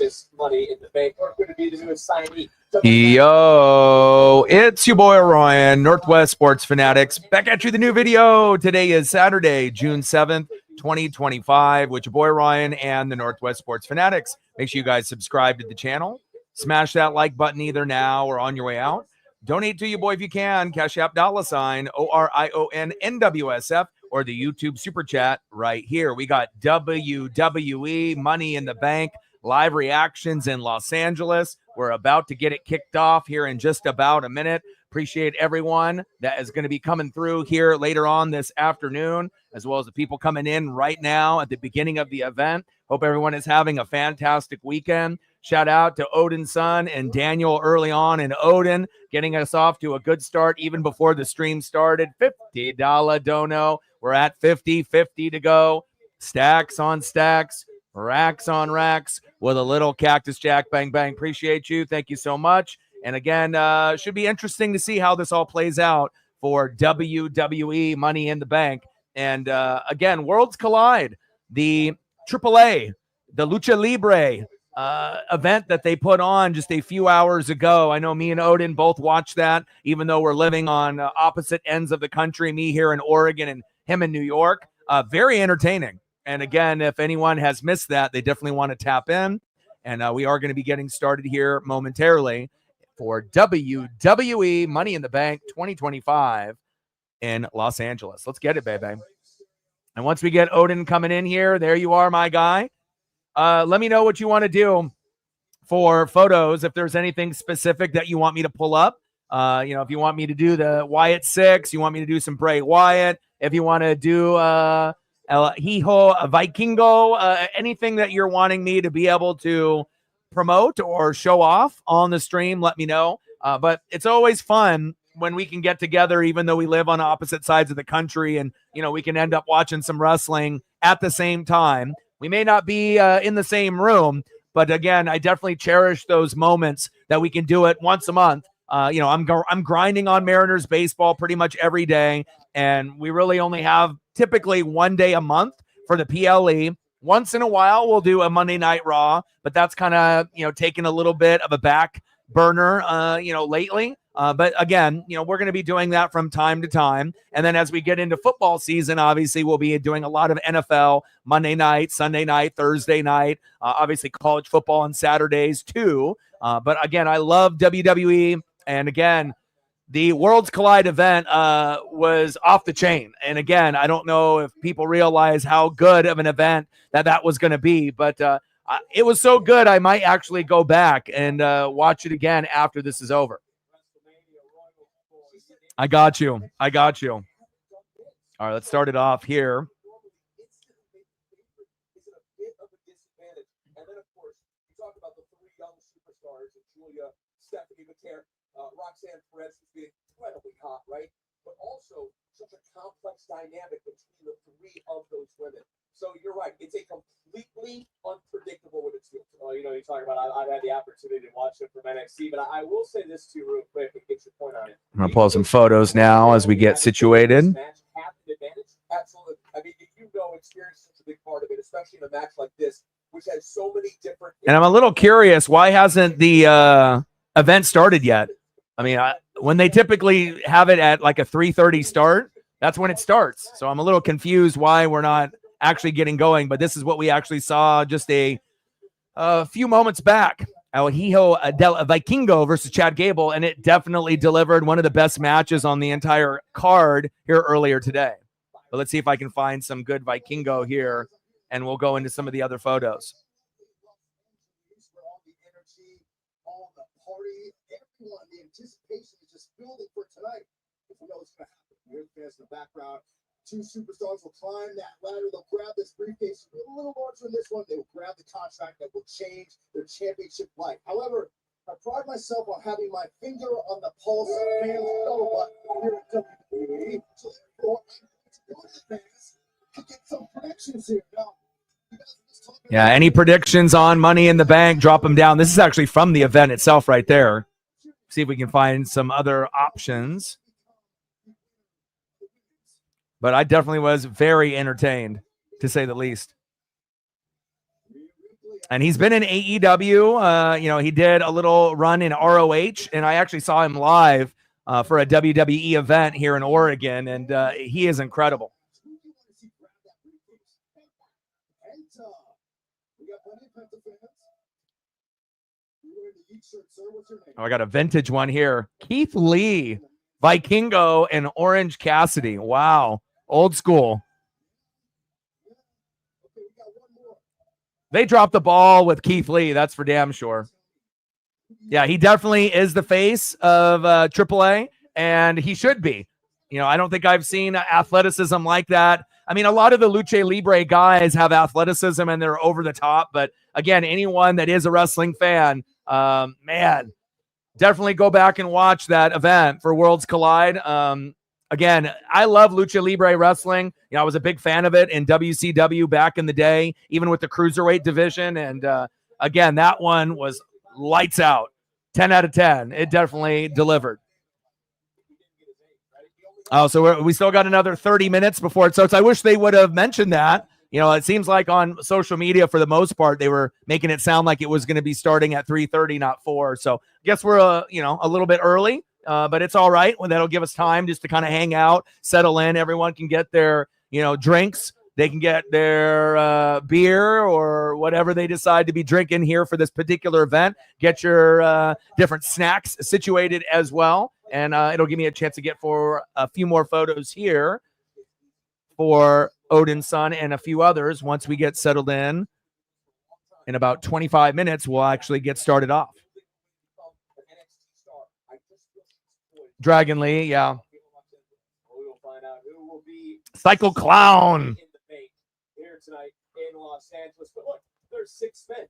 this Money in the Bank, or could it be the newest signee? Yo, it's your boy Ryan, Northwest Sports Fanatics, back at you the new video. Today is Saturday, June 7th, 2025, with your boy Ryan and the Northwest Sports Fanatics. Make sure you guys subscribe to the channel. Smash that like button either now or on your way out. Donate to your boy if you can. Cash App $, ORION-NWSF, or the YouTube Super Chat right here. We got WWE Money in the Bank live reactions in Los Angeles. We're about to get it kicked off here in just about a minute. Appreciate everyone that is going to be coming through here later on this afternoon, as well as the people coming in right now at the beginning of the event. Hope everyone is having a fantastic weekend. Shout out to Odin's son and Daniel early on, and Odin getting us off to a good start even before the stream started. $50 dono. We're at 50 to go. Stacks on stacks, racks on racks with a little Cactus Jack bang bang. Appreciate you. Thank you so much. And again, should be interesting to see how this all plays out for WWE Money in the Bank. And again, worlds collide. The AAA, the Lucha Libre event that they put on just a few hours ago. I know me and Odin both watched that, even though we're living on opposite ends of the country, me here in Oregon and him in New York. Very entertaining. And again, if anyone has missed that, they definitely want to tap in. And we are going to be getting started here momentarily for WWE Money in the Bank 2025 in Los Angeles. Let's get it, baby. And once we get Odin coming in here, there you are, my guy. Let me know what you want to do for photos. If there's anything specific that you want me to pull up, if you want me to do the Wyatt 6, you want me to do some Bray Wyatt, if you want to do a Vikingo, anything that you're wanting me to be able to promote or show off on the stream, let me know. But it's always fun when we can get together, even though we live on opposite sides of the country, and we can end up watching some wrestling at the same time. We may not be in the same room, but again, I definitely cherish those moments that we can do it once a month. I'm grinding on Mariners baseball pretty much every day, and we really only have typically one day a month for the PLE. Once in a while, we'll do a Monday Night Raw, but that's kind of, taking a little bit of a back burner, lately. But again, we're going to be doing that from time to time. And then as we get into football season, obviously, we'll be doing a lot of NFL Monday night, Sunday night, Thursday night, obviously college football on Saturdays too. But again, I love WWE. And again, the Worlds Collide event was off the chain. And again, I don't know if people realize how good of an event that was going to be, but it was so good, I might actually go back and watch it again after this is over. I got you. All right, let's start it off here. Roxanne Perez has been incredibly hot, right? But also such a complex dynamic between the three of those women. So you're right. It's a completely unpredictable with its you talk about I've had the opportunity to watch it from NXT, but I will say this to you real quick and get your point on it. I'm gonna pull some photos now as we get situated. Absolutely. I mean, experience is such a big part of it, especially in a match like this, which has so many different. And I'm a little curious, why hasn't the event started yet? I mean, when they typically have it at like a 3:30 start, that's when it starts. So I'm a little confused why we're not actually getting going. But this is what we actually saw just a few moments back. El Hijo del Vikingo versus Chad Gable, and it definitely delivered one of the best matches on the entire card here earlier today. But let's see if I can find some good Vikingo here, and we'll go into some of the other photos. The anticipation is just building for tonight. If we know it's going to happen, we're fans in the background. Two superstars will climb that ladder. They'll grab this briefcase a little larger than this one. They will grab the contract that will change their championship life. However, I pride myself on having my finger on the pulse of fans' double button here at WWE. So therefore, I'm going to fans to get some predictions here. Now, yeah, any predictions on Money in the Bank, drop them down. This is actually from the event itself right there. See if we can find some other options. But I definitely was very entertained, to say the least. And he's been in AEW. He did a little run in ROH, and I actually saw him live for a WWE event here in Oregon, and he is incredible. Oh, I got a vintage one here. Keith Lee, Vikingo, and Orange Cassidy. Wow. Old school. They dropped the ball with Keith Lee. That's for damn sure. Yeah, he definitely is the face of AAA, and he should be. I don't think I've seen athleticism like that. I mean, a lot of the Lucha Libre guys have athleticism and they're over the top. But again, anyone that is a wrestling fan, man, definitely go back and watch that event for Worlds Collide. Again, I love Lucha Libre wrestling. I was a big fan of it in WCW back in the day, even with the Cruiserweight division. And again, that one was lights out. 10 out of 10. It definitely delivered. Oh, so we still got another 30 minutes before it starts. I wish they would have mentioned that. It seems like on social media, for the most part, they were making it sound like it was going to be starting at 3:30, not 4. So I guess we're, a little bit early, but it's all right. Well, that'll give us time just to kind of hang out, settle in. Everyone can get their, drinks. They can get their beer or whatever they decide to be drinking here for this particular event. Get your different snacks situated as well. And it'll give me a chance to get for a few more photos here for Odin's son and a few others. Once we get settled in about 25 minutes, we'll actually get started off. Dragon Lee, yeah. Psycho Clown. Here tonight in Los Angeles. But look, there's 6 men.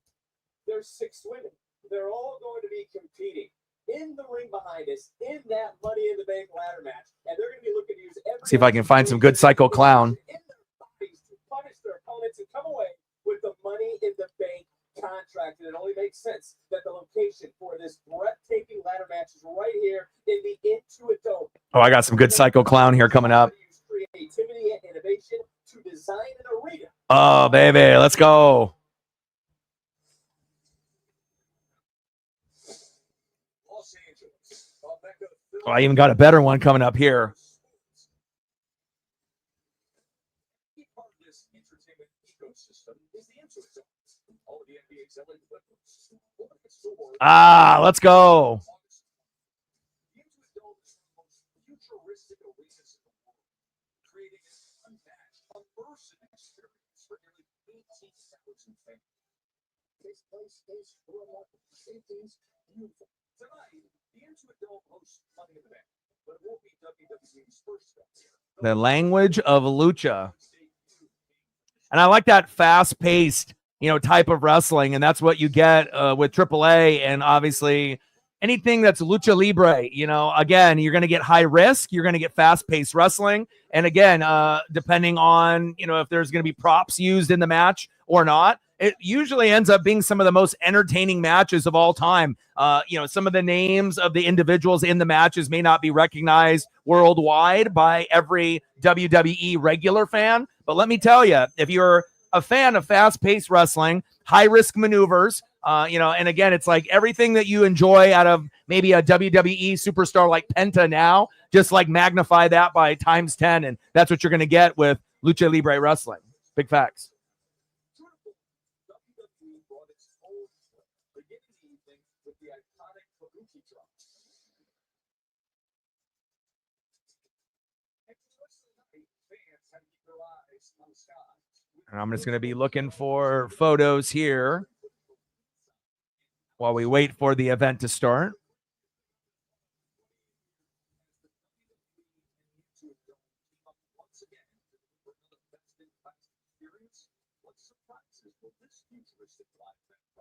There's 6 women. They're all going to be competing in the ring behind us in that Money in the Bank ladder match. And they're going to be looking to use every... See if I can find some good Psycho Clown. ...in their bodies to punish their opponents and come away with the Money in the Bank contract. And it only makes sense that the location for this breathtaking ladder match is right here in the Intuit Dome. Oh, I got some good Psycho Clown here coming up. Creativity and innovation to design an arena. Oh, baby, let's go. Oh, I even got a better one coming up here. Ah, let's go. The language of lucha. And I like that fast-paced, type of wrestling, and that's what you get with AAA, and obviously anything that's Lucha Libre. Again, you're going to get high risk, you're going to get fast-paced wrestling, and again, depending on, if there's going to be props used in the match or not, it usually ends up being some of the most entertaining matches of all time. Some of the names of the individuals in the matches may not be recognized worldwide by every WWE regular fan, but let me tell you, if you're a fan of fast-paced wrestling, high-risk maneuvers, and again, it's like everything that you enjoy out of maybe a WWE superstar like Penta now, just like magnify that by times 10, and that's what you're going to get with Lucha Libre wrestling. Big facts. And I'm just going to be looking for photos here while we wait for the event to start.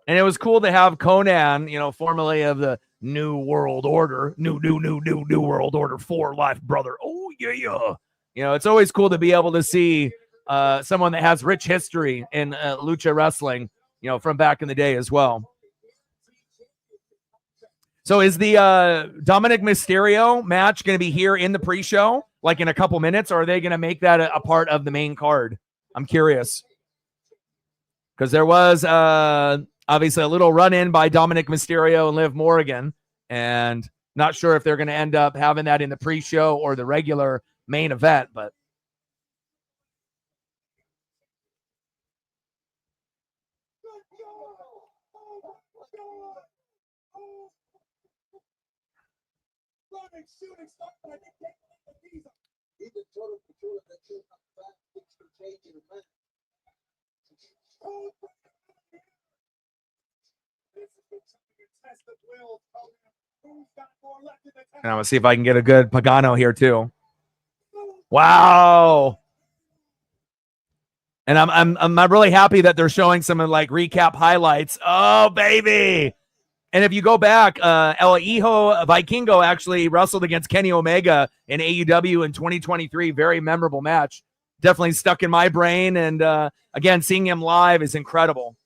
And it was cool to have Conan, formerly of the New World Order, New World Order 4 Life Brother. Oh, yeah. It's always cool to be able to see someone that has rich history in lucha wrestling, from back in the day as well. So is the Dominic Mysterio match going to be here in the pre-show, like in a couple minutes, or are they going to make that a part of the main card? I'm curious. Because there was Obviously, a little run-in by Dominic Mysterio and Liv Morgan. And not sure if they're going to end up having that in the pre-show or the regular main event, but and I'm going to see if I can get a good Pagano here too. Wow. And I'm really happy that they're showing some of like recap highlights. Oh, baby. And if you go back, El Hijo Vikingo actually wrestled against Kenny Omega in AEW in 2023. Very memorable match. Definitely stuck in my brain. And again, seeing him live is incredible.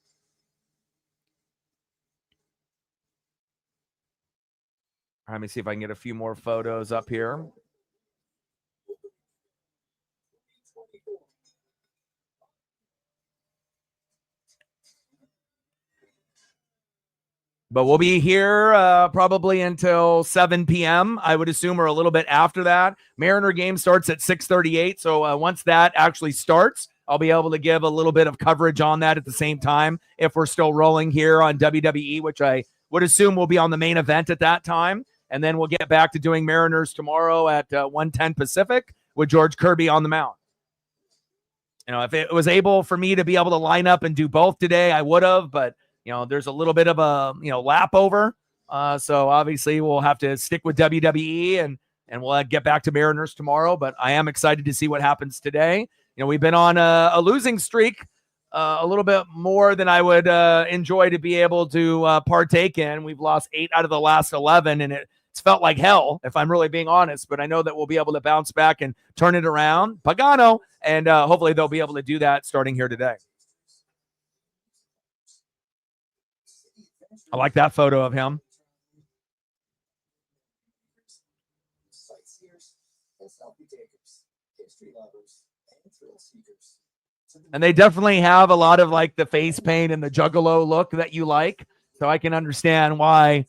Let me see if I can get a few more photos up here. But we'll be here probably until 7 p.m., I would assume, or a little bit after that. Mariner game starts at 6:38. So once that actually starts, I'll be able to give a little bit of coverage on that at the same time if we're still rolling here on WWE, which I would assume will be on the main event at that time. And then we'll get back to doing Mariners tomorrow at 1:10 Pacific with George Kirby on the mound. You know, if it was able for me to be able to line up and do both today, I would have, but there's a little bit of a, lap over. So obviously we'll have to stick with WWE and we'll get back to Mariners tomorrow. But I am excited to see what happens today. We've been on a losing streak a little bit more than I would enjoy to be able to partake in. We've lost 8 out of the last 11, and it's felt like hell, if I'm really being honest. But I know that we'll be able to bounce back and turn it around. Pagano, and hopefully they'll be able to do that starting here today. I like that photo of him. And they definitely have a lot of like the face paint and the juggalo look that you like. So I can understand why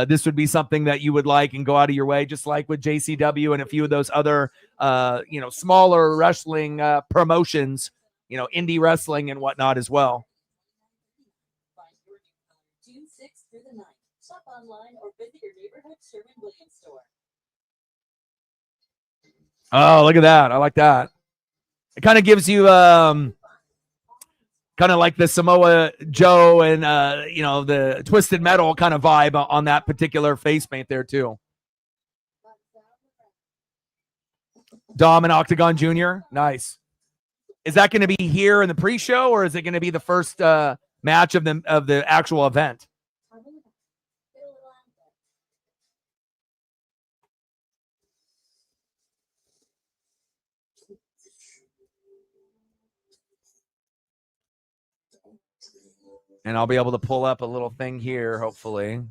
this would be something that you would like and go out of your way, just like with JCW and a few of those other, smaller wrestling promotions, indie wrestling and whatnot as well. June 6th through the 9th. Shop online or visit your neighborhood Sherwin-Williams store. Oh, look at that. I like that. It kind of gives you kind of like the Samoa Joe and the Twisted Metal kind of vibe on that particular face paint there too. Dom and Octagon Jr. Nice. Is that going to be here in the pre-show, or is it going to be the first match of the actual event? And I'll be able to pull up a little thing here, hopefully.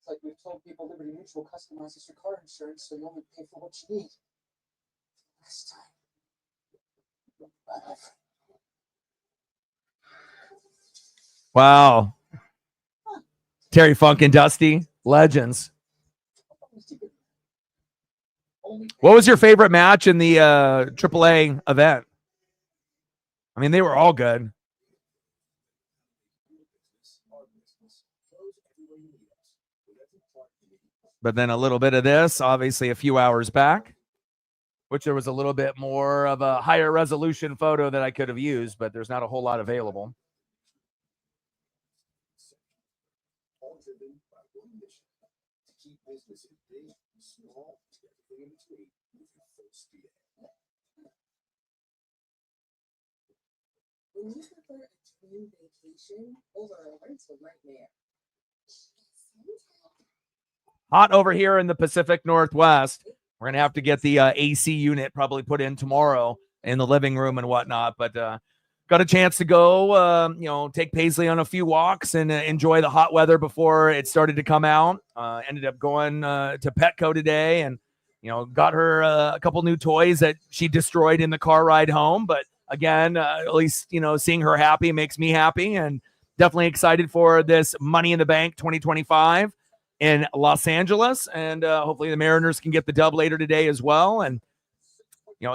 It's like we've told people Liberty Mutual customizes your car insurance so you only pay for what you need. Last time. Wow. Terry Funk and Dusty, legends. What was your favorite match in the AAA event? I mean, they were all good. But then a little bit of this, obviously a few hours back, which there was a little bit more of a higher resolution photo that I could have used, but there's not a whole lot available. When you prefer a dream vacation over a rental nightmare. hot over here in the Pacific Northwest. We're going to have to get the AC unit probably put in tomorrow in the living room and whatnot. But got a chance to go, take Paisley on a few walks and enjoy the hot weather before it started to come out. Ended up going to Petco today and, got her a couple new toys that she destroyed in the car ride home. But again, at least, seeing her happy makes me happy, and definitely excited for this Money in the Bank 2025 in Los Angeles. And hopefully the Mariners can get the dub later today as well. And,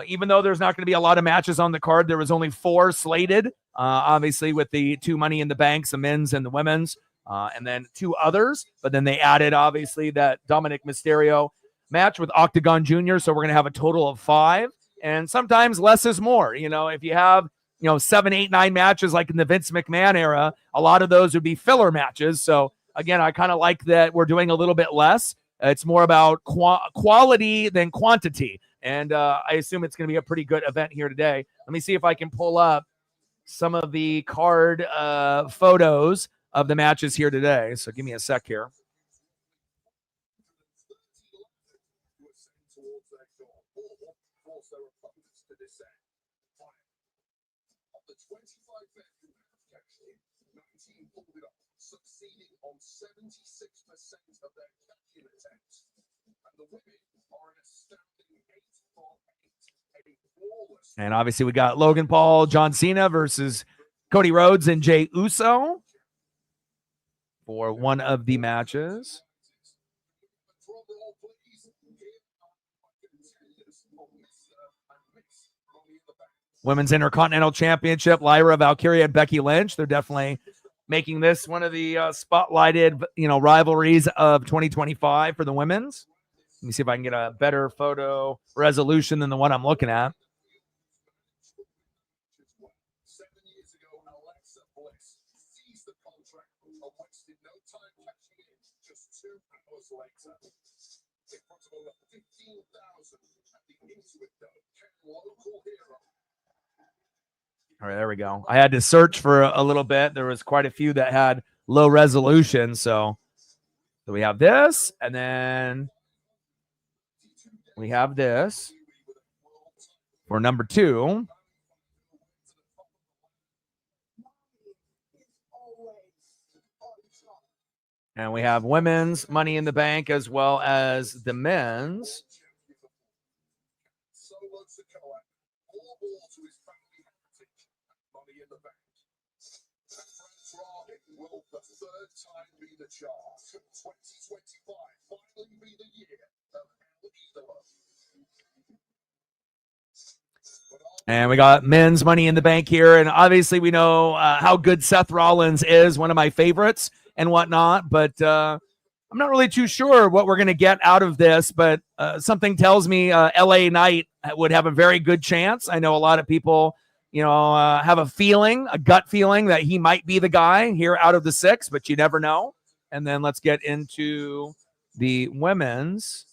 even though there's not going to be a lot of matches on the card, there was only 4 slated, obviously with the 2 Money in the Banks, the men's and the women's, and then 2 others. But then they added, obviously, that Dominic Mysterio match with Octagon Jr., so we're going to have a total of 5. And sometimes less is more. If you have, 7, 8, 9 matches like in the Vince McMahon era, a lot of those would be filler matches. So, again, I kind of like that we're doing a little bit less. It's more about quality than quantity. And I assume it's going to be a pretty good event here today. Let me see if I can pull up some of the card photos of the matches here today. So give me a sec here. Succeeding on 76% of their catching attempts. And the women are an astounding 8 for 8. A flawless. And obviously we got Logan Paul, John Cena versus Cody Rhodes and Jey Uso for one of the matches. Women's Intercontinental Championship, Lyra Valkyria and Becky Lynch. They're definitely making this one of the spotlighted, rivalries of 2025 for the women's. Let me see if I can get a better photo resolution than the one I'm looking at. 7 years ago, Alexa Bliss seized the contract and wasted no time catching in just 2 hours later. In front of over 15,000 at the Intuit Dome, local hero. All right, there we go. I had to search for a little bit. There was quite a few that had low resolution. So we have this, and then we have this for number 2. And we have women's Money in the Bank as well as the men's. Will the 3rd time be the chart? 2025 finally be the year of Either. And we got men's Money in the Bank here. And obviously we know how good Seth Rollins is, one of my favorites and whatnot. But I'm not really too sure what we're going to get out of this. But something tells me LA Knight would have a very good chance. I know a lot of people have a gut feeling that he might be the guy here out of the 6, but you never know. And then let's get into the women's.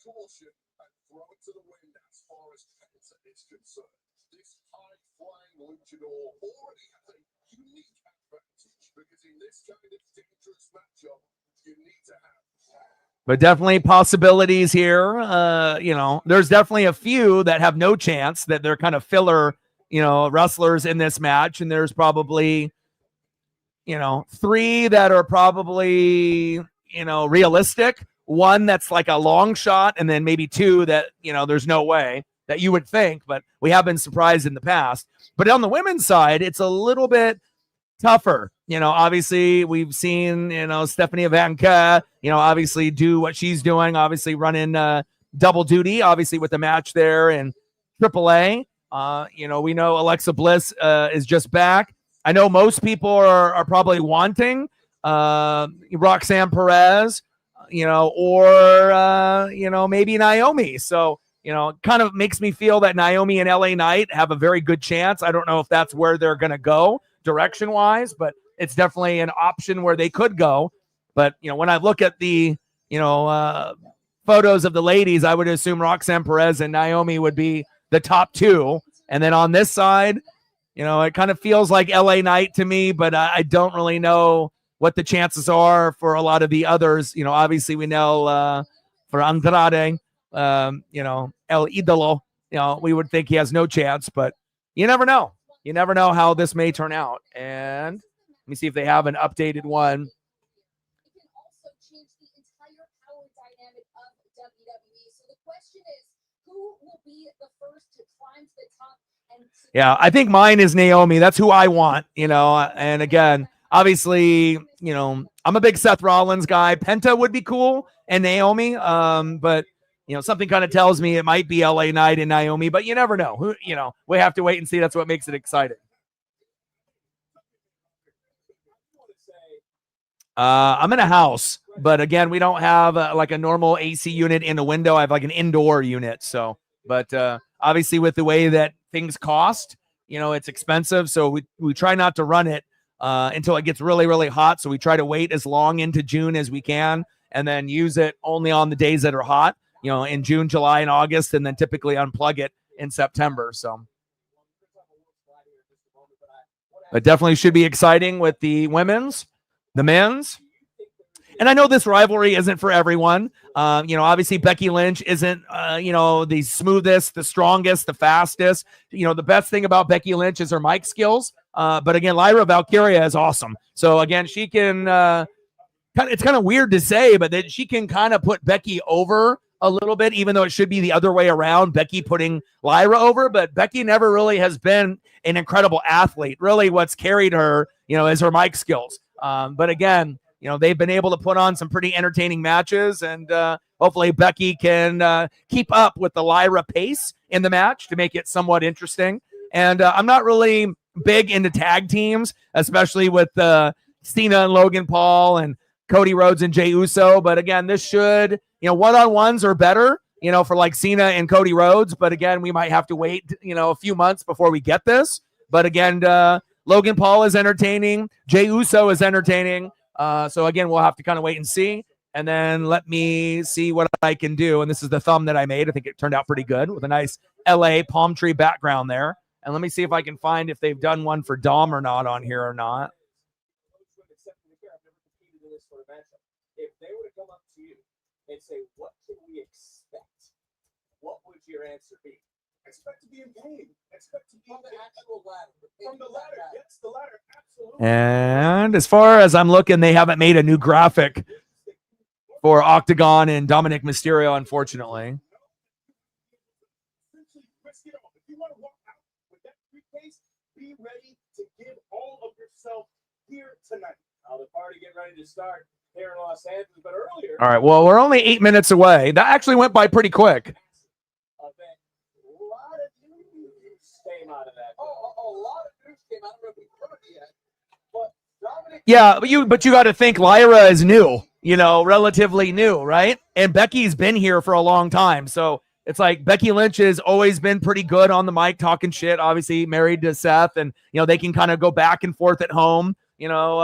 Caution and throw it to the wind as far as cancer is concerned. This high-flying luchador already has a unique advantage because in this kind of dangerous matchup, you need to have. But definitely possibilities here. There's definitely a few that have no chance, that they're kind of filler, wrestlers in this match. And there's probably, 3 that are probably, realistic. 1 that's like a long shot, and then maybe 2 that, there's no way that you would think, but we have been surprised in the past. But on the women's side, it's a little bit tougher. Obviously we've seen, Stephanie Ivanka, obviously do what she's doing, obviously running double duty, obviously with the match there in AAA. We know Alexa Bliss is just back. I know most people are probably wanting Roxanne Perez, or maybe Naomi. So, kind of makes me feel that Naomi and LA Knight have a very good chance. I don't know if that's where they're going to go direction wise, but it's definitely an option where they could go. But, when I look at the, photos of the ladies, I would assume Roxanne Perez and Naomi would be the top two. And then on this side, you know, it kind of feels like LA Knight to me, but I don't really know what the chances are for a lot of the others. You know, obviously we know for Andrade, you know, El Idolo, you know, we would think he has no chance, but you never know. You never know how this may turn out. And let me see if they have an updated one. It can also change the entire power dynamic of WWE. So the question is, who will be the first to climb to the top? Yeah, I think mine is Naomi. That's who I want, you know. And again, obviously, you know, I'm a big Seth Rollins guy. Penta would be cool, and Naomi. But you know, something kind of tells me it might be LA Knight and Naomi, but you never know. Who, you know, we have to wait and see. That's what makes it exciting. I'm in a house, but again, we don't have like a normal AC unit in a window. I have like an indoor unit. So, but obviously, with the way that things cost, you know, it's expensive. So we try not to run it until it gets really, really hot. So we try to wait as long into June as we can, and then use it only on the days that are hot, you know, in June, July, and August, and then typically unplug it in September. So it definitely should be exciting with the women's, the men's. And I know this rivalry isn't for everyone. You know, obviously Becky Lynch isn't, you know, the smoothest, the strongest, the fastest. You know, the best thing about Becky Lynch is her mic skills. But again, Lyra Valkyria is awesome. So again, she can it's kind of weird to say, but that she can kind of put Becky over a little bit, even though it should be the other way around, Becky putting Lyra over. But Becky never really has been an incredible athlete. Really what's carried her, you know, is her mic skills. But again, you know, they've been able to put on some pretty entertaining matches, and hopefully Becky can keep up with the Lyra pace in the match to make it somewhat interesting. And I'm not really big into tag teams, especially with Cena and Logan Paul and Cody Rhodes and Jey Uso. But again, this should, you know, one-on-ones are better, you know, for like Cena and Cody Rhodes. But again, we might have to wait, you know, a few months before we get this. But again, Logan Paul is entertaining. Jey Uso is entertaining. So again, we'll have to kind of wait and see. And then let me see what I can do. And this is the thumb that I made. I think it turned out pretty good with a nice LA palm tree background there. And let me see if I can find if they've done one for Dom or not on here or not. If they were to come up to you and say, what can we expect? What would your answer be? Expect to be in pain. Expect to be From the actual ladder. From the ladder. Yes, the ladder. Absolutely. And as far as I'm looking, they haven't made a new graphic for Octagon and Dominic Mysterio, unfortunately. Risk it all. If you want to walk out with that briefcase, be ready to give all of yourself here tonight. Now the party getting ready to start here in Los Angeles, but earlier. All right, well, we're only 8 minutes away. That actually went by pretty quick. A lot of news came out of that. A lot of news came out of it. But Dominic. Yeah, but you got to think Lyra is new, you know, relatively new, right? And Becky's been here for a long time. So it's like Becky Lynch has always been pretty good on the mic talking shit, obviously married to Seth, and, you know, they can kind of go back and forth at home, you know,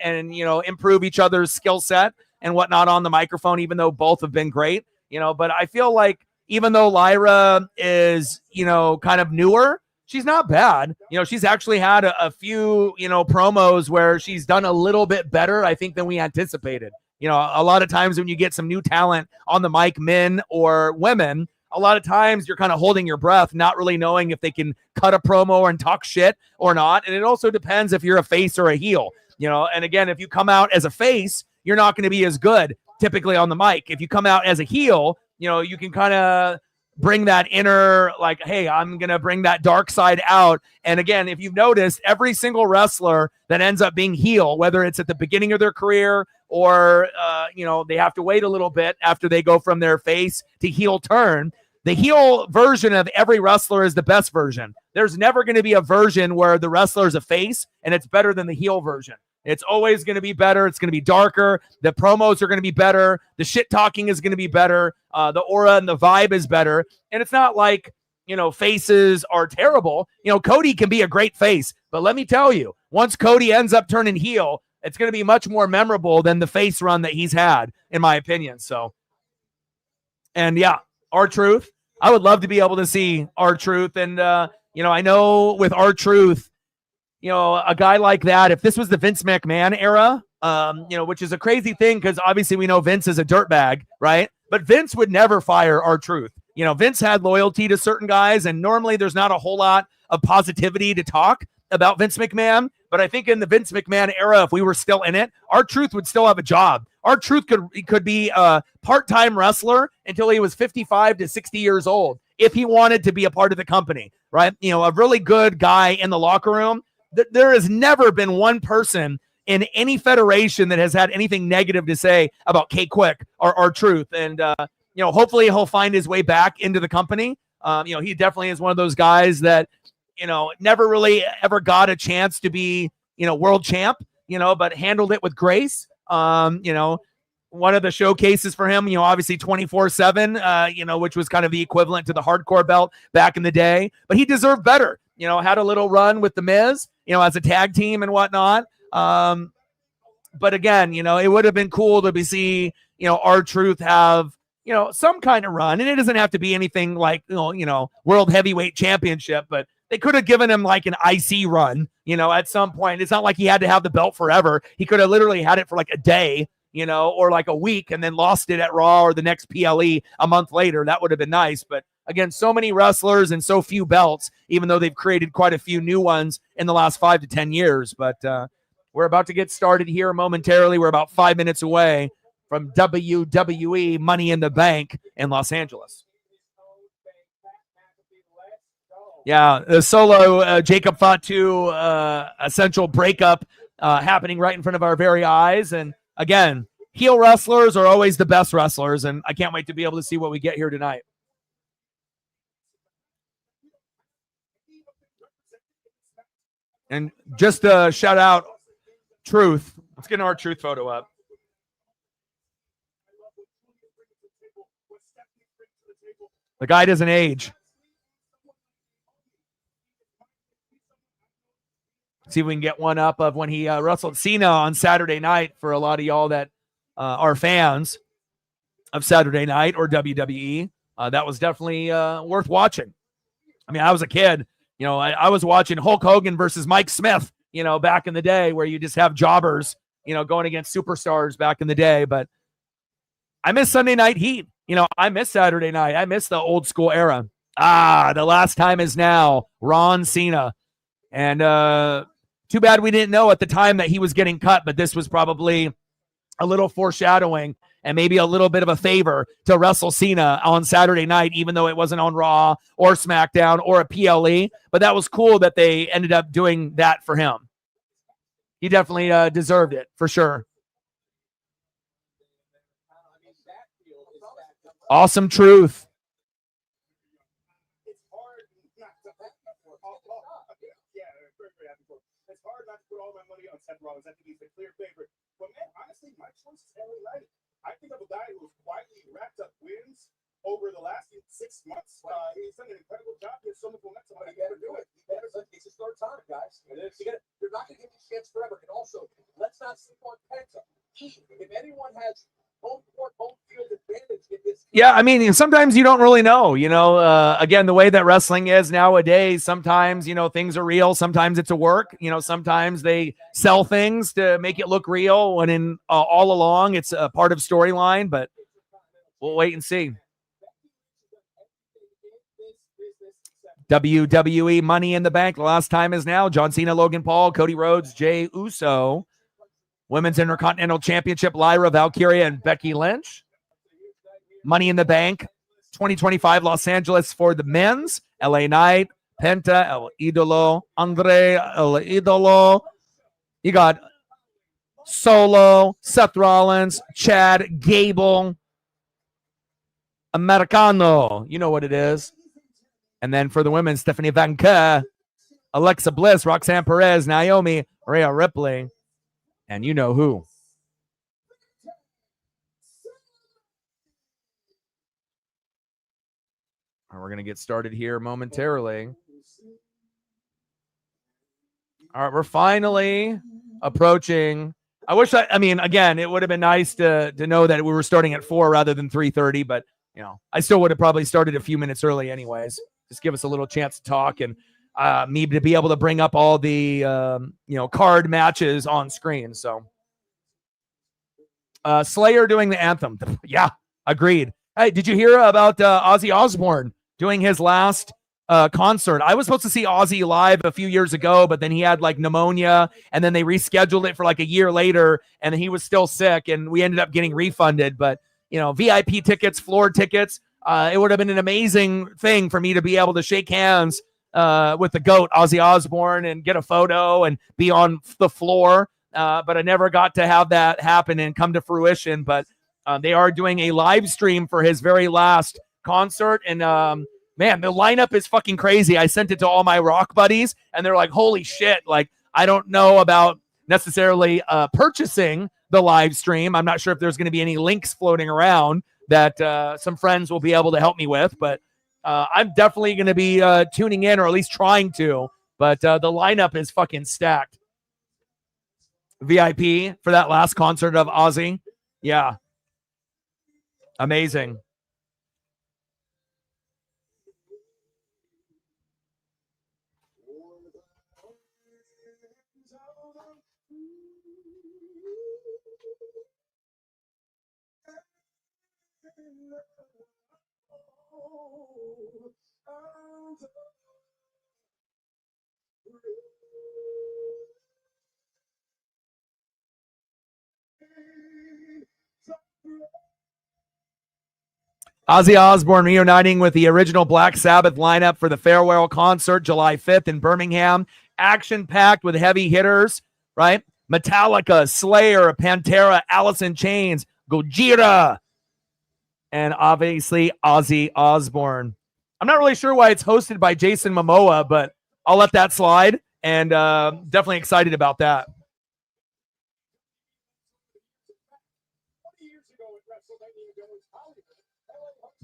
and, you know, improve each other's skill set and whatnot on the microphone, even though both have been great, you know. But I feel like even though Lyra is, you know, kind of newer, she's not bad. You know, she's actually had a few, you know, promos where she's done a little bit better, I think, than we anticipated. You know, a lot of times when you get some new talent on the mic, men or women, a lot of times you're kind of holding your breath, not really knowing if they can cut a promo and talk shit or not. And it also depends if you're a face or a heel, you know. And again, if you come out as a face, you're not going to be as good typically on the mic. If you come out as a heel, you know, you can kind of bring that inner, like, hey, I'm going to bring that dark side out. And again, if you've noticed, every single wrestler that ends up being heel, whether it's at the beginning of their career or, you know, they have to wait a little bit after they go from their face to heel turn, the heel version of every wrestler is the best version. There's never going to be a version where the wrestler is a face and it's better than the heel version. It's always going to be better. It's going to be darker. The promos are going to be better. The shit talking is going to be better. The aura and the vibe is better. And it's not like, you know, faces are terrible. You know, Cody can be a great face, but let me tell you, once Cody ends up turning heel, it's going to be much more memorable than the face run that he's had, in my opinion. So And yeah, R-Truth. I would love to be able to see R-Truth. And, I know with R-Truth, a guy like that, if this was the Vince McMahon era, which is a crazy thing because obviously we know Vince is a dirtbag, right? But Vince would never fire R-Truth. Vince had loyalty to certain guys, and normally there's not a whole lot of positivity to talk about Vince McMahon. But I think in the Vince McMahon era, if we were still in it, R-Truth would still have a job. R-Truth could be a part-time wrestler until he was 55 to 60 years old if he wanted to be a part of the company, right? A really good guy in the locker room. There has never been one person in any federation that has had anything negative to say about K-Quick or R-Truth. And, hopefully he'll find his way back into the company. He definitely is one of those guys that, never really ever got a chance to be, world champ, but handled it with grace. One of the showcases for him, obviously 24/7, which was kind of the equivalent to the hardcore belt back in the day, but he deserved better. Had a little run with the Miz, as a tag team and whatnot. But again, it would have been cool to see, R-Truth have, some kind of run. And it doesn't have to be anything like, world heavyweight championship, but they could have given him like an IC run, at some point. It's not like he had to have the belt forever. He could have literally had it for like a day, or like a week and then lost it at Raw or the next PLE a month later. That would have been nice. But again, so many wrestlers and so few belts, even though they've created quite a few new ones in the last 5 to 10 years. But we're about to get started here momentarily. We're about 5 minutes away from WWE Money in the Bank in Los Angeles. Yeah, the solo Jacob Fatu essential breakup happening right in front of our very eyes. And again, heel wrestlers are always the best wrestlers, and I can't wait to be able to see what we get here tonight. And just to shout out Truth. Let's get our Truth photo up. The guy doesn't age. See if we can get one up of when he wrestled Cena on Saturday night for a lot of y'all that are fans of Saturday Night or WWE. That was definitely worth watching. I mean, I was a kid. I was watching Hulk Hogan versus Mike Smith, back in the day where you just have jobbers, going against superstars back in the day. But I miss Sunday Night Heat. I miss Saturday night. I miss the old school era. The last time is now. Ron Cena. And too bad we didn't know at the time that he was getting cut, but this was probably a little foreshadowing and maybe a little bit of a favor to wrestle Cena on Saturday night, even though it wasn't on Raw or SmackDown or a PLE. But that was cool that they ended up doing that for him. He definitely deserved it, for sure. Awesome Truth. I think he's a clear favorite. But man, honestly, my choice is LA Knight. I think of a guy who's quietly racked up wins over the last 6 months. He's done an incredible job. He has so much momentum. But he better do it. It's his third time, guys. You're not going to give him a chance forever. And also, let's not sleep on Penta. If anyone has home court, home field advantage in this. Yeah, I mean, sometimes you don't really know, again, the way that wrestling is nowadays, sometimes, things are real. Sometimes it's a work, sometimes they sell things to make it look real when in all along it's a part of storyline, but we'll wait and see. WWE Money in the Bank. The last time is now. John Cena, Logan Paul, Cody Rhodes, Jey Uso. Women's Intercontinental Championship, Lyra Valkyria and Becky Lynch. Money in the Bank 2025 Los Angeles for the men's. LA Knight, Penta, El Idolo, Andre, El Idolo. You got Solo, Seth Rollins, Chad Gable, Americano. You know what it is. And then for the women, Stephanie Vanka, Alexa Bliss, Roxanne Perez, Naomi, Rhea Ripley, and you know who. We're going to get started here momentarily. All right, we're finally approaching. I mean, again, it would have been nice to know that we were starting at 4 rather than 3:30, but I still would have probably started a few minutes early anyways. Just give us a little chance to talk and me to be able to bring up all the, card matches on screen. So Slayer doing the anthem. Yeah, agreed. Hey, did you hear about Ozzy Osbourne doing his last concert? I was supposed to see Ozzy live a few years ago, but then he had like pneumonia, and then they rescheduled it for like a year later, and he was still sick, and we ended up getting refunded. But VIP tickets, floor tickets, it would have been an amazing thing for me to be able to shake hands with the GOAT, Ozzy Osbourne, and get a photo and be on the floor. But I never got to have that happen and come to fruition. But they are doing a live stream for his very last concert. And man, the lineup is fucking crazy. I sent it to all my rock buddies, and they're like, holy shit. Like, I don't know about necessarily purchasing the live stream. I'm not sure if there's going to be any links floating around that some friends will be able to help me with. But I'm definitely going to be tuning in, or at least trying to. But the lineup is fucking stacked. VIP for that last concert of Ozzy. Yeah. Amazing. Ozzy Osbourne reuniting with the original Black Sabbath lineup for the farewell concert July 5th in Birmingham. Action-packed with heavy hitters, right? Metallica, Slayer, Pantera, Alice in Chains, Gojira, and obviously Ozzy Osbourne. I'm not really sure why it's hosted by Jason Momoa, but I'll let that slide, and definitely excited about that.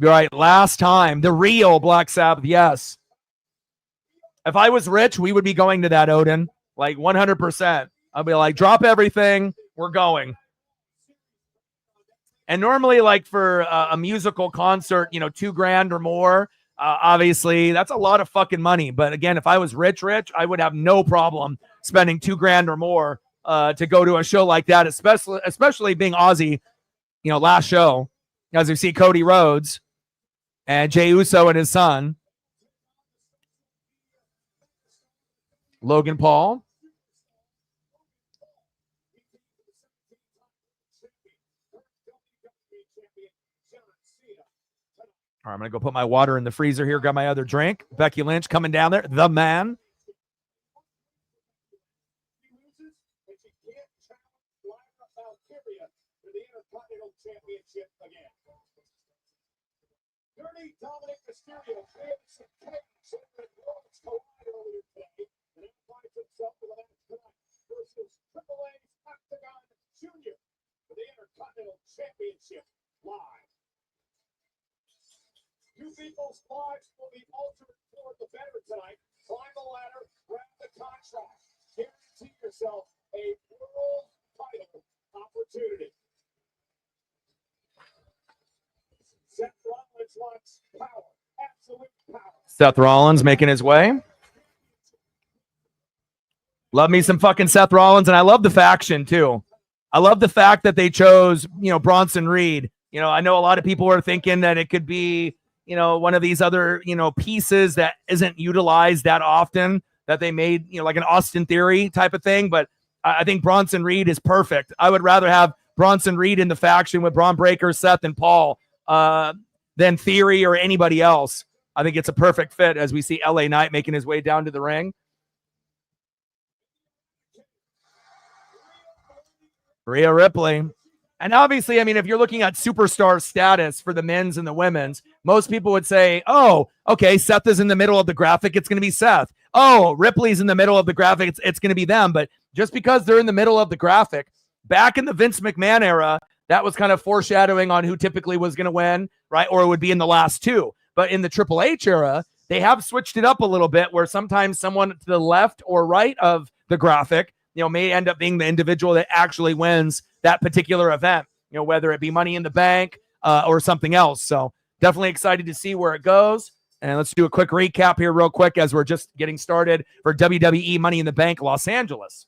Right, last time, the real Black Sabbath, yes. If I was rich, we would be going to that, Odin, like 100%. I'll be like, drop everything, we're going. And normally, like for a musical concert, $2,000 or more, obviously, that's a lot of fucking money. But again, if I was rich, I would have no problem spending $2,000 or more to go to a show like that, especially being Ozzy, last show, as we see Cody Rhodes and Jey Uso and his son, Logan Paul. All right, I'm going to go put my water in the freezer here, grab my other drink. Becky Lynch coming down there, the man. Dirty Dominic Mysterio created some chaos over at Worlds Collide earlier today, and it finds himself with a match tonight versus Triple H's Octagon Jr. for the Intercontinental Championship live. Two people's lives will be altered for the better tonight. Climb the ladder, grab the contract. Guarantee yourself a world title opportunity. Seth Rollins wants power, absolute power. Seth Rollins making his way. Love me some fucking Seth Rollins, and I love the faction too. I love the fact that they chose, Bronson Reed. I know a lot of people were thinking that it could be, one of these other, pieces that isn't utilized that often, that they made, like an Austin Theory type of thing. But I think Bronson Reed is perfect. I would rather have Bronson Reed in the faction with Braun Breaker, Seth, and Paul than Theory or anybody else. I think it's a perfect fit as we see LA Knight making his way down to the ring. Rhea Ripley. And obviously, if you're looking at superstar status for the men's and the women's, most people would say, oh, okay, Seth is in the middle of the graphic, it's going to be Seth. Oh, Ripley's in the middle of the graphic, it's going to be them. But just because they're in the middle of the graphic, back in the Vince McMahon era, that was kind of foreshadowing on who typically was going to win, right? Or it would be in the last two. But in the Triple H era, they have switched it up a little bit where sometimes someone to the left or right of the graphic, may end up being the individual that actually wins that particular event, whether it be Money in the Bank or something else. So definitely excited to see where it goes. And let's do a quick recap here real quick as we're just getting started for WWE Money in the Bank Los Angeles.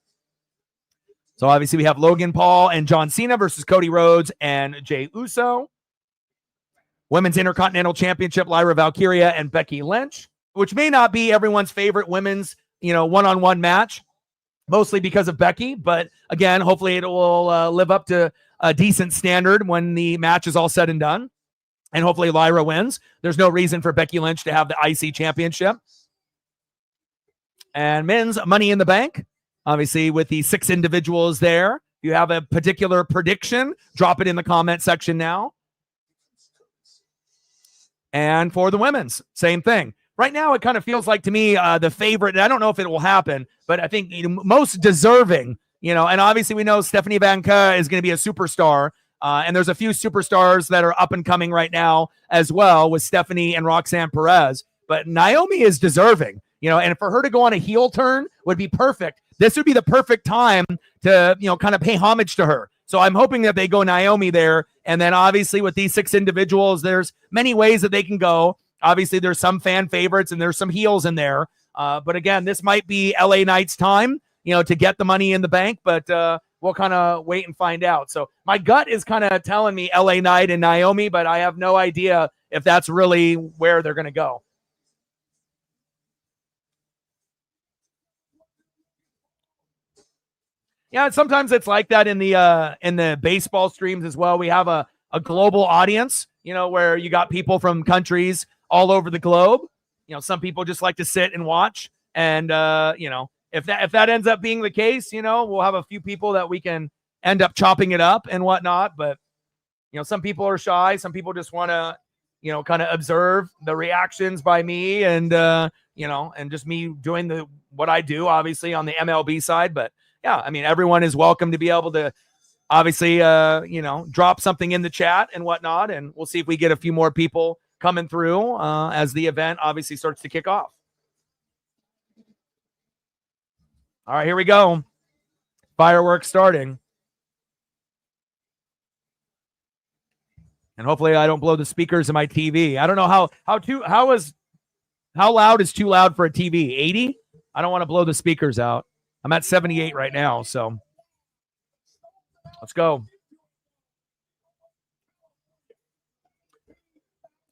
So obviously we have Logan Paul and John Cena versus Cody Rhodes and Jey Uso. Women's Intercontinental Championship, Lyra Valkyria and Becky Lynch, which may not be everyone's favorite women's, one-on-one match, mostly because of Becky. But again, hopefully it will live up to a decent standard when the match is all said and done. And hopefully Lyra wins. There's no reason for Becky Lynch to have the IC championship. And men's Money in the Bank, obviously with the 6 individuals there. If you have a particular prediction, drop it in the comment section now. And for the women's, same thing. Right now, it kind of feels like to me the favorite, and I don't know if it will happen, but I think most deserving, and obviously we know Stephanie Vanka is going to be a superstar. And there's a few superstars that are up and coming right now as well with Stephanie and Roxanne Perez. But Naomi is deserving, and for her to go on a heel turn would be perfect. This would be the perfect time to, kind of pay homage to her. So I'm hoping that they go Naomi there. And then obviously with these 6 individuals, there's many ways that they can go. Obviously, there's some fan favorites and there's some heels in there. But again, this might be LA Knight's time, to get the Money in the Bank. But we'll kind of wait and find out. So my gut is kind of telling me LA Knight and Naomi, but I have no idea if that's really where they're going to go. Yeah, sometimes it's like that in the baseball streams as well. We have a global audience, where you got people from countries all over the globe. Some people just like to sit and watch. And, if that ends up being the case, we'll have a few people that we can end up chopping it up and whatnot. But, some people are shy. Some people just want to, kind of observe the reactions by me and, and just me doing what I do, obviously, on the MLB side. But, yeah, I mean, everyone is welcome to be able to obviously, drop something in the chat and whatnot. And we'll see if we get a few more people coming through as the event obviously starts to kick off. All right, here we go. Fireworks starting. And hopefully I don't blow the speakers in my TV. I don't know how loud is too loud for a TV? 80? I don't want to blow the speakers out. I'm at 78 right now, so let's go.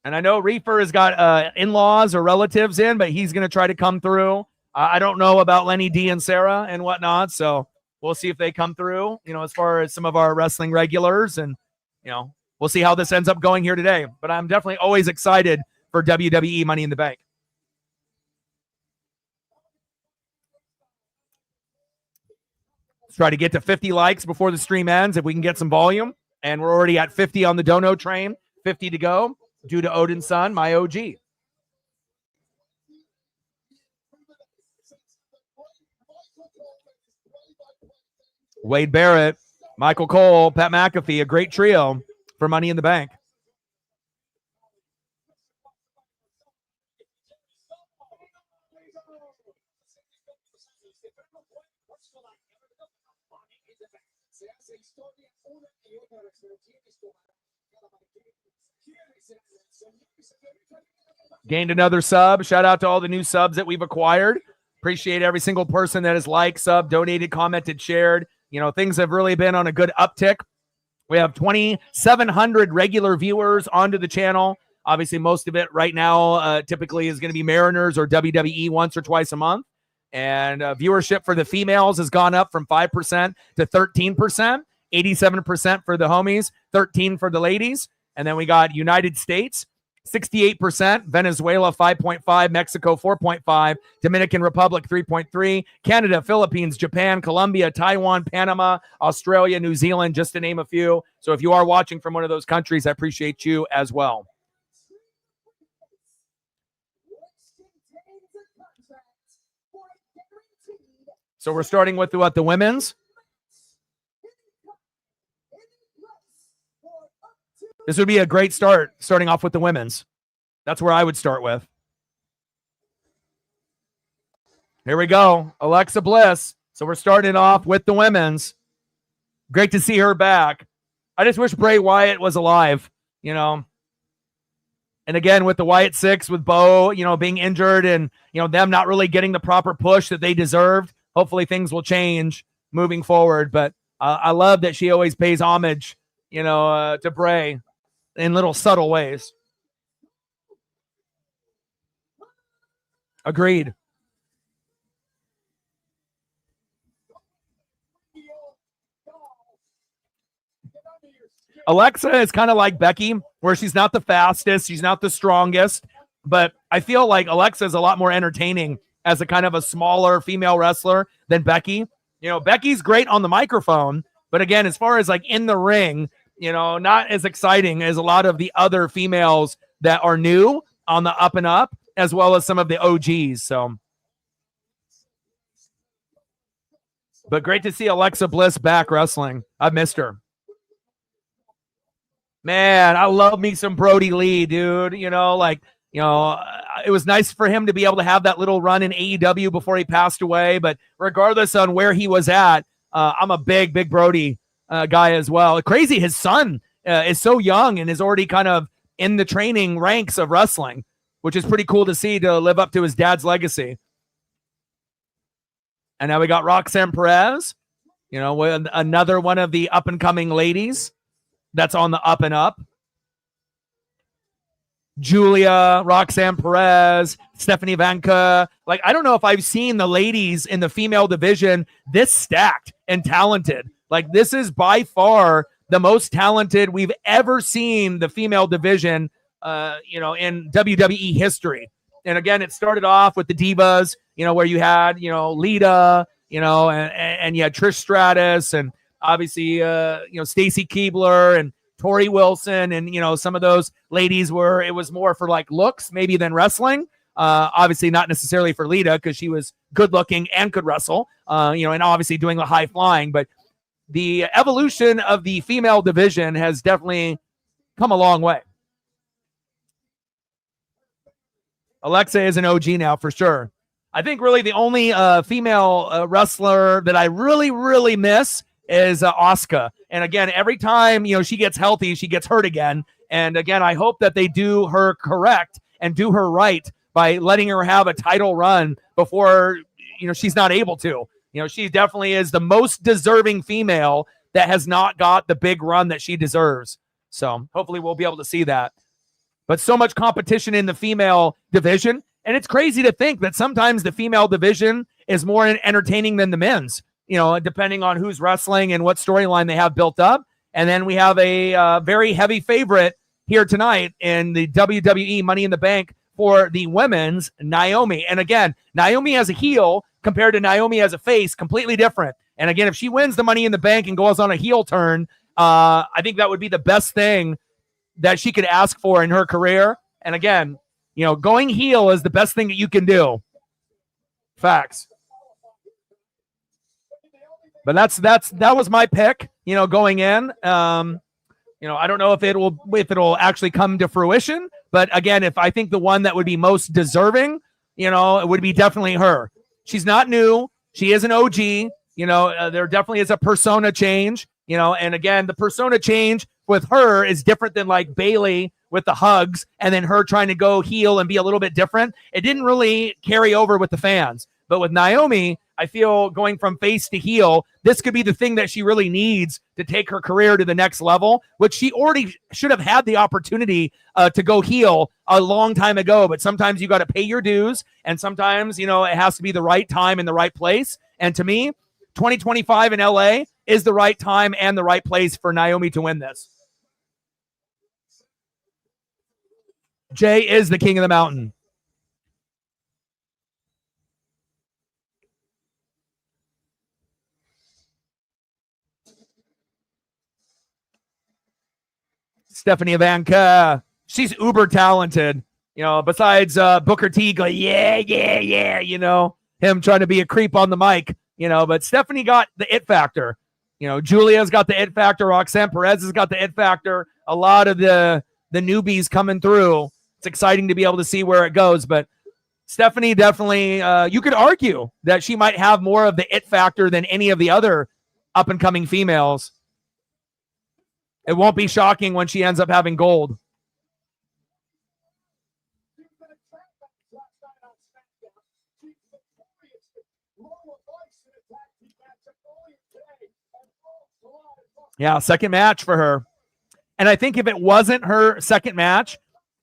And I know Reefer has got in-laws or relatives in, but he's going to try to come through. I don't know about Lenny D and Sarah and whatnot, so we'll see if they come through, as far as some of our wrestling regulars. And, we'll see how this ends up going here today. But I'm definitely always excited for WWE Money in the Bank. Let's try to get to 50 likes before the stream ends if we can get some volume. And we're already at 50 on the Dono train, 50 to go due to Odin's son, my OG. Wade Barrett, Michael Cole, Pat McAfee, a great trio for Money in the Bank. Gained another sub. Shout out to all the new subs that we've acquired. Appreciate every single person that has liked, sub, donated, commented, shared. Things have really been on a good uptick. We have 2,700 regular viewers onto the channel. Obviously, most of it right now typically is going to be Mariners or WWE once or twice a month. And viewership for the females has gone up from 5% to 13%, 87% for the homies, 13% for the ladies. And then we got United States, 68%, Venezuela 5.5%, Mexico 4.5%, Dominican Republic 3.3%, Canada, Philippines, Japan, Colombia, Taiwan, Panama, Australia, New Zealand, just to name a few. So if you are watching from one of those countries, I appreciate you as well. So we're starting with what, the women's? This would be a great start, starting off with the women's. That's where I would start with. Here we go. Alexa Bliss. So we're starting off with the women's. Great to see her back. I just wish Bray Wyatt was alive, And again, with the Wyatt Six, with Bo, being injured and, them not really getting the proper push that they deserved, hopefully things will change moving forward. But I love that she always pays homage, to Bray in little subtle ways. Agreed. Alexa is kind of like Becky, where she's not the fastest, she's not the strongest, but I feel like Alexa is a lot more entertaining as a kind of a smaller female wrestler than Becky. Becky's great on the microphone, but again, as far as like in the ring, not as exciting as a lot of the other females that are new on the up and up, as well as some of the OGs. So, but great to see Alexa Bliss back wrestling. I've missed her. Man, I love me some Brody Lee, dude. It was nice for him to be able to have that little run in AEW before he passed away. But regardless on where he was at, I'm a big Brody guy as well. Crazy, his son is so young and is already kind of in the training ranks of wrestling, which is pretty cool to see, to live up to his dad's legacy. And now we got Roxanne Perez, with another one of the up-and-coming ladies that's on the up and up. Julia, Roxanne Perez, Stephanie Vanka. Like, I don't know if I've seen the ladies in the female division this stacked and talented. Like, this is by far the most talented we've ever seen the female division, in WWE history. And again, it started off with the Divas, where you had, Lita, and you had Trish Stratus, and obviously, Stacy Keibler and Tori Wilson, and, some of those ladies were, it was more for like looks maybe than wrestling. Obviously not necessarily for Lita, because she was good looking and could wrestle, and obviously doing the high flying. But the evolution of the female division has definitely come a long way. Alexa is an OG now for sure. I think really the only female wrestler that I really miss is Asuka. And again, every time, she gets healthy, she gets hurt again. And again, I hope that they do her correct and do her right by letting her have a title run before, she's not able to. She definitely is the most deserving female that has not got the big run that she deserves. So hopefully we'll be able to see that. But so much competition in the female division. And it's crazy to think that sometimes the female division is more entertaining than the men's, depending on who's wrestling and what storyline they have built up. And then we have a very heavy favorite here tonight in the WWE Money in the Bank for the women's, Naomi. And again, Naomi as a heel compared to Naomi as a face, completely different. And again, if she wins the Money in the Bank and goes on a heel turn, I think that would be the best thing that she could ask for in her career. And again, going heel is the best thing that you can do. Facts. But that was my pick, going in. I don't know if it'll actually come to fruition, but again, if I think the one that would be most deserving, it would be definitely her. She's not new. She is an OG. There definitely is a persona change, and again, the persona change with her is different than like Bayley with the hugs and then her trying to go heel and be a little bit different. It didn't really carry over with the fans. But with Naomi, I feel going from face to heel, this could be the thing that she really needs to take her career to the next level, which she already should have had the opportunity to go heel a long time ago. But sometimes you got to pay your dues, and sometimes, it has to be the right time and the right place. And to me, 2025 in LA is the right time and the right place for Naomi to win this. Jay is the king of the mountain. Stephanie Vanka, she's uber talented. Besides Booker T, go, yeah, him trying to be a creep on the mic, but Stephanie got the it factor. Julia's got the it factor. Roxanne Perez has got the it factor. A lot of the newbies coming through. It's exciting to be able to see where it goes, but Stephanie definitely, you could argue that she might have more of the it factor than any of the other up-and-coming females. It won't be shocking when she ends up having gold. Yeah, second match for her. And I think if it wasn't her second match,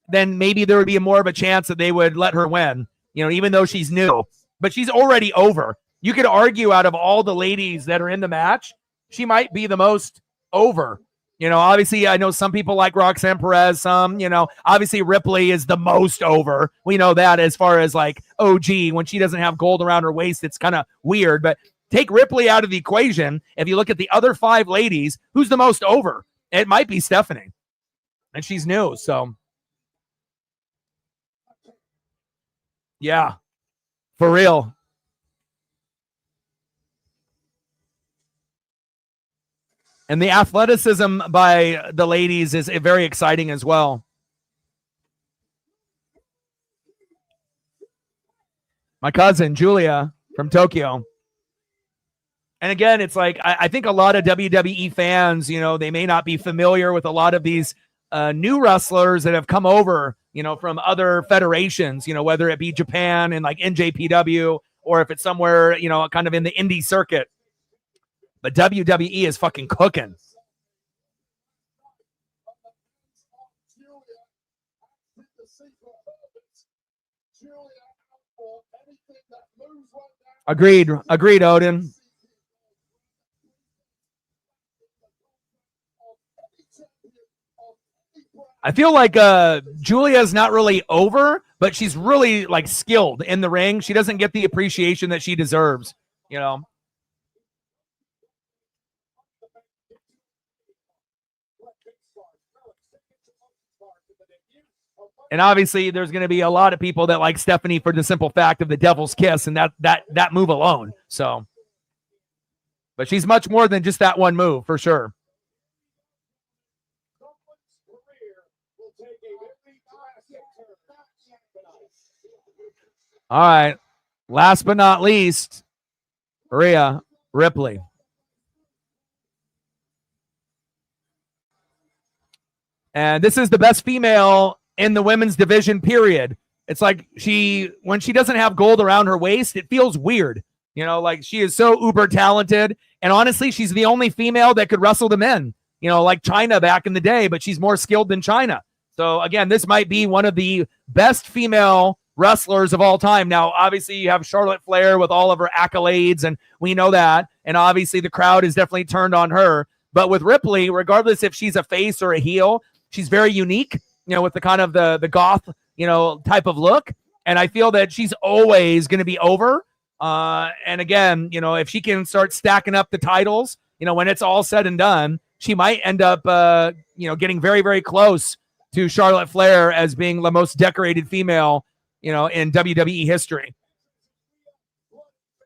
then maybe there would be more of a chance that they would let her win, you know, even though she's new. But she's already over. You could argue out of all the ladies that are in the match, she might be the most over. You know, obviously, I know some people like Roxanne Perez. Some, you know, obviously Ripley is the most over. We know that as far as like OG, when she doesn't have gold around her waist, it's kind of weird. But take Ripley out of the equation. If you look at the other 5 ladies, who's the most over? It might be Stephanie. And she's new, so. Yeah, for real. And the athleticism by the ladies is very exciting as well. My cousin, Julia, from Tokyo. And again, it's like, I think a lot of WWE fans, you know, they may not be familiar with a lot of these new wrestlers that have come over, you know, from other federations, you know, whether it be Japan and like NJPW, or if it's somewhere, you know, kind of in the indie circuit. But WWE is fucking cooking. Agreed, Odin. I feel like Julia's not really over, but she's really like skilled in the ring. She doesn't get the appreciation that she deserves, you know. And obviously, there's going to be a lot of people that like Stephanie for the simple fact of the Devil's Kiss and that move alone. So, but she's much more than just that one move for sure. All right. Last but not least, Rhea Ripley. And this is the best female in the women's division, period. It's like when she doesn't have gold around her waist, it feels weird. You know, like she is so uber talented. And honestly, she's the only female that could wrestle the men, you know, like China back in the day, but she's more skilled than China. So again, this might be one of the best female wrestlers of all time. Now, obviously, you have Charlotte Flair with all of her accolades, and we know that. And obviously, the crowd is definitely turned on her. But with Ripley, regardless if she's a face or a heel, she's very unique, you know, with the kind of the goth, you know, type of look. And I feel that she's always going to be over. And again, you know, if she can start stacking up the titles, you know, when it's all said and done, she might end up, you know, getting very, very close to Charlotte Flair as being the most decorated female, you know, in WWE history.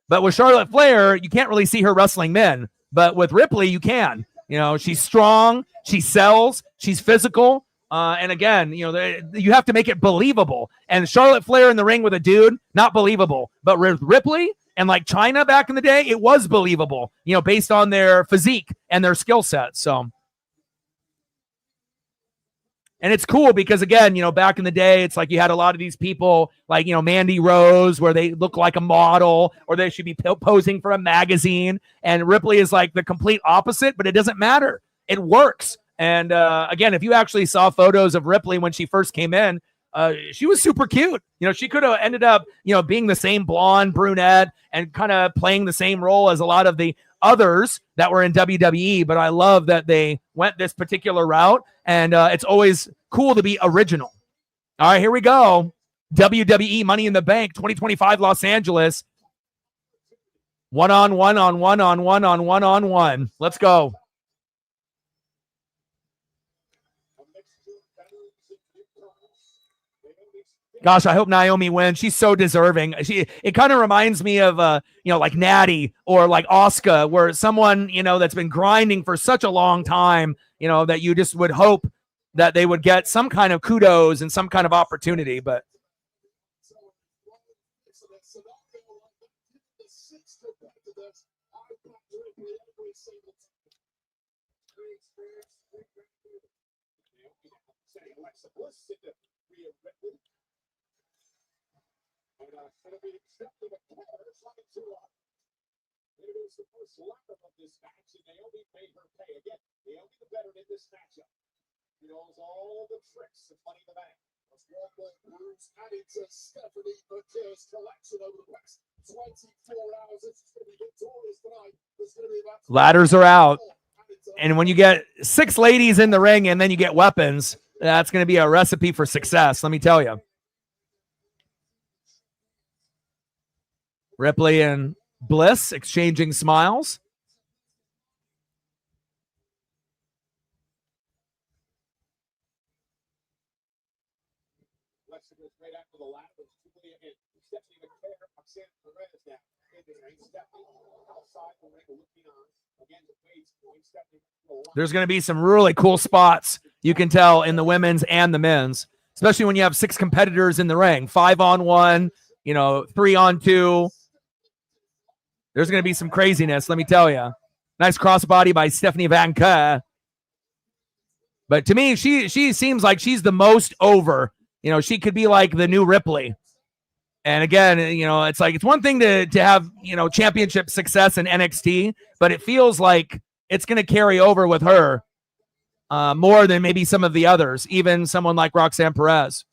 But with Charlotte Flair, you can't really see her wrestling men. But with Ripley, you can. You know, she's strong, she sells, she's physical. And again, you know, you have to make it believable. And Charlotte Flair in the ring with a dude, not believable. But with Ripley and like China back in the day, it was believable, you know, based on their physique and their skill set. So. And it's cool because, again, you know, back in the day, it's like you had a lot of these people like, you know, Mandy Rose, where they look like a model or they should be posing for a magazine. And Ripley is like the complete opposite, but it doesn't matter. It works. And again, if you actually saw photos of Ripley when she first came in, she was super cute. You know, she could have ended up, you know, being the same blonde brunette and kind of playing the same role as a lot of the others that were in WWE, but I love that they went this particular route, and it's always cool to be original. All right, here we go. WWE Money in the Bank 2025 Los Angeles. One-on-one. Let's go. Gosh, I hope Naomi wins. She's so deserving. It kind of reminds me of, you know, like Natty or like Asuka, where someone, you know, that's been grinding for such a long time, you know, that you just would hope that they would get some kind of kudos and some kind of opportunity. But introduced the first ladder of this match, and Naomi made her pay. Again, Naomi the veteran in this matchup. She knows all the tricks of Money in the Bank. Let's walk like Bruce added to Stephanie McGill's collection over the past 24 hours. It's going to be victorious tonight. There's going to be about Ladders are out. And when you get 6 ladies in the ring and then you get weapons, that's going to be a recipe for success, let me tell you. Ripley and Bliss exchanging smiles. Alexa goes right after the ladder. It's Julia and Stephanie McCare. Roxanne Perez now in the ring. Stephanie outside the ring looking on. Again, the face going Stephanie. There's going to be some really cool spots, you can tell, in the women's and the men's, especially when you have 6 competitors in the ring, 5-on-1, 3-on-2. There's going to be some craziness, let me tell you. Nice crossbody by Stephanie Van Kerr. But to me, she seems like she's the most over. She could be like the new Ripley. And again, it's like, it's one thing to have, championship success in NXT, but it feels like it's going to carry over with her more than maybe some of the others, even someone like Roxanne Perez.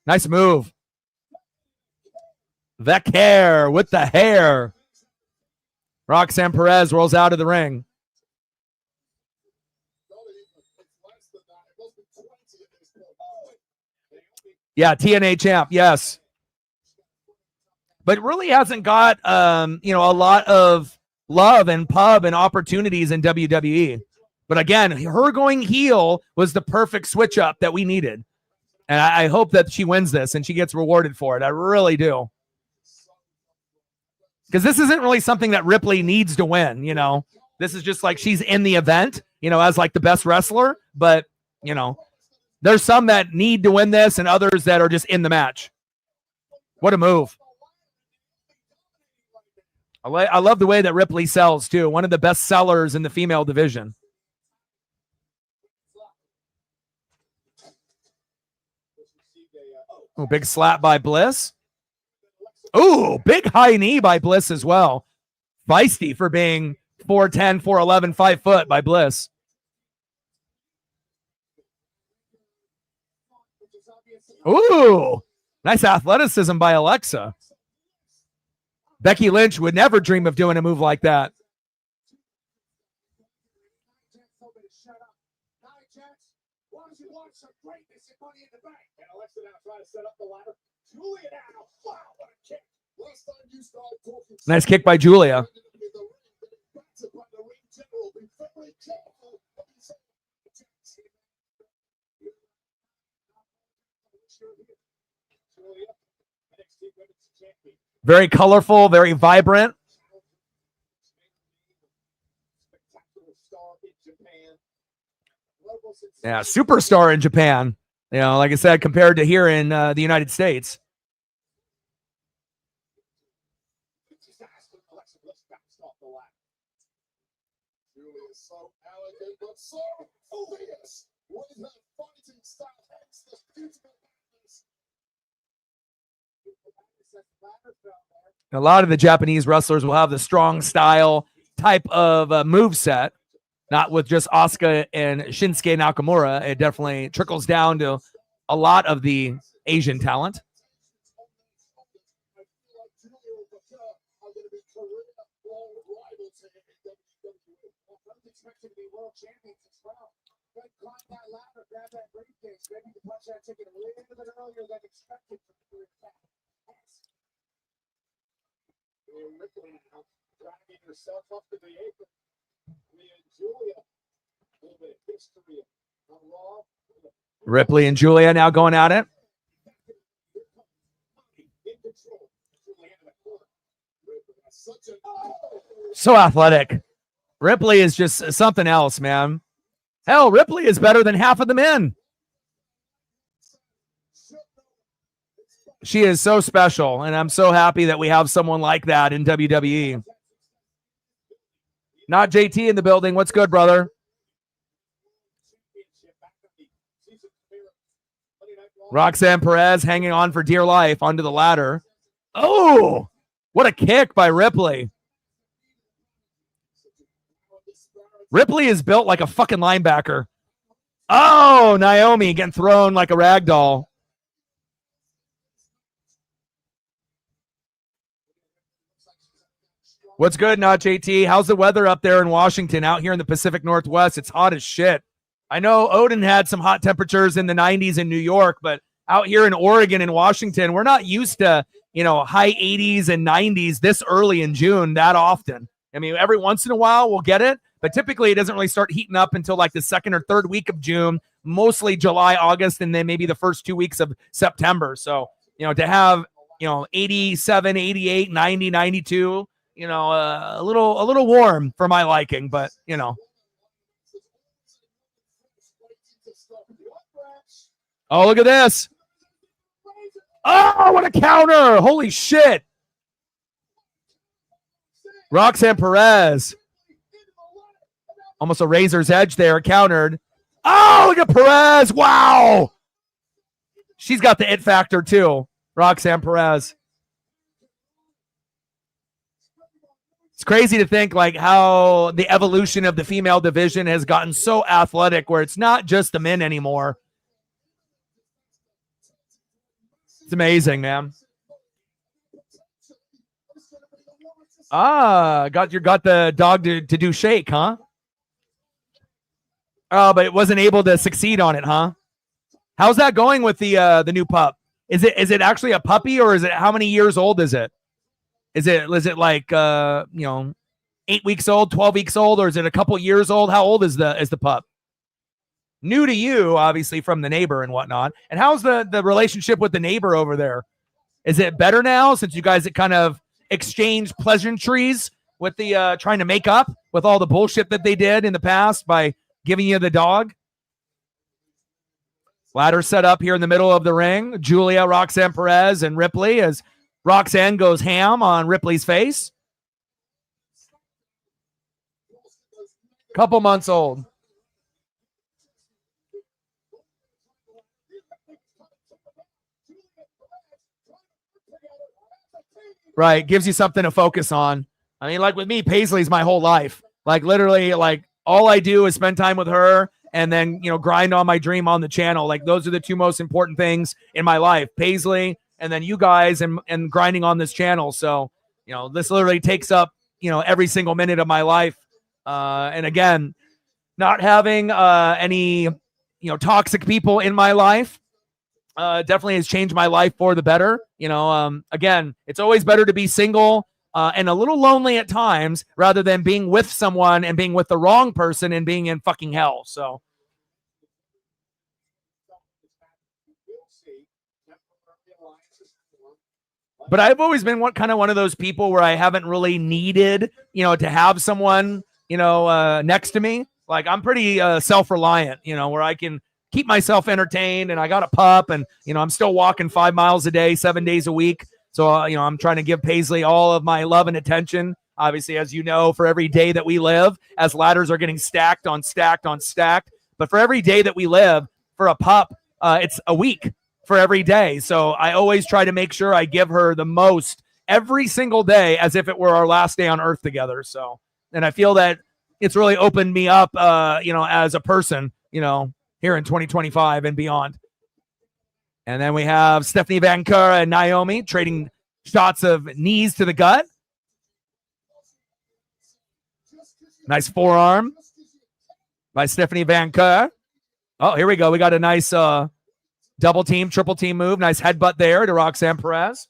Nice move. The hair with the hair. Roxanne Perez rolls out of the ring. Yeah, TNA champ, yes. But really hasn't got, a lot of love and pub and opportunities in WWE. But again, her going heel was the perfect switch up that we needed. And I hope that she wins this and she gets rewarded for it. I really do. Because this isn't really something that Ripley needs to win, This is just like she's in the event, as like the best wrestler. But, there's some that need to win this and others that are just in the match. What a move. I love the way that Ripley sells, too. One of the best sellers in the female division. Oh, big slap by Bliss. Ooh, big high knee by Bliss as well. Feisty for being 4'10", 4'11", 5 foot by Bliss. Ooh, nice athleticism by Alexa. Becky Lynch would never dream of doing a move like that. Nice kick by Julia. Very colorful, very vibrant. Yeah, superstar in Japan. Like I said, compared to here in the United States. A lot of the Japanese wrestlers will have the strong style type of move set, not with just Asuka and Shinsuke Nakamura. It definitely trickles down to a lot of the Asian talent. Ripley and Julia now going at it. So athletic. Ripley is just something else, man. Hell, Ripley is better than half of the men. She is so special, and I'm so happy that we have someone like that in WWE. Not JT in the building. What's good, brother? Roxanne Perez hanging on for dear life onto the ladder. Oh, what a kick by Ripley. Ripley is built like a fucking linebacker. Oh, Naomi getting thrown like a rag doll. What's good, Not JT? How's the weather up there in Washington? Out here in the Pacific Northwest, it's hot as shit. I know Odin had some hot temperatures in the 90s in New York, but out here in Oregon and Washington, we're not used to, high 80s and 90s this early in June that often. I mean, every once in a while we'll get it, but typically it doesn't really start heating up until like the second or third week of June, mostly July, August, and then maybe the first 2 weeks of September. So, to have, 87, 88, 90, 92, a little warm for my liking, but, Oh, look at this. Oh, what a counter. Holy shit. Roxanne Perez. Almost a razor's edge there, countered. Oh, look at Perez. Wow. She's got the it factor too, Roxanne Perez. It's crazy to think like how the evolution of the female division has gotten so athletic where it's not just the men anymore. It's amazing, man. Got the dog to do shake, huh? Oh, but it wasn't able to succeed on it, huh? How's that going with the new pup? Is it actually a puppy, or is it, how many years old is it? Is it like 8 weeks old, 12 weeks old, or is it a couple years old? How old is the pup? New to you, obviously, from the neighbor and whatnot. And how's the relationship with the neighbor over there? Is it better now since you guys kind of exchanged pleasantries with the trying to make up with all the bullshit that they did in the past by giving you the dog? Ladder set up here in the middle of the ring. Julia, Roxanne Perez, and Ripley as Roxanne goes ham on Ripley's face. Couple months old. Right, gives you something to focus on. I mean, like with me, Paisley's my whole life. Like literally, like all I do is spend time with her and then, grind on my dream on the channel. Like those are the two most important things in my life, Paisley and then you guys and grinding on this channel. So, this literally takes up, every single minute of my life. And again, not having any, toxic people in my life definitely has changed my life for the better. Again, it's always better to be single and a little lonely at times rather than being with someone and being with the wrong person and being in fucking hell. So. But I've always been one of those people where I haven't really needed, to have someone, next to me. Like I'm pretty self-reliant, where I can keep myself entertained, and I got a pup, and I'm still walking 5 miles a day, 7 days a week. So I'm trying to give Paisley all of my love and attention. Obviously, as you know, for every day that we live, as ladders are getting stacked on stacked on stacked, but for every day that we live, for a pup, it's a week for every day. So I always try to make sure I give her the most every single day as if it were our last day on earth together. So, and I feel that it's really opened me up, as a person, here in 2025 and beyond. And then we have Stephanie Van Keur and Naomi trading shots of knees to the gut. Nice forearm by Stephanie Van Keur. Oh, here we go. We got a nice double team, triple team move. Nice headbutt there to Roxanne Perez.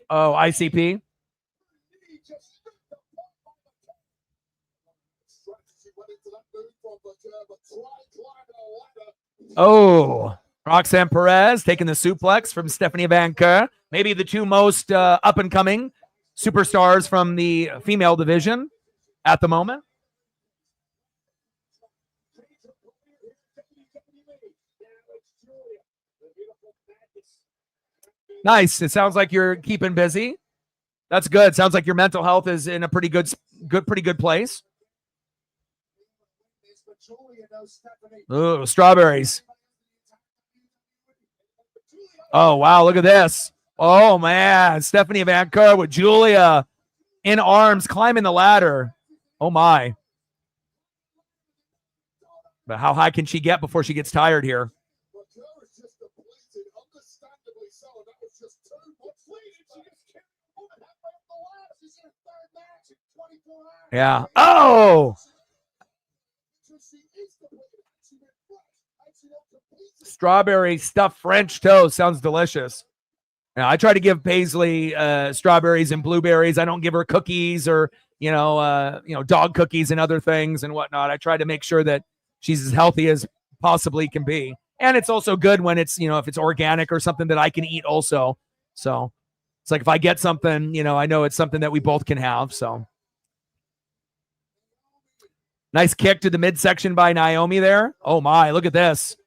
Oh, ICP. Oh, Roxanne Perez taking the suplex from Stephanie Van Keur. Maybe the two most up-and-coming superstars from the female division at the moment. Nice. It sounds like you're keeping busy. That's good. Sounds like your mental health is in a pretty good place. Julia knows Stephanie. Ooh, strawberries. Oh, wow. Look at this. Oh, man. Stephanie Van Kerr with Julia in arms, climbing the ladder. Oh, my. But how high can she get before she gets tired here? Raquel is just depleted, understandably so. That was just too much leading. She just can't halfway up the ladder. She's in her third match in 24 hours. Yeah. Oh! So she is depleted. She went fresh. And she looked depleted. Strawberry stuffed French toast. Sounds delicious. Now, I try to give Paisley strawberries and blueberries. I don't give her cookies or, dog cookies and other things and whatnot. I try to make sure that she's as healthy as possibly can be. And it's also good when it's, if it's organic or something that I can eat also. So it's like if I get something, I know it's something that we both can have. So nice kick to the midsection by Naomi there. Oh, my. Look at this.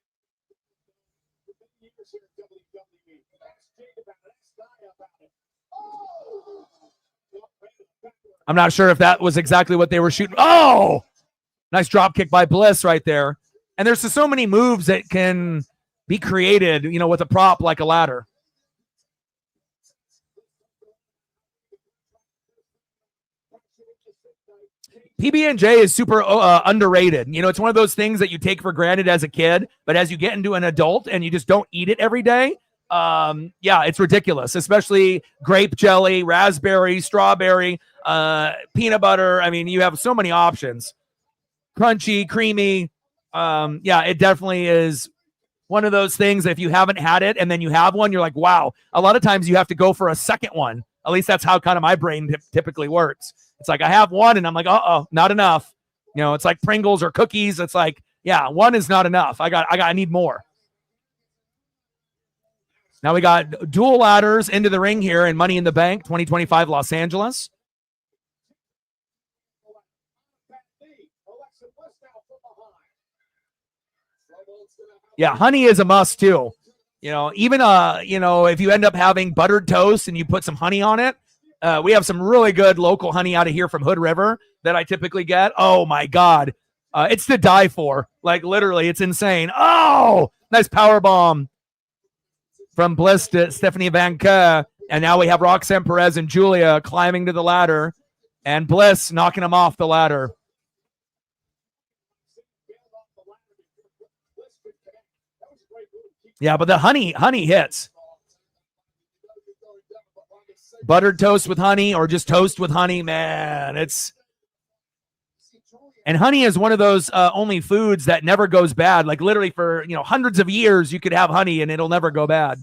I'm not sure if that was exactly what they were shooting. Oh, nice drop kick by Bliss right there. And there's just so many moves that can be created, with a prop like a ladder. PB&J is super underrated. It's one of those things that you take for granted as a kid, but as you get into an adult and you just don't eat it every day, it's ridiculous, especially grape jelly, raspberry, strawberry, peanut butter. I mean, you have so many options. Crunchy, creamy. It definitely is one of those things that if you haven't had it and then you have one, you're like, wow. A lot of times you have to go for a second one. At least that's how kind of my brain typically works. It's like I have one and I'm like, not enough. It's like Pringles or cookies. It's like, one is not enough. I need more. Now we got dual ladders into the ring here in Money in the Bank 2025 Los Angeles. Yeah, honey is a must too. Even if you end up having buttered toast and you put some honey on it, we have some really good local honey out of here from Hood River that I typically get. Oh my God. It's to die for. Like literally, it's insane. Oh, nice power bomb from Bliss to Stephanie Van Kerr. And now we have Roxanne Perez and Julia climbing to the ladder and Bliss knocking them off the ladder. Yeah, but the honey hits. Buttered toast with honey or just toast with honey, man, and honey is one of those only foods that never goes bad. Like literally for, hundreds of years, you could have honey and it'll never go bad.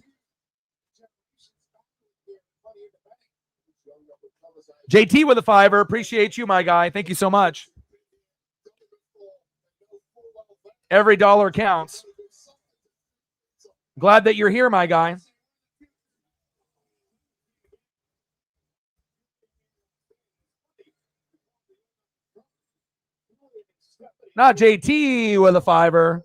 JT with a $5. Appreciate you, my guy. Thank you so much. Every dollar counts. Glad that you're here, my guy. Not JT with a $5.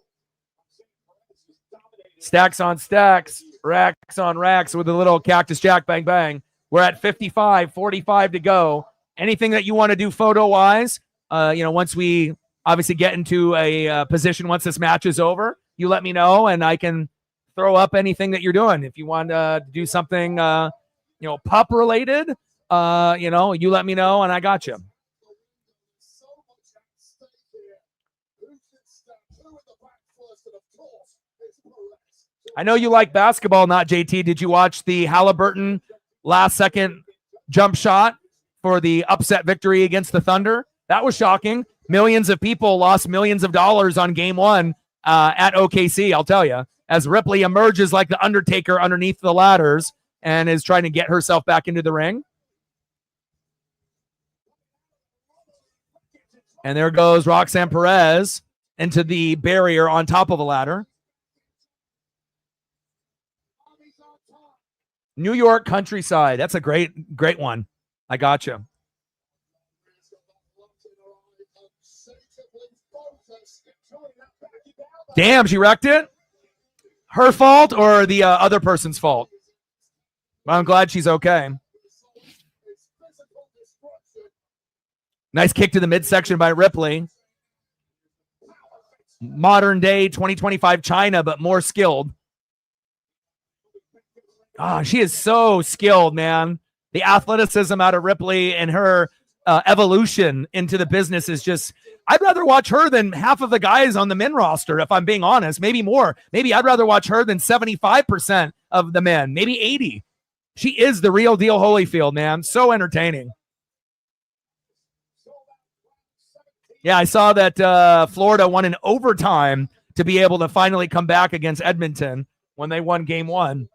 Stacks on stacks, racks on racks with a little Cactus Jack bang bang. We're at 55, 45 to go. Anything that you want to do photo-wise, once we obviously get into a position once this match is over, you let me know and I can throw up anything that you're doing. If you want to do something, pup related, you let me know and I got you. I know you like basketball, not JT. Did you watch the Halliburton last second jump shot for the upset victory against the Thunder? That was shocking. Millions of people lost millions of dollars on game one at OKC, I'll tell you, as Ripley emerges like the Undertaker underneath the ladders and is trying to get herself back into the ring. And there goes Roxanne Perez into the barrier on top of a ladder. New York countryside. That's a great one. I got you. Damn, she wrecked it. Her fault or the other person's fault? Well, I'm glad she's okay. Nice kick to the midsection by Ripley. modern day 2025 China, but more skilled. Oh, she is so skilled, man. The athleticism out of Ripley and her evolution into the business is just, I'd rather watch her than half of the guys on the men roster, if I'm being honest. Maybe more. Maybe I'd rather watch her than 75% of the men, maybe 80. She is the real deal Holyfield, man. So entertaining. Yeah, I saw that Florida won in overtime to be able to finally come back against Edmonton when they won game 1.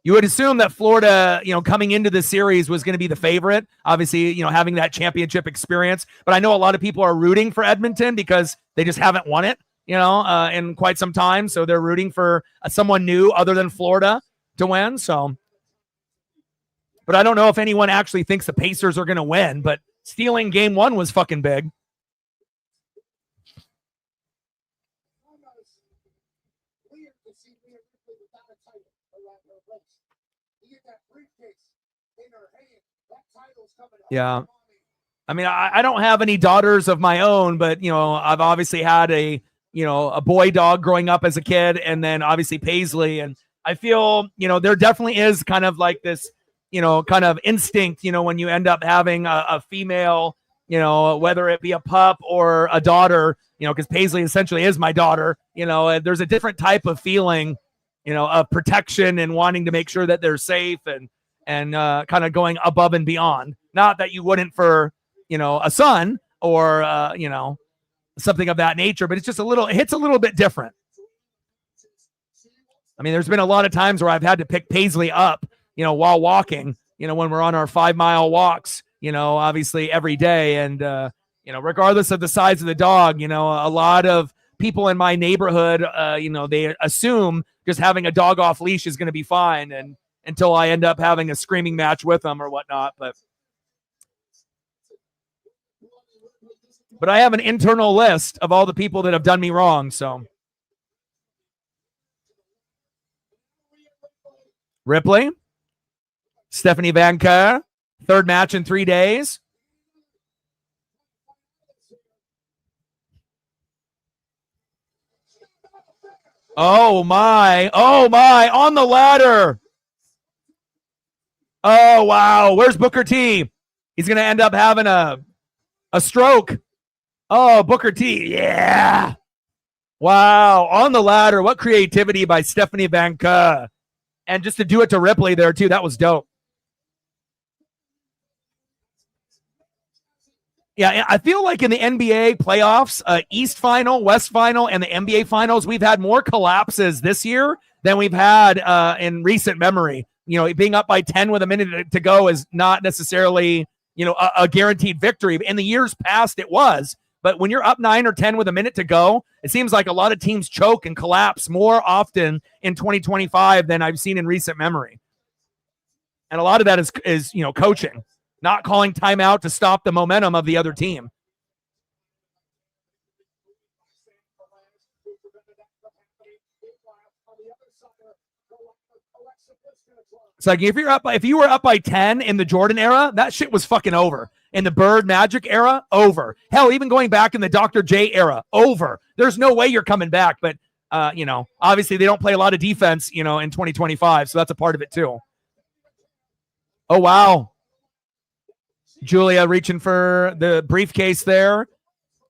You would assume that Florida, coming into the series was going to be the favorite, obviously, having that championship experience. But I know a lot of people are rooting for Edmonton because they just haven't won it, in quite some time. So they're rooting for someone new other than Florida to win. So, but I don't know if anyone actually thinks the Pacers are going to win, but stealing game 1 was fucking big. Yeah. I mean, I don't have any daughters of my own, but, I've obviously had a boy dog growing up as a kid, and then obviously Paisley. And I feel, there definitely is kind of like this, kind of instinct, when you end up having a female, whether it be a pup or a daughter, because Paisley essentially is my daughter, there's a different type of feeling, of protection and wanting to make sure that they're safe and kind of going above and beyond. Not that you wouldn't for, a son or, something of that nature, but it's just it hits a little bit different. I mean, there's been a lot of times where I've had to pick Paisley up, while walking, when we're on our 5-mile walks, obviously every day. And, regardless of the size of the dog, a lot of people in my neighborhood, they assume just having a dog off leash is going to be fine. And until I end up having a screaming match with them or whatnot. But I have an internal list of all the people that have done me wrong. So Ripley, Stephanie Van Kerr, third match in 3 days. Oh my, on the ladder. Oh, wow. Where's Booker T? He's going to end up having a stroke. Oh, Booker T. Yeah. Wow. On the ladder. What creativity by Stephanie Van Kerr. And just to do it to Ripley there, too. That was dope. Yeah, I feel like in the NBA playoffs, East Final, West Final, and the NBA Finals, we've had more collapses this year than we've had in recent memory. Being up by 10 with a minute to go is not necessarily, a guaranteed victory. In the years past, it was. But when you're up 9 or 10 with a minute to go, it seems like a lot of teams choke and collapse more often in 2025 than I've seen in recent memory. And a lot of that is coaching, not calling timeout to stop the momentum of the other team. It's like if you were up by 10 in the Jordan era, that shit was fucking over. In the Bird Magic era, over. Hell, even going back in the Dr. J era, over. There's no way you're coming back. But obviously they don't play a lot of defense, in 2025, so that's a part of it too. Oh wow. Julia reaching for the briefcase there.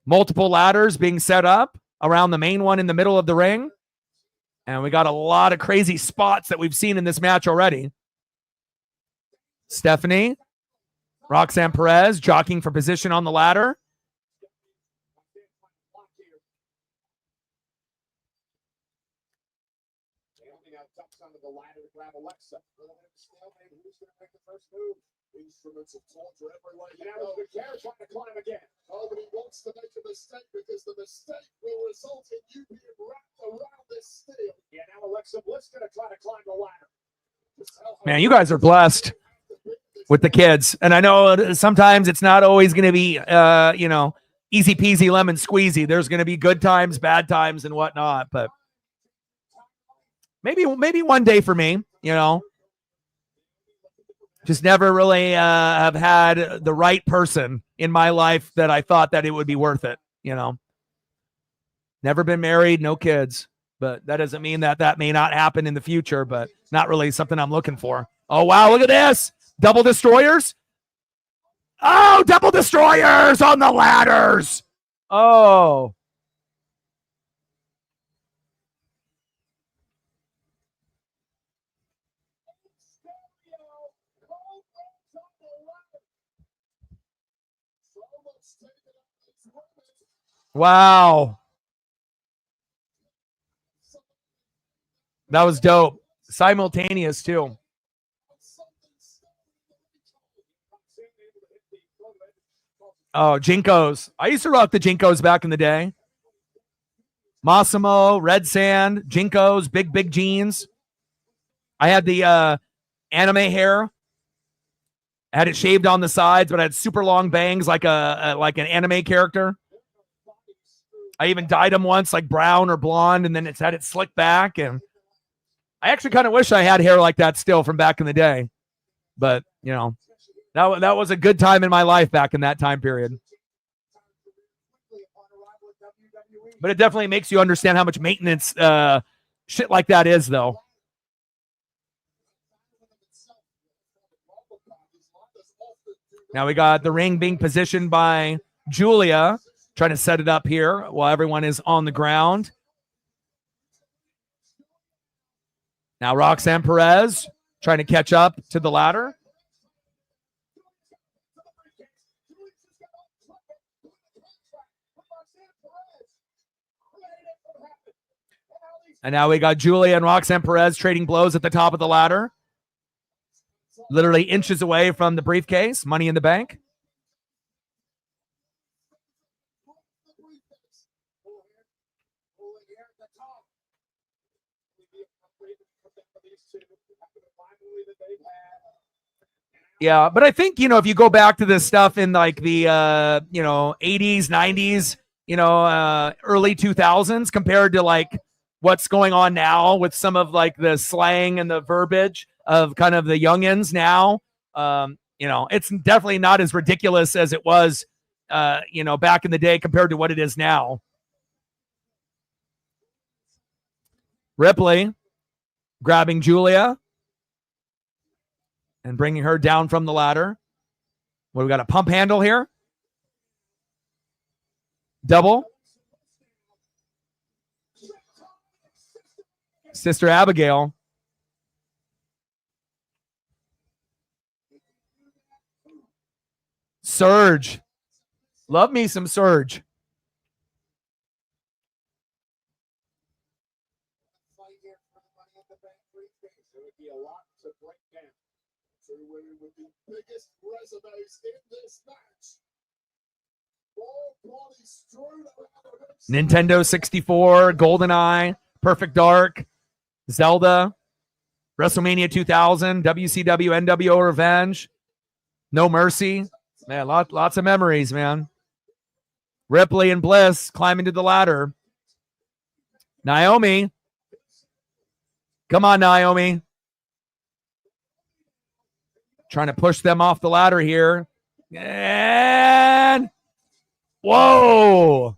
Multiple ladders being set up around the main one in the middle of the ring. And we got a lot of crazy spots that we've seen in this match already. Stephanie, Roxanne Perez jockeying for position on the ladder. Instruments have told you everyone. Now the chair trying to climb again. Nobody wants to make a mistake because the mistake will result in you being wrapped around this steel. Yeah, now Alexa Bliss gonna try to climb the ladder. Man, you guys are blessed with the kids. And I know sometimes it's not always going to be, easy peasy lemon squeezy. There's going to be good times, bad times, and whatnot. But maybe one day for me, just never really have had the right person in my life that I thought that it would be worth it, Never been married, no kids. But that doesn't mean that that may not happen in the future, but not really something I'm looking for. Oh, wow, look at this. Double destroyers. Oh, double destroyers on the ladders. Oh. Wow. That was dope. Simultaneous, too. Oh, Jinkos. I used to rock the Jinkos back in the day. Massimo, Red Sand, Jinkos, big jeans. I had the anime hair. I had it shaved on the sides, but I had super long bangs like like an anime character. I even dyed them once, like brown or blonde, and then it's had it slicked back. And I actually kind of wish I had hair like that still from back in the day. But, you know, that was a good time in my life back in that time period. But it definitely makes you understand how much maintenance shit like that is, though. Now we got the ring being positioned by Julia, trying to set it up here while everyone is on the ground. Now Roxanne Perez trying to catch up to the ladder. And now we got Julia and Roxanne Perez trading blows at the top of the ladder. Literally inches away from the briefcase, Money in the Bank. Yeah, but I think, if you go back to this stuff in like the, 80s, 90s, early 2000s compared to like what's going on now with some of like the slang and the verbiage of kind of the youngins now, it's definitely not as ridiculous as it was, back in the day compared to what it is now. Ripley grabbing Julia and bringing her down from the ladder. What, we got a pump handle here? Double. Sister Abigail. Surge. Love me some Surge. Nintendo 64, GoldenEye, Perfect Dark, Zelda, WrestleMania 2000, WCW, NWO Revenge, No Mercy. Man, lots of memories, man. Ripley and Bliss climbing to the ladder. Naomi. Come on, Naomi. Trying to push them off the ladder here. And whoa.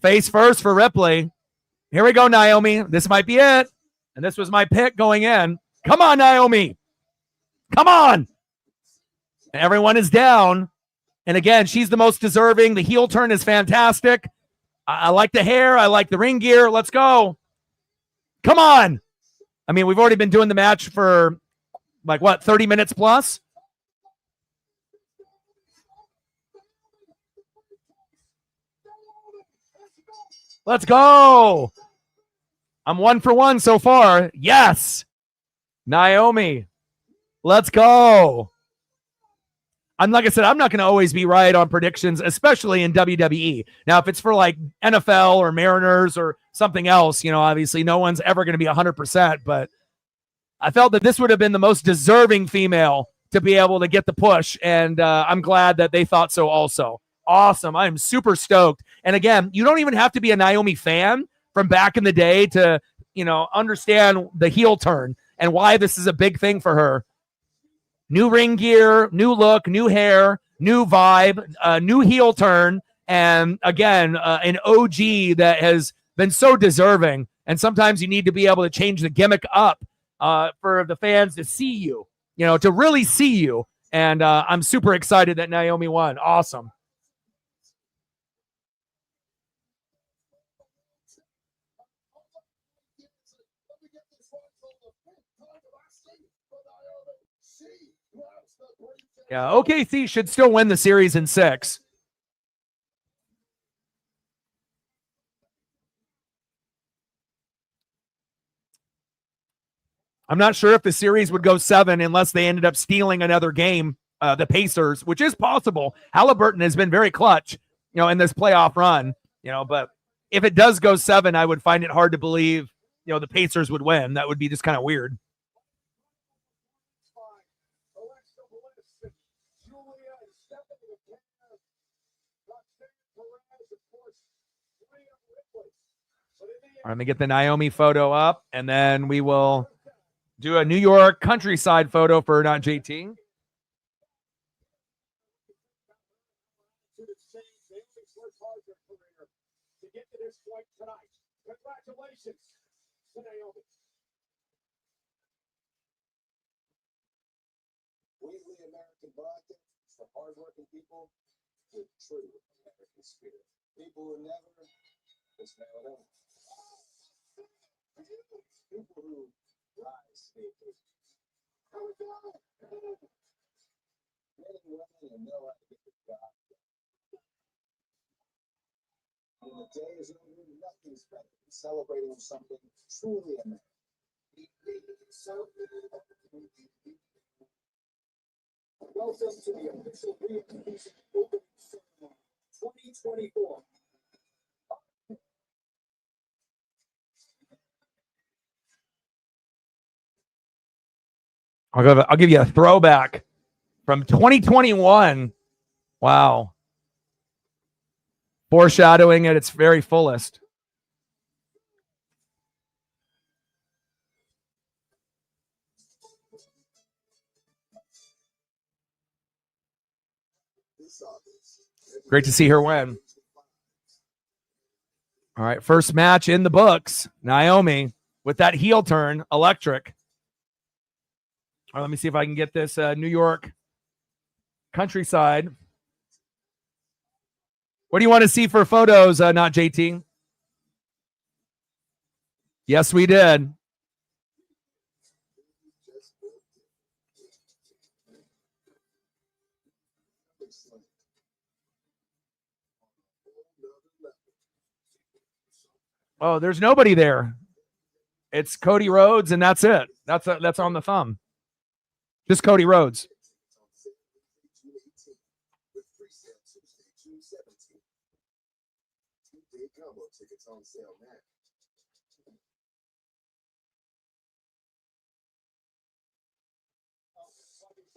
Face first for Ripley. Here we go, Naomi. This might be it. And this was my pick going in. Come on, Naomi. Come on. Everyone is down. And again, she's the most deserving. The heel turn is fantastic. I like the hair. I like the ring gear. Let's go. Come on. I mean, we've already been doing the match for 30 minutes plus? Let's go. I'm 1 for 1 so far. Yes. Naomi. Let's go. Like I said, I'm not going to always be right on predictions, especially in WWE. Now, if it's for like NFL or Mariners or something else, obviously no one's ever going to be 100%, but I felt that this would have been the most deserving female to be able to get the push, and I'm glad that they thought so also. Awesome. I'm super stoked. And again, you don't even have to be a Naomi fan from back in the day to, understand the heel turn and why this is a big thing for her. New ring gear, new look, new hair, new vibe, new heel turn, And again, an OG that has been so deserving. And sometimes you need to be able to change the gimmick up for the fans to see you, to really see you. And I'm super excited that Naomi won. Awesome. Yeah, OKC should still win the series in 6. I'm not sure if the series would go 7 unless they ended up stealing another game, the Pacers, which is possible. Halliburton has been very clutch, in this playoff run, but if it does go 7, I would find it hard to believe, the Pacers would win. That would be just kind of weird. All right, let me get the Naomi photo up, and then we will do a New York countryside photo for not JT. Congratulations to Naomi. Weekly American vodka for hardworking people with true American spirit. People who never just never know. People who rise sneakers. Men and women who know how to get the job done. When the day is over, nothing's better than celebrating something truly American. Welcome to the official reintroduction opening ceremony 2024. I'll give you a throwback from 2021. Wow. Foreshadowing at its very fullest. Great to see her win. All right, first match in the books. Naomi with that heel turn, electric. All right, let me see if I can get this New York countryside. What do you want to see for photos, not JT? Yes, we did. Oh, there's nobody there. It's Cody Rhodes, and that's it. That's on the thumb. Just Cody Rhodes. Tickets on sale now.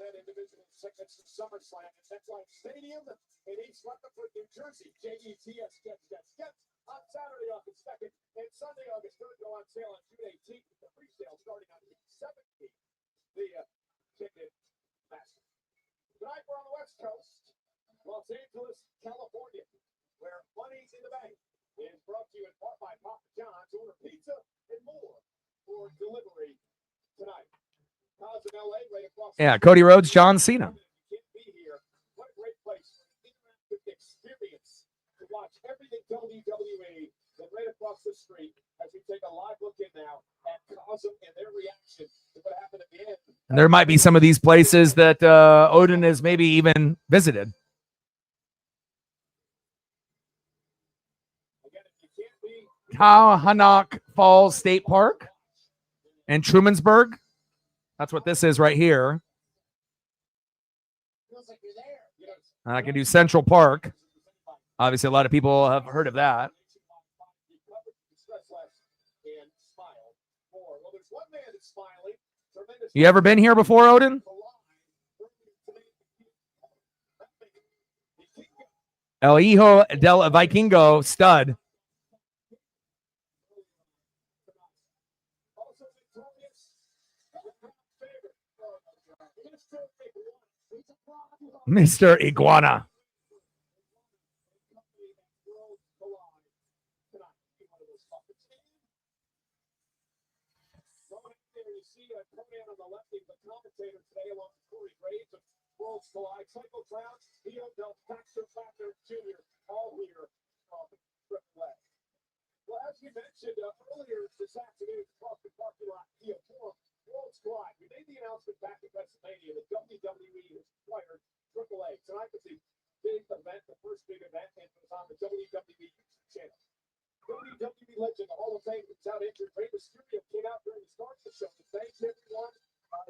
Individual tickets to SummerSlam at MetLife Stadium in East Rutherford, New Jersey. JETS get on Saturday, August 2nd, and Sunday, August 3rd, go on sale on June 18th. The pre-sale starting on June 17th. The ticket master. Tonight we're on the West Coast, Los Angeles, California, where Money's in the Bank is brought to you in part by Papa John's. Order pizza and more for delivery tonight. Yeah, Cody Rhodes, John Cena. What a great place for an interactive experience to watch everything WWE. Then right across the street, as we take a live look in now at Cosm and their reaction to what happened at the end. And there might be some of these places that Odin has maybe even visited. Kahanok Falls State Park and Trumansburg. That's what this is right here. And I can do Central Park. Obviously, a lot of people have heard of that. You ever been here before, Odin? El Hijo del Vikingo stud. Mr. Iguana. Crown, Neo Del Baxter Factor Jr., all here from Triple A. Well, as you mentioned earlier this afternoon, across the parking lot, Kia Forum World Squad. We made the announcement back in Pennsylvania that WWE has acquired Triple A. Tonight was the big event, the first big event, and it was on the WWE YouTube channel. WWE legend, the Hall of Fame, was out injured. Rey Mysterio came out during the start of the show to thank everyone.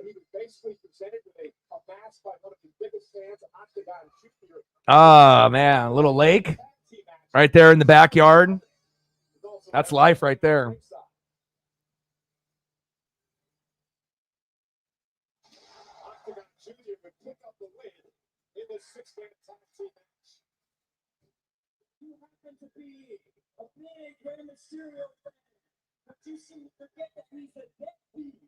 He was basically presented with a mask by one of the biggest fans, Octagon Jr. Oh, man. A little lake right there in the backyard. That's life right there. Octagon Jr. would pick up the win in this six-man tag team match. You happen to be a big Rey Mysterio fan, but you seem to forget that he's a deadbeat.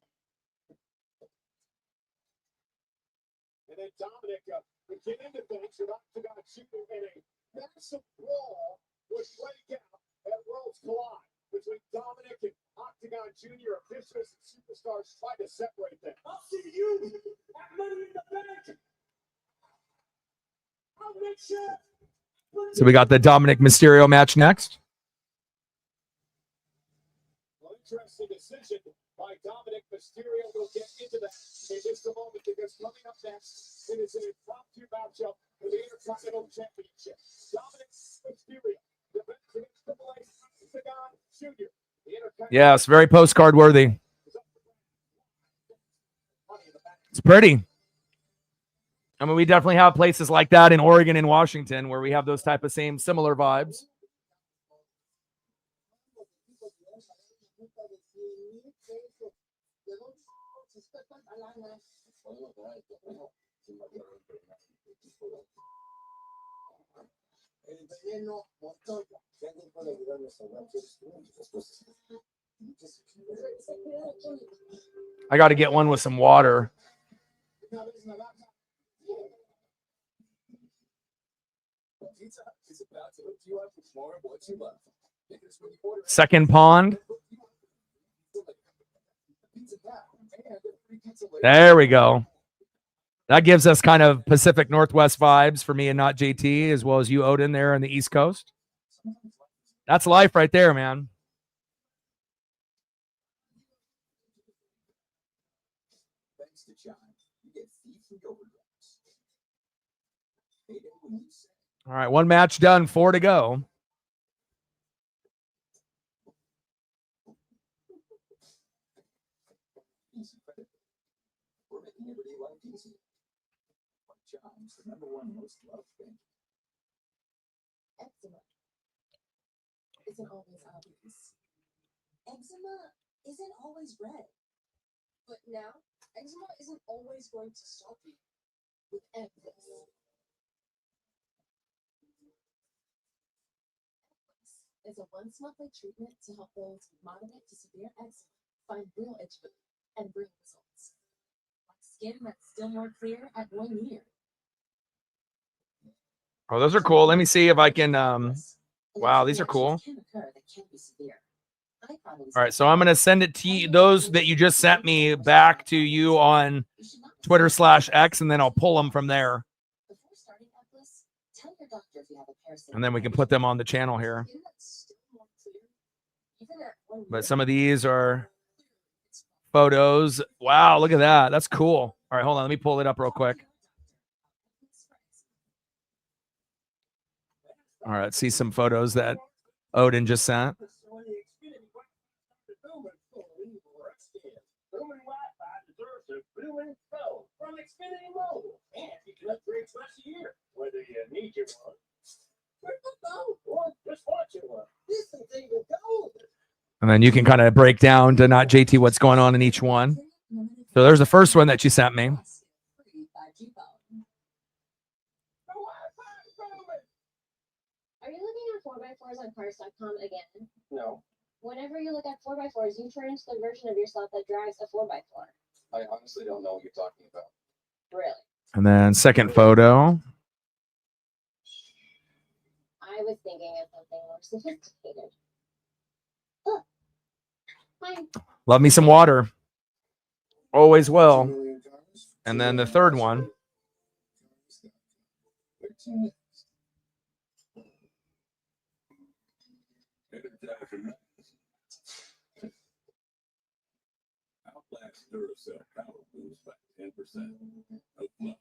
And then Dominic would get into things with Octagon Jr. and a massive brawl would break out at Worlds Collide between Dominic and Octagon Jr. Officials and superstars trying to separate them. I'll see you at Money in the Bank. I'll make sure. So we got the Dominic Mysterio match next. Well, interesting decision by Dominic Mysterio. We'll get into that in just a moment because coming up next, it is an impromptu matchup for the Intercontinental Championship. Dominic Mysterio defends against Triple A Octagon Jr. Yes, very postcard worthy. It's pretty. I mean, we definitely have places like that in Oregon and Washington where we have those type of similar vibes. I got to get one with some water. Second pond. There we go. That gives us kind of Pacific Northwest vibes for me and not JT, as well as you, Odin, there on the East Coast. That's life right there, man. All right, one match done, 4 to go. Eczema isn't always obvious. Eczema isn't always red. But now, eczema isn't always going to stop you with Eclipse. It's a once-monthly treatment to help those with moderate to severe eczema find real itch and bring results. Like skin that's still more clear at 1 year. Oh, those are cool. Let me see if I can. Wow, these are cool. All right, so I'm going to send it to you, those that you just sent me back to you on Twitter/X, and then I'll pull them from there. And then we can put them on the channel here. But some of these are photos. Wow, look at that. That's cool. All right, hold on. Let me pull it up real quick. All right, let's see some photos that Odin just sent. And then you can kind of break down to not JT what's going on in each one. So there's the first one that you sent me. Are you looking at 4x4s on cars.com again? No, Whenever you look at 4x4s, you turn into the version of yourself that drives a 4x4. I honestly don't know what you're talking about. Really? And then second photo. I was thinking of something more sophisticated. Look. Fine. Love me some water. Always will. And then the third one. Outlast Duracell power boost by 10%. No fluff.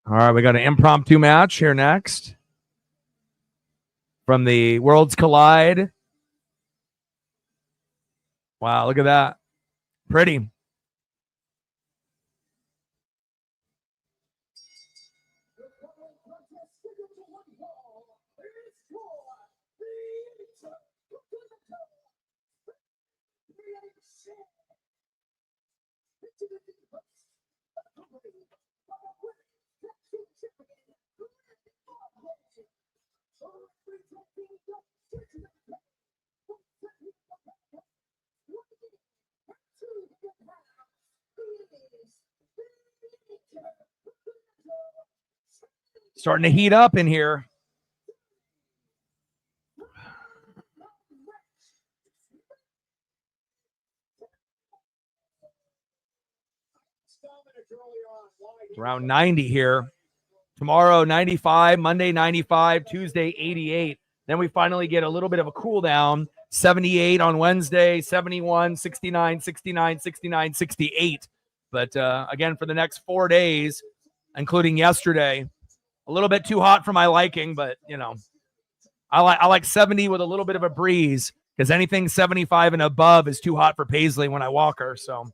All right, we got an impromptu match here next from the Worlds Collide. Wow, look at that. Pretty. Starting to heat up in here. It's around 90 here. Tomorrow, 95. Monday, 95. Tuesday, 88. Then we finally get a little bit of a cool down. 78 on Wednesday, 71, 69, 69, 69, 68. But again, for the next 4 days, including yesterday, a little bit too hot for my liking, but you know, I like 70 with a little bit of a breeze, because anything 75 and above is too hot for Paisley when I walk her. So,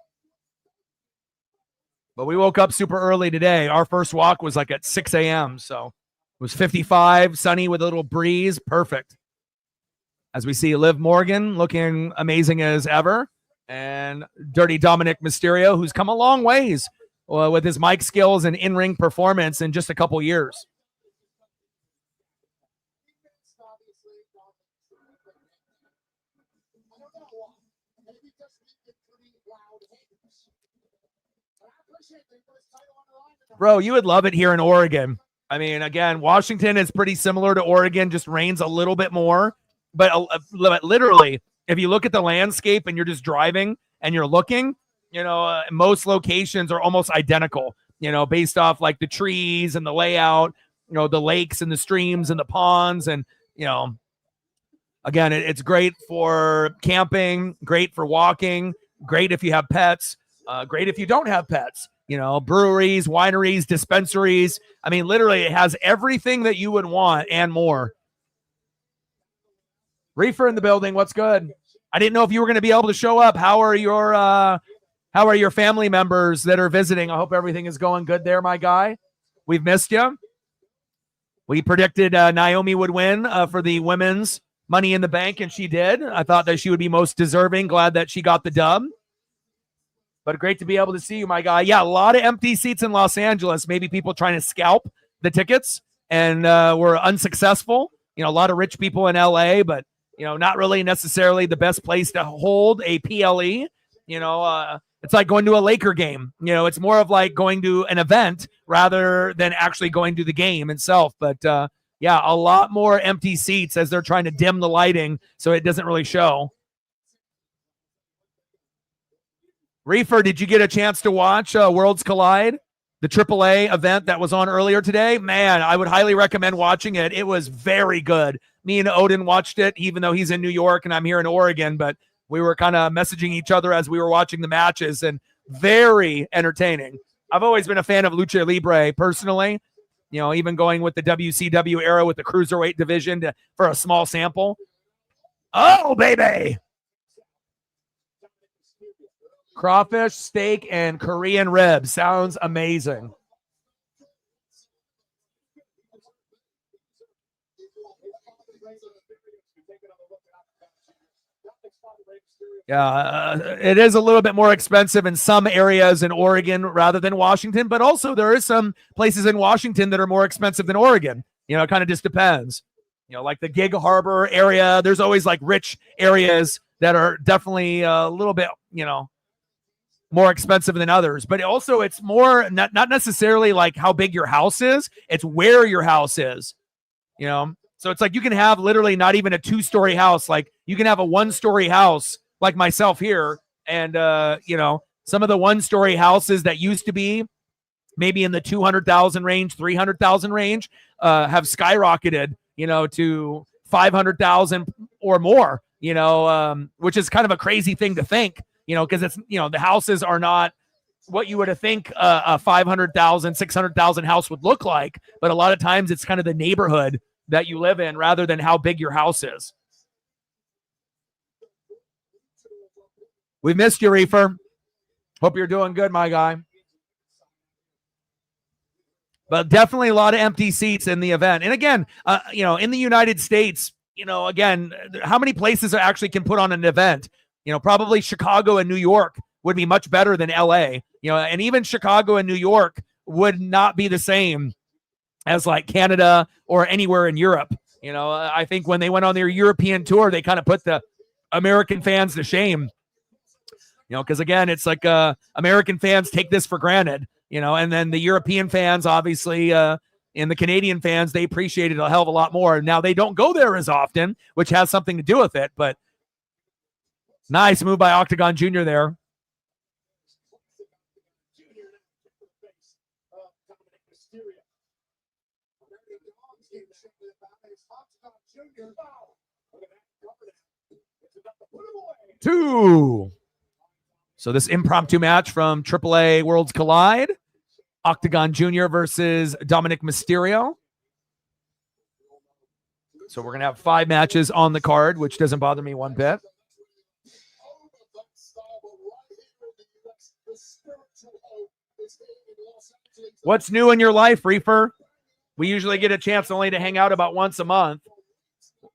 but we woke up super early today. Our first walk was like at 6 a.m. So it was 55, sunny with a little breeze. Perfect. As we see Liv Morgan looking amazing as ever, and Dirty Dominic Mysterio, who's come a long ways with his mic skills and in-ring performance in just a couple years. Bro, you would love it here in Oregon. I mean, again, Washington is pretty similar to Oregon, just rains a little bit more. But literally, if you look at the landscape and you're just driving and you're looking, you know, most locations are almost identical, you know, based off like the trees and the layout, you know, the lakes and the streams and the ponds. And, you know, again, it's great for camping, great for walking, great if you have pets, great if you don't have pets. You know, breweries, wineries, dispensaries. I mean, literally, it has everything that you would want and more. Reefer in the building. What's good? I didn't know if you were going to be able to show up. How are your family members that are visiting? I hope everything is going good there, my guy. We've missed you. We predicted Naomi would win for the women's Money in the Bank, and she did. I thought that she would be most deserving. Glad that she got the dub. But great to be able to see you, my guy. Yeah, a lot of empty seats in Los Angeles. Maybe people trying to scalp the tickets and were unsuccessful. You know, a lot of rich people in LA, but, you know, not really necessarily the best place to hold a PLE. You know, it's like going to a Laker game. You know, it's more of like going to an event rather than actually going to the game itself. But, yeah, a lot more empty seats as they're trying to dim the lighting so it doesn't really show. Reefer, did you get a chance to watch Worlds Collide, the AAA event that was on earlier today? Man, I would highly recommend watching it. It was very good. Me and Odin watched it, even though he's in New York and I'm here in Oregon, but we were kind of messaging each other as we were watching the matches, and very entertaining. I've always been a fan of Lucha Libre personally, you know, even going with the WCW era with the Cruiserweight division for a small sample. Oh, baby! Crawfish, steak, and Korean ribs. Sounds amazing. Yeah, it is a little bit more expensive in some areas in Oregon rather than Washington, but also there is some places in Washington that are more expensive than Oregon. You know, it kind of just depends. You know, like the Gig Harbor area, there's always like rich areas that are definitely a little bit, you know, more expensive than others. But also it's more not necessarily like how big your house is, it's where your house is. You know, So it's like you can have literally not even a 2-story house. Like you can have a 1-story house like myself here. And, some of the 1-story houses that used to be maybe in the 200,000 range, 300,000 range, have skyrocketed, to 500,000 or more, which is kind of a crazy thing to think, because it's, the houses are not what you would think a 500,000, 600,000 house would look like. But a lot of times it's kind of the neighborhood that you live in rather than how big your house is. We missed you, Reefer. Hope you're doing good, my guy. But definitely a lot of empty seats in the event. And again, in the United States, again, how many places actually can put on an event? Probably Chicago and New York would be much better than LA, and even Chicago and New York would not be the same as like Canada or anywhere in Europe. I think when they went on their European tour, they kind of put the American fans to shame, because again, it's like American fans take this for granted, and then the European fans, obviously, and the Canadian fans, they appreciate it a hell of a lot more. Now they don't go there as often, which has something to do with it, but nice move by Octagon Jr. there. Two. So this impromptu match from AAA Worlds Collide, Octagon Jr. versus Dominic Mysterio. So we're going to have 5 matches on the card, which doesn't bother me one bit. What's new in your life, Reefer? We usually get a chance only to hang out about once a month.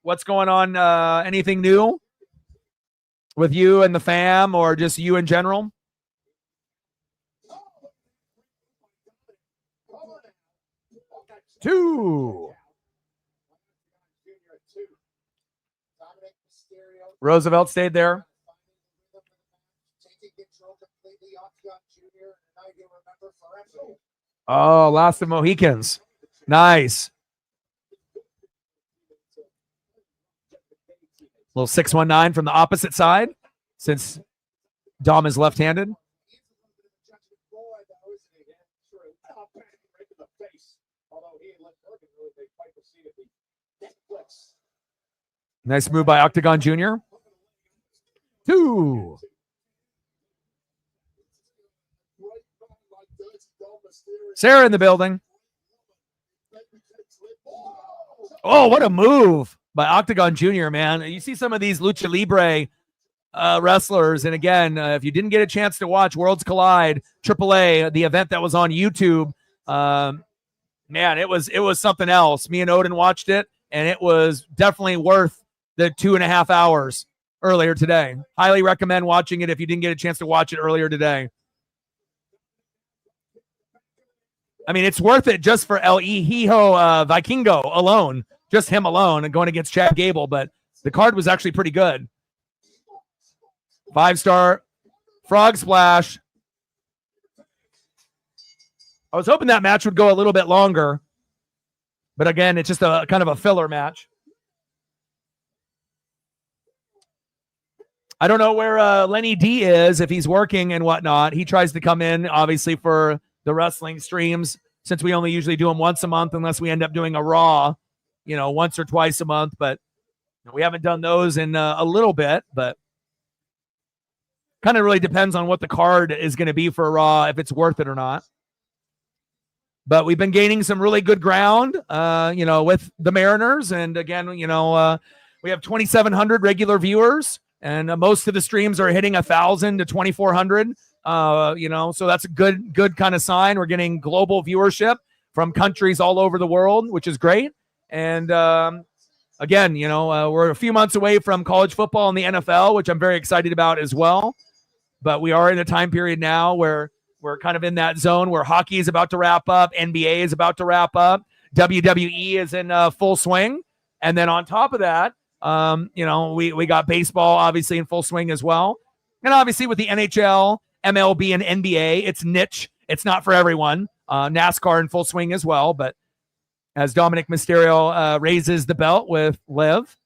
What's going on? Anything new with you and the fam, or just you in general? Two. Roosevelt stayed there. Oh, Last of Mohicans. Nice. Little 619 from the opposite side, since Dom is left-handed. Nice move by Octagon Jr. Two. Sarah in the building. Oh, what a move by Octagon Jr., man. You see some of these Lucha Libre wrestlers, and again, if you didn't get a chance to watch Worlds Collide, AAA, the event that was on YouTube, man, it was something else. Me and Odin watched it, and it was definitely worth the 2.5 hours earlier today. Highly recommend watching it if you didn't get a chance to watch it earlier today. I mean, it's worth it just for El Hijo Vikingo alone, just him alone, and going against Chad Gable. But the card was actually pretty good. 5-star frog splash. I was hoping that match would go a little bit longer, but again, it's just a kind of a filler match. I don't know where Lenny D is, if he's working and whatnot. He tries to come in, obviously, for the wrestling streams, since we only usually do them once a month, unless we end up doing a Raw, once or twice a month. But we haven't done those in a little bit, but kind of really depends on what the card is going to be for a Raw, if it's worth it or not. But we've been gaining some really good ground, with the Mariners. And again, we have 2,700 regular viewers, and most of the streams are hitting 1,000 to 2,400. So that's a good kind of sign. We're getting global viewership from countries all over the world, which is great. And again, we're a few months away from college football and the NFL, which I'm very excited about as well. But we are in a time period now where we're kind of in that zone where hockey is about to wrap up, NBA is about to wrap up, WWE is in full swing, and then on top of that, we got baseball obviously in full swing as well, and obviously with the NHL, MLB, and NBA, it's niche. It's not for everyone. NASCAR in full swing as well, but as Dominic Mysterio raises the belt with Liv.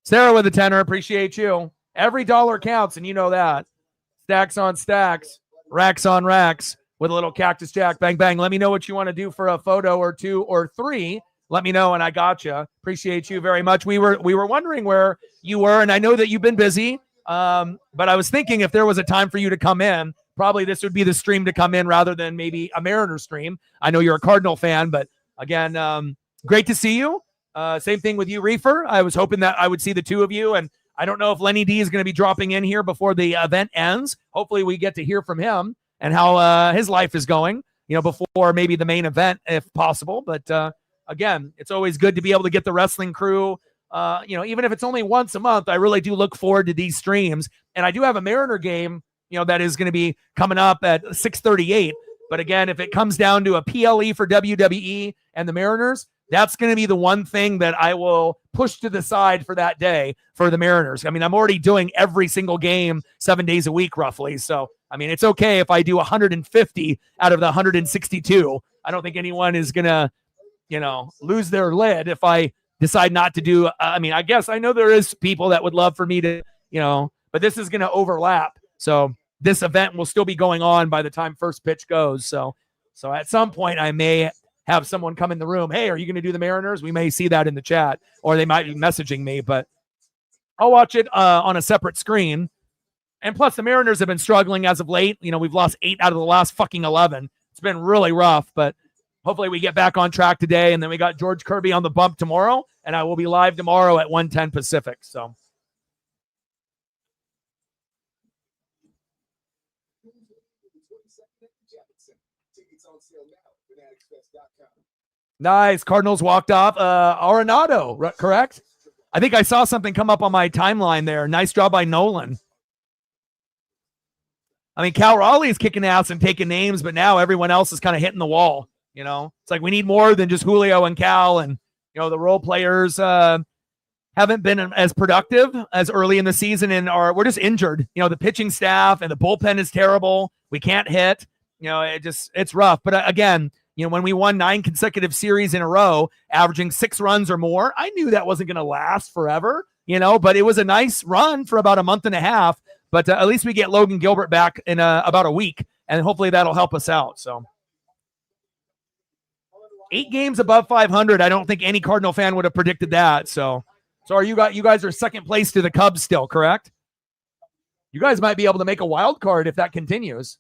Sarah with a tenner, appreciate you. Every dollar counts, and you know that. Stacks on stacks, racks on racks with a little Cactus Jack. Bang, bang. Let me know what you want to do for a photo or 2 or 3. Let me know, and I got you. Appreciate you very much. We were wondering where you were, and I know that you've been busy, but I was thinking if there was a time for you to come in, probably this would be the stream to come in rather than maybe a Mariner stream. I know you're a Cardinal fan, but again, great to see you. Same thing with you, Reefer. I was hoping that I would see the two of you, and I don't know if Lenny D is going to be dropping in here before the event ends. Hopefully we get to hear from him and how his life is going, before maybe the main event if possible. But again, it's always good to be able to get the wrestling crew, even if it's only once a month. I really do look forward to these streams. And I do have a Mariner game, that is going to be coming up at 6:38. But again, if it comes down to a PLE for WWE and the Mariners, that's going to be the one thing that I will push to the side for that day for the Mariners. I mean, I'm already doing every single game 7 days a week, roughly. So, I mean, it's okay if I do 150 out of the 162. I don't think anyone is going to, lose their lid if I decide not to do. I guess I know there is people that would love for me to, but this is going to overlap. So this event will still be going on by the time first pitch goes. So at some point I may have someone come in the room. Hey, are you going to do the Mariners? We may see that in the chat, or they might be messaging me, but I'll watch it on a separate screen. And plus the Mariners have been struggling as of late. We've lost 8 out of the last fucking 11. It's been really rough, but hopefully we get back on track today. And then we got George Kirby on the bump tomorrow, and I will be live tomorrow at 1:10 Pacific. So. Nice. Cardinals walked off. Arenado, correct? I think I saw something come up on my timeline there. Nice job by Nolan. I mean, Cal Raleigh's kicking ass and taking names, but now everyone else is kind of hitting the wall. It's like we need more than just Julio and Cal, and the role players haven't been as productive as early in the season, and we're just injured. The pitching staff and the bullpen is terrible. We can't hit. It's rough. But again, when we won 9 consecutive series in a row, averaging 6 runs or more, I knew that wasn't going to last forever, but it was a nice run for about a month and a half. But at least we get Logan Gilbert back in about a week, and hopefully that'll help us out. So 8 games above 500. I don't think any Cardinal fan would have predicted that. So are you guys are second place to the Cubs still, correct? You guys might be able to make a wild card if that continues.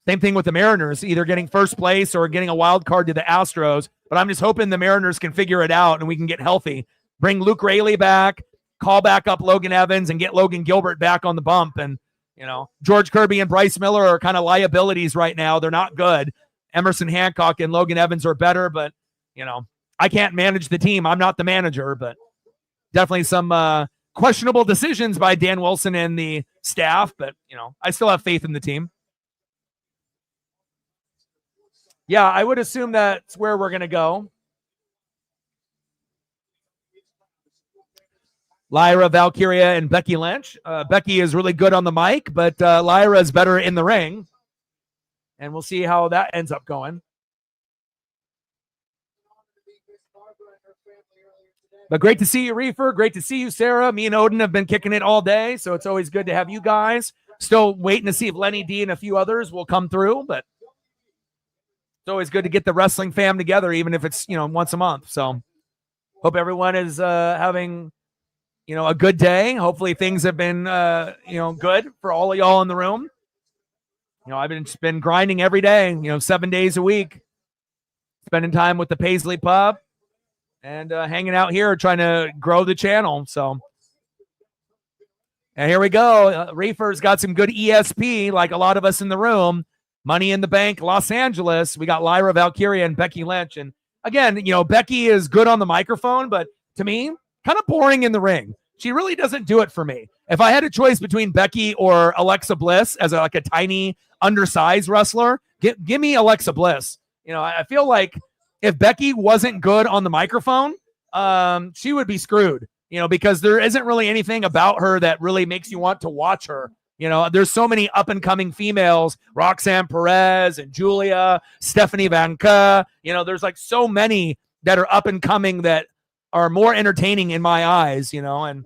Same thing with the Mariners, either getting first place or getting a wild card to the Astros. But I'm just hoping the Mariners can figure it out and we can get healthy. Bring Luke Raley back, call back up Logan Evans, and get Logan Gilbert back on the bump. And, George Kirby and Bryce Miller are kind of liabilities right now. They're not good. Emerson Hancock and Logan Evans are better, but, I can't manage the team. I'm not the manager, but definitely some questionable decisions by Dan Wilson and the staff. But, I still have faith in the team. Yeah, I would assume that's where we're going to go. Lyra, Valkyria, and Becky Lynch. Becky is really good on the mic, but Lyra is better in the ring. And we'll see how that ends up going. But great to see you, Reefer. Great to see you, Sarah. Me and Odin have been kicking it all day, so it's always good to have you guys. Still waiting to see if Lenny D and a few others will come through, but it's always good to get the wrestling fam together, even if it's, once a month. So hope everyone is having, a good day. Hopefully things have been, good for all of y'all in the room. I've been grinding every day, 7 days a week, spending time with the Paisley Pub and hanging out here trying to grow the channel. So, and here we go. Reefer's got some good ESP, like a lot of us in the room. Money in the Bank, Los Angeles. We got Lyra, Valkyria, and Becky Lynch. And again, Becky is good on the microphone, but to me, kind of boring in the ring. She really doesn't do it for me. If I had a choice between Becky or Alexa Bliss as a tiny, undersized wrestler, give me Alexa Bliss. I feel like if Becky wasn't good on the microphone, she would be screwed, because there isn't really anything about her that really makes you want to watch her. You know, there's so many up and coming females, Roxanne Perez and Julia, Stephanie Van Kuh. You know, there's like so many that are up and coming that are more entertaining in my eyes, you know, and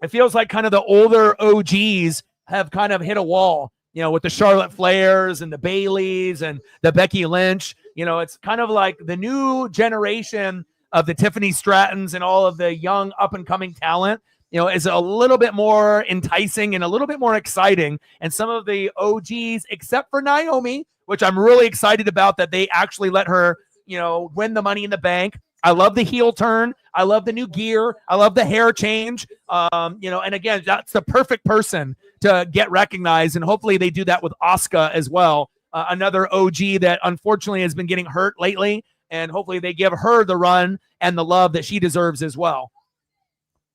it feels like kind of the older OGs have kind of hit a wall, you know, with the Charlotte Flairs and the Baileys and the Becky Lynch. You know, it's kind of like the new generation of the Tiffany Strattons and all of the young up and coming talent, you know, is a little bit more enticing and a little bit more exciting. And some of the OGs, except for Naomi, which I'm really excited about that they actually let her, you know, win the Money in the Bank. I love the heel turn. I love the new gear. I love the hair change. You know, and again, that's the perfect person to get recognized. And hopefully they do that with Asuka as well. Another OG that unfortunately has been getting hurt lately. And hopefully they give her the run and the love that she deserves as well.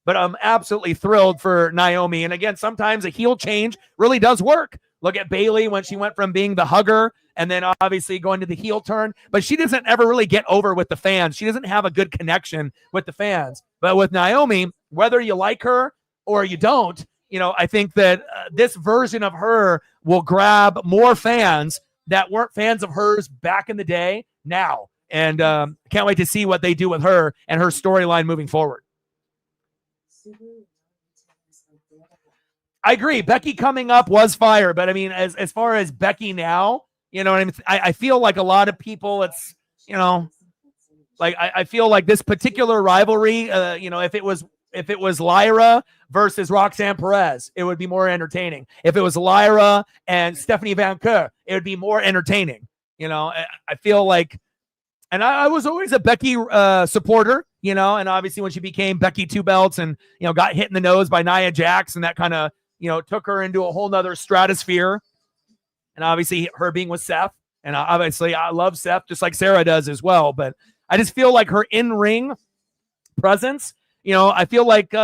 But I'm absolutely thrilled for Naomi. And again, sometimes a heel change really does work. Look at Bayley when she went from being the hugger and then obviously going to the heel turn. But she doesn't ever really get over with the fans. She doesn't have a good connection with the fans. But with Naomi, whether you like her or you don't, you know, I think that this version of her will grab more fans that weren't fans of hers back in the day now. And can't wait to see what they do with her and her storyline moving forward. I agree. Becky coming up was fire, but I mean, as far as Becky now, you know what I mean? I feel like a lot of people, it's, you know, like I feel like this particular rivalry, you know, if it was Lyra versus Roxanne Perez, it would be more entertaining. If it was Lyra and Stephanie Van Kuh, it would be more entertaining. You know, I feel like, and I was always a Becky supporter, you know, and obviously when she became Becky Two Belts and, you know, got hit in the nose by Nia Jax and that kind of, you know, took her into a whole nother stratosphere. And obviously her being with Seth. And obviously I love Seth just like Sarah does as well. But I just feel like her in-ring presence, you know, I feel like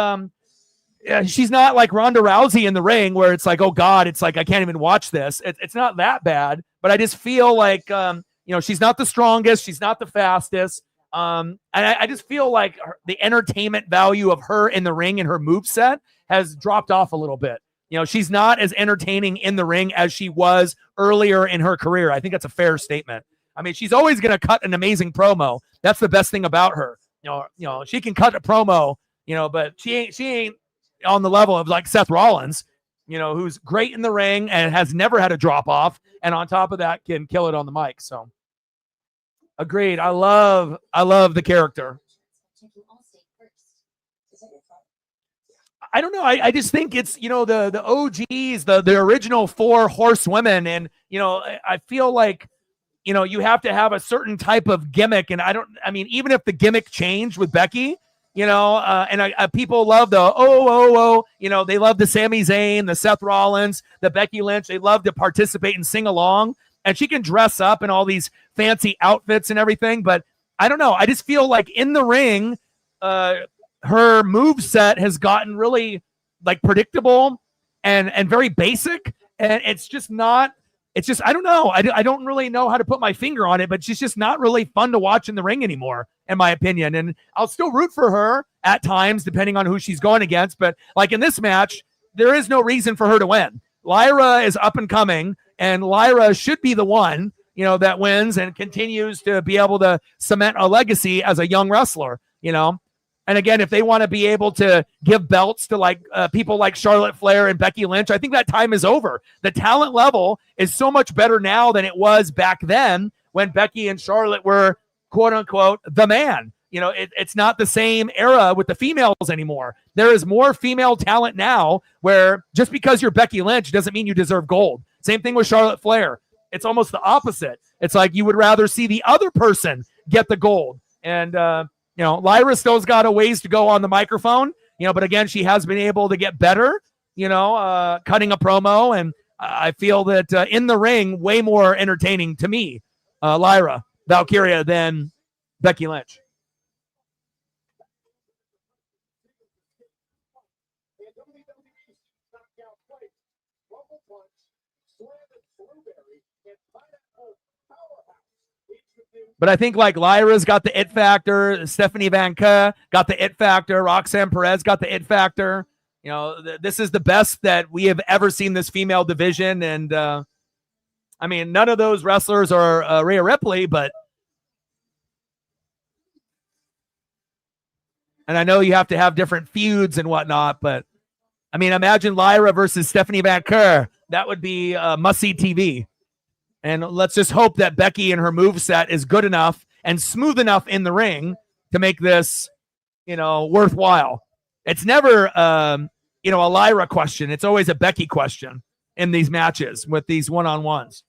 she's not like Ronda Rousey in the ring where it's like, oh God, it's like, I can't even watch this. It's not that bad, but I just feel like, you know, she's not the strongest. She's not the fastest. And I just feel like the entertainment value of her in the ring and her moveset has dropped off a little bit. You know, she's not as entertaining in the ring as she was earlier in her career. I think that's a fair statement. I mean, she's always going to cut an amazing promo. That's the best thing about her. You know, she can cut a promo, you know, but she ain't on the level of like Seth Rollins, you know, who's great in the ring and has never had a drop off. And on top of that, can kill it on the mic. So agreed. I love the character. I don't know. I just think it's, you know, the OGs, the original 4 horsewomen. And, you know, I feel like, you know, you have to have a certain type of gimmick. And I mean, even if the gimmick changed with Becky, you know, and people love the, you know, they love the Sami Zayn, the Seth Rollins, the Becky Lynch. They love to participate and sing along. And she can dress up in all these fancy outfits and everything. But I don't know. I just feel like in the ring, her move set has gotten really like predictable and very basic. And it's just, I don't know. I don't really know how to put my finger on it, but she's just not really fun to watch in the ring anymore, in my opinion. And I'll still root for her at times, depending on who she's going against. But like in this match, there is no reason for her to win. Lyra is up and coming, and Lyra should be the one, you know, that wins and continues to be able to cement a legacy as a young wrestler, you know. And again, if they want to be able to give belts to like people like Charlotte Flair and Becky Lynch, I think that time is over. The talent level is so much better now than it was back then when Becky and Charlotte were, quote unquote, the man. You know, it's not the same era with the females anymore. There is more female talent now where just because you're Becky Lynch doesn't mean you deserve gold. Same thing with Charlotte Flair. It's almost the opposite. It's like you would rather see the other person get the gold. And, you know, Lyra still's got a ways to go on the microphone, you know, but again, she has been able to get better, you know, cutting a promo. And I feel that in the ring, way more entertaining to me, Lyra Valkyria than Becky Lynch. But I think like Lyra's got the it factor. Stephanie Van Kuh got the it factor. Roxanne Perez got the it factor. You know, this is the best that we have ever seen this female division. And I mean, none of those wrestlers are Rhea Ripley, but and I know you have to have different feuds and whatnot, but I mean, imagine Lyra versus Stephanie Van Kerr. That would be must-see TV. And let's just hope that Becky and her moveset is good enough and smooth enough in the ring to make this, you know, worthwhile. It's never, you know, a Lyra question. It's always a Becky question in these matches with these one-on-ones.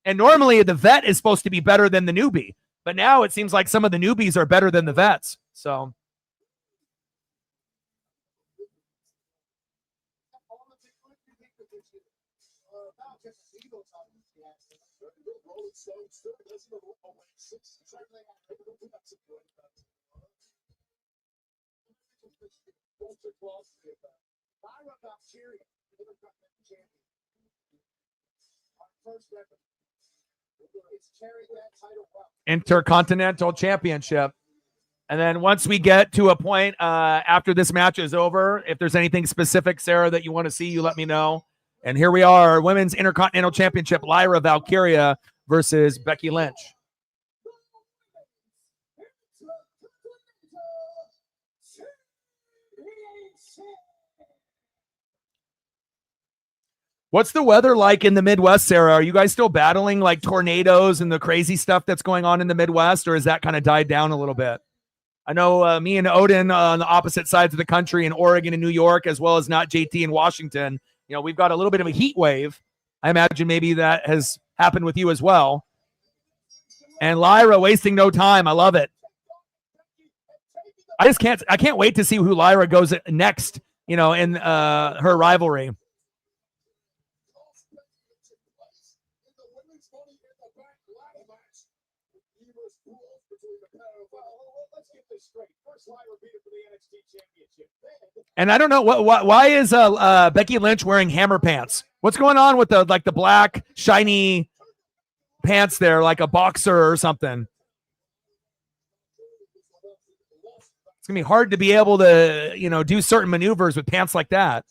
And normally the vet is supposed to be better than the newbie. But now it seems like some of the newbies are better than the vets. So... Intercontinental Championship. And then once we get to a point after this match is over, if there's anything specific, Sarah, that you want to see, you let me know. And here we are, Women's Intercontinental Championship, Lyra Valkyria versus Becky Lynch. What's the weather like in the Midwest, Sarah? Are you guys still battling like tornadoes and the crazy stuff that's going on in the Midwest, or has that kind of died down a little bit? I know me and Odin on the opposite sides of the country in Oregon and New York, as well as not JT in Washington. You know, we've got a little bit of a heat wave. I imagine maybe that has happened with you as well. And Lyra wasting no time. I love it. I can't wait to see who Lyra goes next, you know, in her rivalry. And I don't know why is Becky Lynch wearing hammer pants? What's going on with the black shiny pants there, like a boxer or something? It's gonna be hard to be able to, you know, do certain maneuvers with pants like that.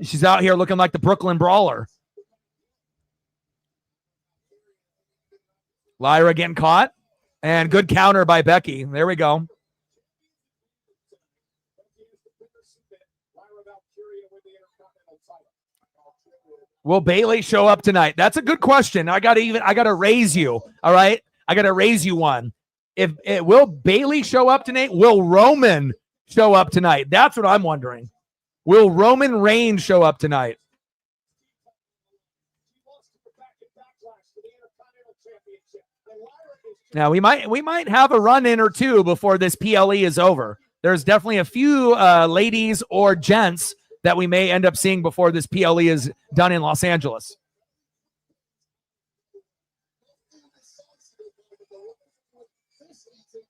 She's out here looking like the Brooklyn Brawler. Lyra getting caught, and good counter by Becky. There we go. Will Bayley show up tonight? That's a good question. I gotta raise you. All right. I gotta raise you one. Will Bayley show up tonight? Will Roman show up tonight? That's what I'm wondering. Will Roman Reigns show up tonight? Now we might have a run-in or two before this PLE is over. There's definitely a few ladies or gents that we may end up seeing before this PLE is done in Los Angeles.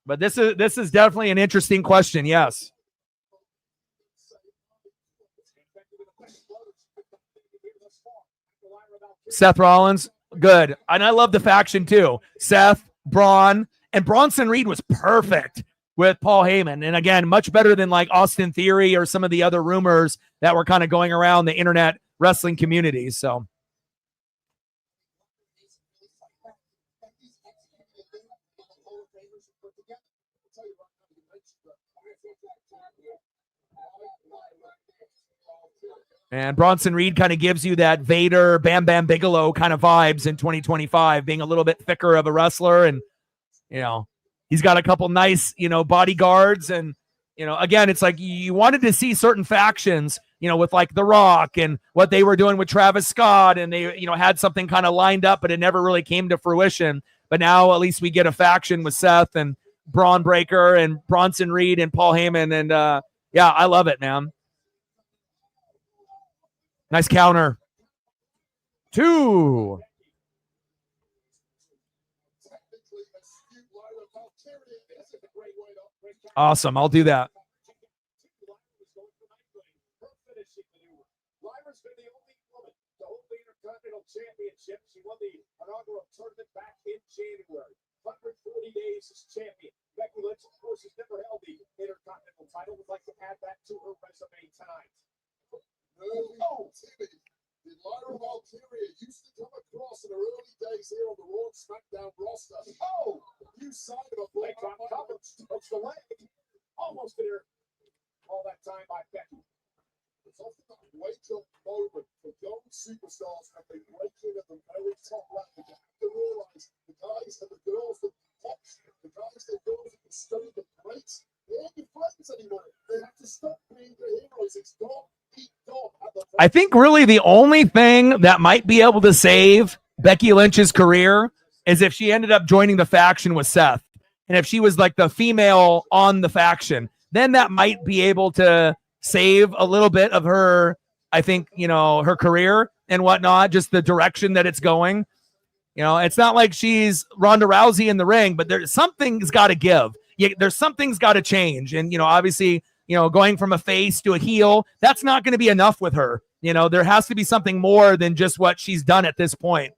But this is definitely an interesting question, yes. Seth Rollins, good. And I love the faction too. Seth, Braun, and Bronson Reed was perfect with Paul Heyman. And again, much better than like Austin Theory or some of the other rumors that were kind of going around the internet wrestling community. So and Bronson Reed kind of gives you that Vader, Bam Bam Bigelow kind of vibes in 2025, being a little bit thicker of a wrestler. And, you know, he's got a couple nice, you know, bodyguards. And, you know, again, it's like you wanted to see certain factions, you know, with like The Rock and what they were doing with Travis Scott. And they, you know, had something kind of lined up, but it never really came to fruition. But now at least we get a faction with Seth and Braun Breaker and Bronson Reed and Paul Heyman. And yeah, I love it, man. Nice counter. 2. Awesome. I'll do that. Lyra's been the only woman to hold the Intercontinental Championship. She won the inaugural tournament back in January. 140 days as champion. Becky Lynch, of course, has never held the Intercontinental title. Would like to add that to her resume tonight. SmackDown roster. Oh, you son of a leg drop cover. Hooks the leg. Almost there. All that time by Becky. It's often a wake-up moment for young superstars when they break in at the very top level. You have to realize the guys and the girls that watch, the guys and the girls that can study the greats, they ain't your friends anymore. They have to stop being the heroes. It's dog eat dog. I think really the only thing that might be able to save Becky Lynch's career is if she ended up joining the faction with Seth. And if she was like the female on the faction, then that might be able to save a little bit of her, I think, her career and whatnot, just the direction that it's going. It's not like she's Ronda Rousey in the ring, but there's something's got to give. There's something's got to change. And, obviously, going from a face to a heel, that's not going to be enough with her. There has to be something more than just what she's done at this point.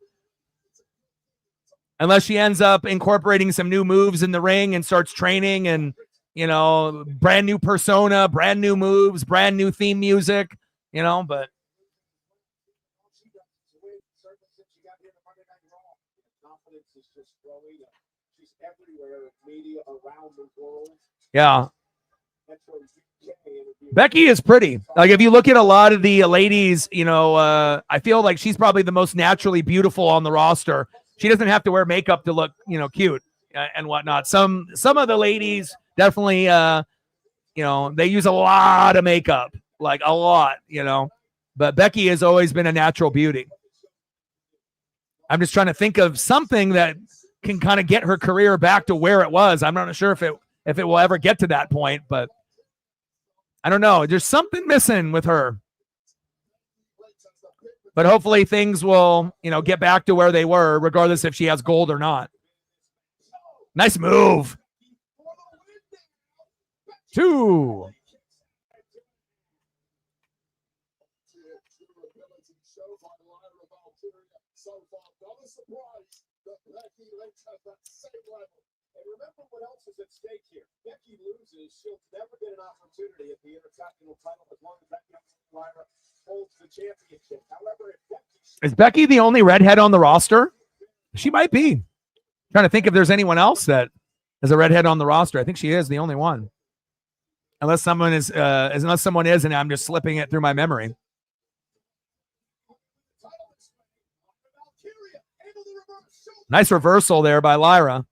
Unless she ends up incorporating some new moves in the ring and starts training and, brand new persona, brand new moves, brand new theme music, but. Yeah. Becky is pretty. Like if you look at a lot of the ladies, I feel like she's probably the most naturally beautiful on the roster. She doesn't have to wear makeup to look, cute and whatnot. Some of the ladies definitely, they use a lot of makeup, like a lot, but Becky has always been a natural beauty. I'm just trying to think of something that can kind of get her career back to where it was. I'm not sure if it will ever get to that point, but I don't know. There's something missing with her. But hopefully things will, get back to where they were, regardless if she has gold or not. Nice move. 2. Remember what else is at stake here. Becky loses, she'll never get an opportunity at the Intercontinental title as long as Becky Lyra holds the championship. However, if is Becky the only redhead on the roster? She might be. I'm trying to think if there's anyone else that is a redhead on the roster. I think she is the only one. Unless someone is, and I'm just slipping it through my memory. Nice reversal there by Lyra.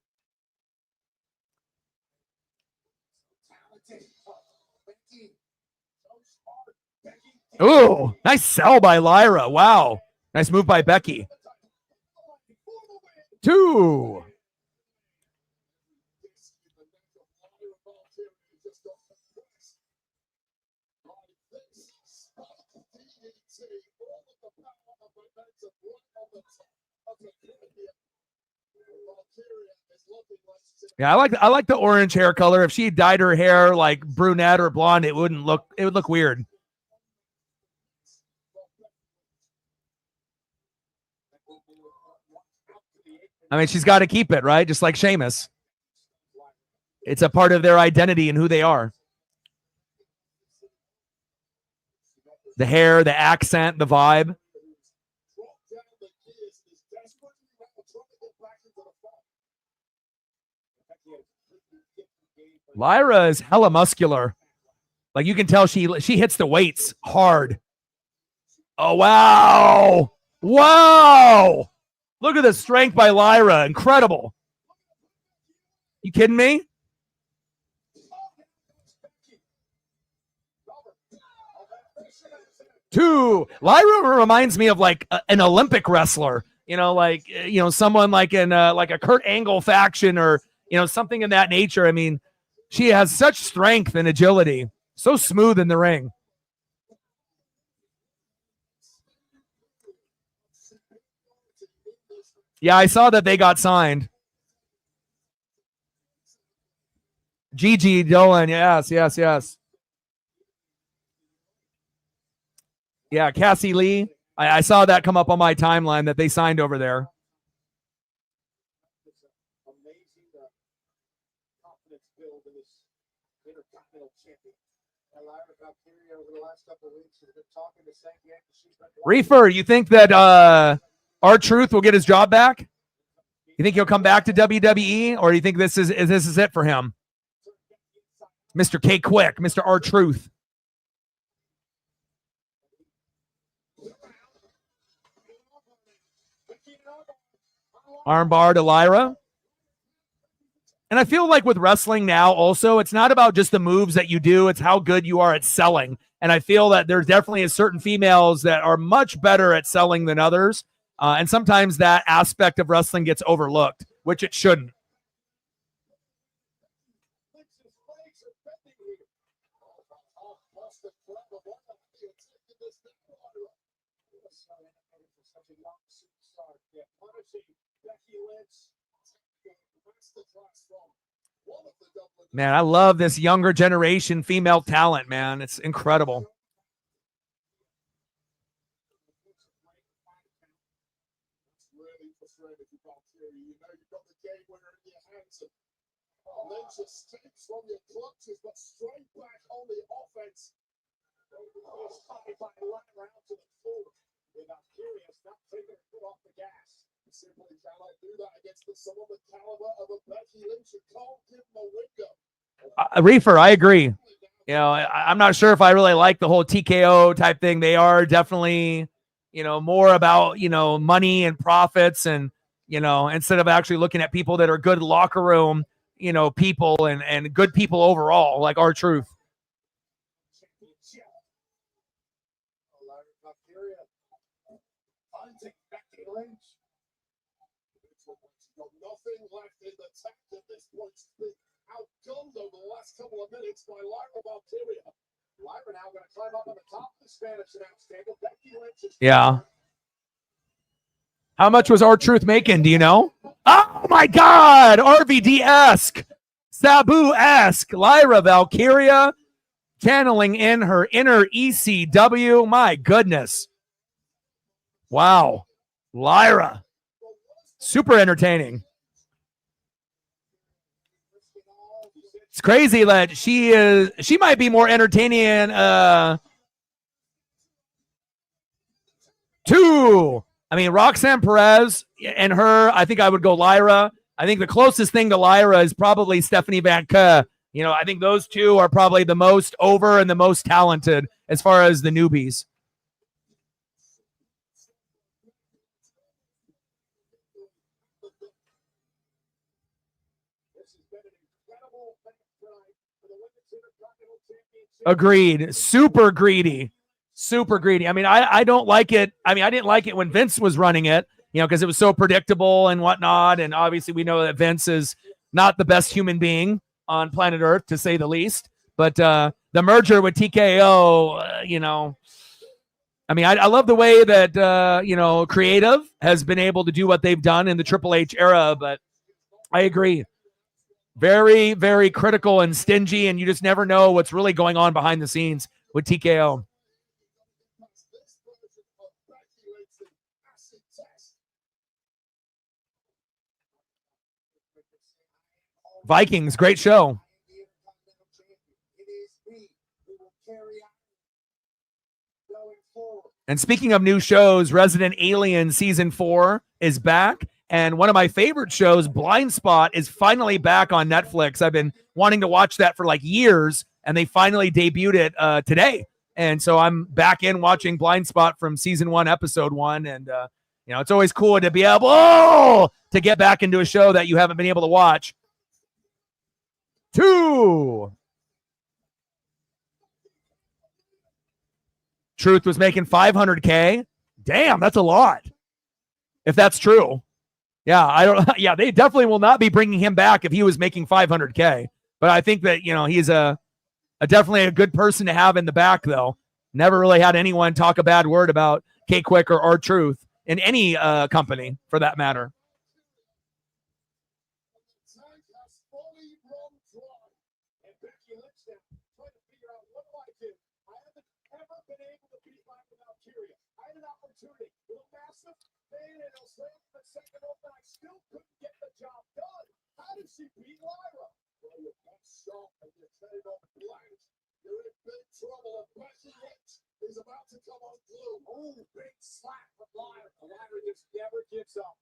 Ooh, nice sell by Lyra. Wow. Nice move by Becky. 2. Yeah, I like the orange hair color. If she dyed her hair like brunette or blonde, it would look weird. I mean, she's got to keep it, right? Just like Sheamus. It's a part of their identity and who they are. The hair, the accent, the vibe. Lyra is hella muscular. Like you can tell she hits the weights hard. Oh, wow. Wow. Look at the strength by Lyra. Incredible. You kidding me? Two. Lyra reminds me of like an Olympic wrestler, someone like in like a Kurt Angle faction or, something in that nature. I mean, she has such strength and agility. So smooth in the ring. Yeah, I saw that they got signed. Gigi Dolan, yes. Yeah, Cassie Lee. I saw that come up on my timeline that they signed over there. Reefer, you think that R-Truth will get his job back? You think he'll come back to WWE, or do you think this is it for him? Mr. K Quick, Mr. R-Truth. Armbar to Lyra. And I feel like with wrestling now also, it's not about just the moves that you do, it's how good you are at selling. And I feel that there definitely is certain females that are much better at selling than others. And sometimes that aspect of wrestling gets overlooked, which it shouldn't. Man, I love this younger generation female talent, man. It's incredible. Simply cannot do that against someone the caliber of a Becky Lynch. You can't give them a window. Reefer, I agree. You know, I'm not sure if I really like the whole TKO type thing. They are definitely, you know, more about, you know, money and profits, and, you know, instead of actually looking at people that are good locker room, you know, people and good people overall, like R-Truth. Nothing left in the tank at this point. Outgunned over the last couple of minutes by Lyra Valkyria. Lyra now going to climb up on the top of the Spanish announce table. Becky Lynch is Yeah. How much was R-Truth making? Do you know? Oh my God! RVD-esque, Sabu-esque, Lyra Valkyria channeling in her inner ECW. My goodness! Wow, Lyra, super entertaining. It's crazy that she might be more entertaining two. I mean, Roxanne Perez and her, I think I would go Lyra. I think the closest thing to Lyra is probably Stephanie Van Kuh. You know, I think those two are probably the most over and the most talented as far as the newbies. Agreed. Super greedy. Super greedy. I mean, I don't like it. I mean, I didn't like it when Vince was running it, you know, because it was so predictable and whatnot. And obviously we know that Vince is not the best human being on planet Earth, to say the least. But the merger with TKO, you know, I mean, I love the way that, you know, creative has been able to do what they've done in the Triple H era. But I agree. Very, very critical and stingy, and you just never know what's really going on behind the scenes with TKO. Vikings, great show. And speaking of new shows, Resident Alien Season 4 is back. And one of my favorite shows, Blind Spot, is finally back on Netflix. I've been wanting to watch that for like years, and they finally debuted it today. And so I'm back in watching Blind Spot from Season 1, Episode 1. And, you know, it's always cool to be able to get back into a show that you haven't been able to watch. 2. Truth was making $500K. Damn, that's a lot. If that's true. Yeah, I don't. Yeah, they definitely will not be bringing him back if he was making $500K. But I think that, you know, he's a definitely a good person to have in the back, though. Never really had anyone talk a bad word about K Quick or R-Truth in any company, for that matter. I still couldn't get the job done. How did she beat Lyra? Well, you're not sharp and you're turning on blank. You're in big trouble. And Becky Lynch is about to come unglued. Oh, big slap from Lyra. Lyra just never gives up.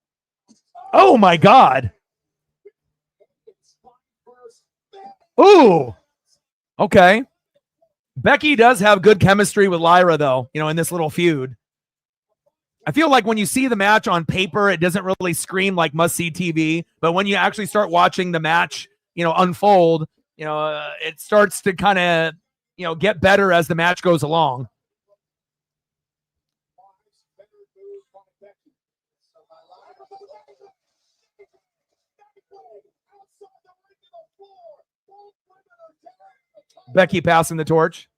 Oh! Oh my God. Ooh. Okay. Becky does have good chemistry with Lyra, though, in this little feud. I feel like when you see the match on paper, it doesn't really scream like must-see TV. But when you actually start watching the match, unfold, it starts to kind of, get better as the match goes along. Becky passing the torch.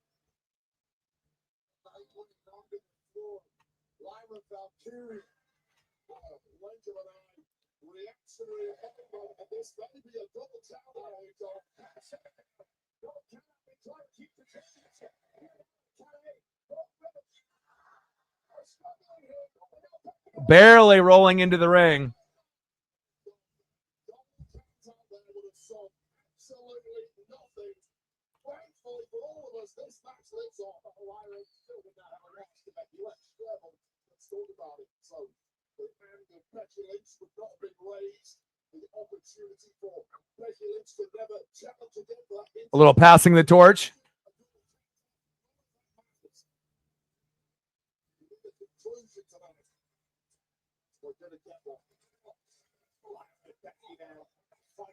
Barely rolling into the ring. A little passing the torch.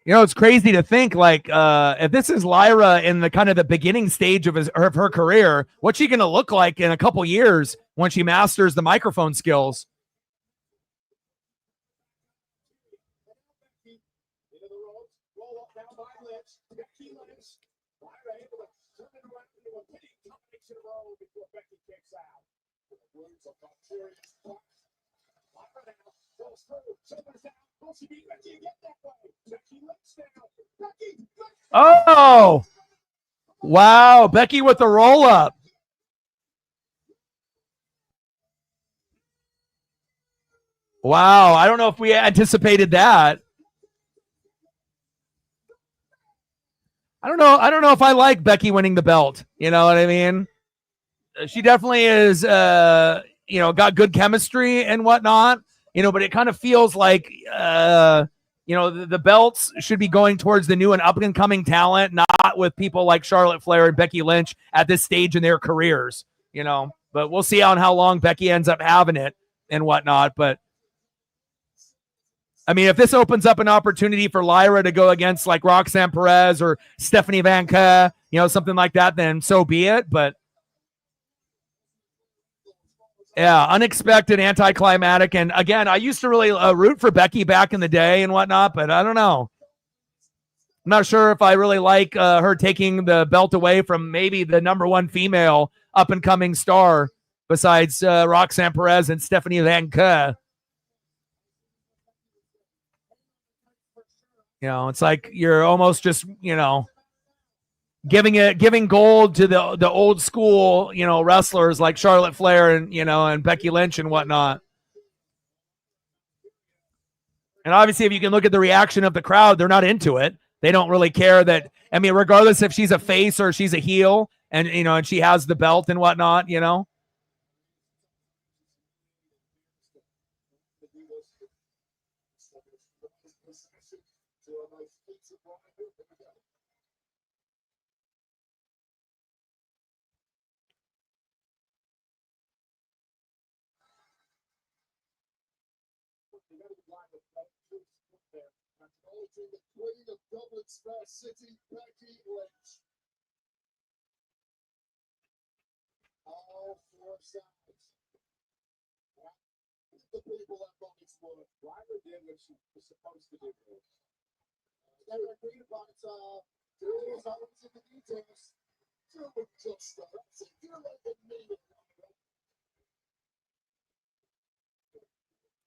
It's crazy to think, like, if this is Lyra in the kind of the beginning stage of her career, what's she going to look like in a couple years when she masters the microphone skills? Oh, wow. Becky with the roll up. Wow. I don't know if we anticipated that. I don't know if I like Becky winning the belt. You know what I mean? She definitely is, got good chemistry and whatnot, but it kind of feels like, the belts should be going towards the new and up and coming talent, not with people like Charlotte Flair and Becky Lynch at this stage in their careers, but we'll see on how long Becky ends up having it and whatnot. But I mean, if this opens up an opportunity for Lyra to go against like Roxanne Perez or Stephanie Van Ka, something like that, then so be it. But yeah, unexpected, anticlimactic. And again, I used to really root for Becky back in the day and whatnot, but I don't know. I'm not sure if I really like her taking the belt away from maybe the number one female up-and-coming star besides Roxanne Perez and Stephanie Van Ka. It's like you're almost just, giving gold to the old school, wrestlers like Charlotte Flair and Becky Lynch and whatnot. And obviously, if you can look at the reaction of the crowd, they're not into it. They don't really care that. I mean, regardless if she's a face or she's a heel, and and she has the belt and whatnot.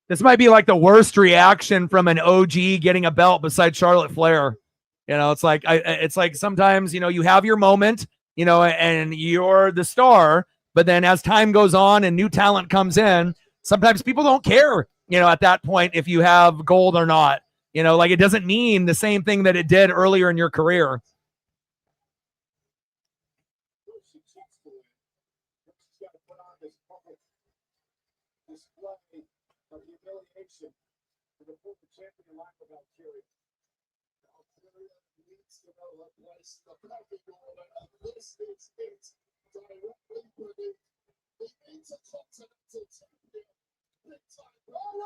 This might be like the worst reaction from an OG getting a belt besides Charlotte Flair. It's like sometimes, you have your moment, and you're the star, but then as time goes on and new talent comes in, sometimes people don't care, at that point, if you have gold or not, like it doesn't mean the same thing that it did earlier in your career.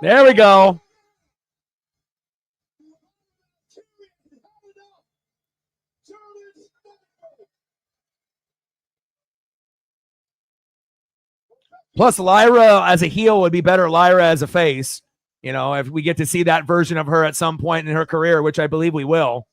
There we go. Plus, Lyra as a heel would be better Lyra as a face. You know, if we get to see that version of her at some point in her career, which I believe we will.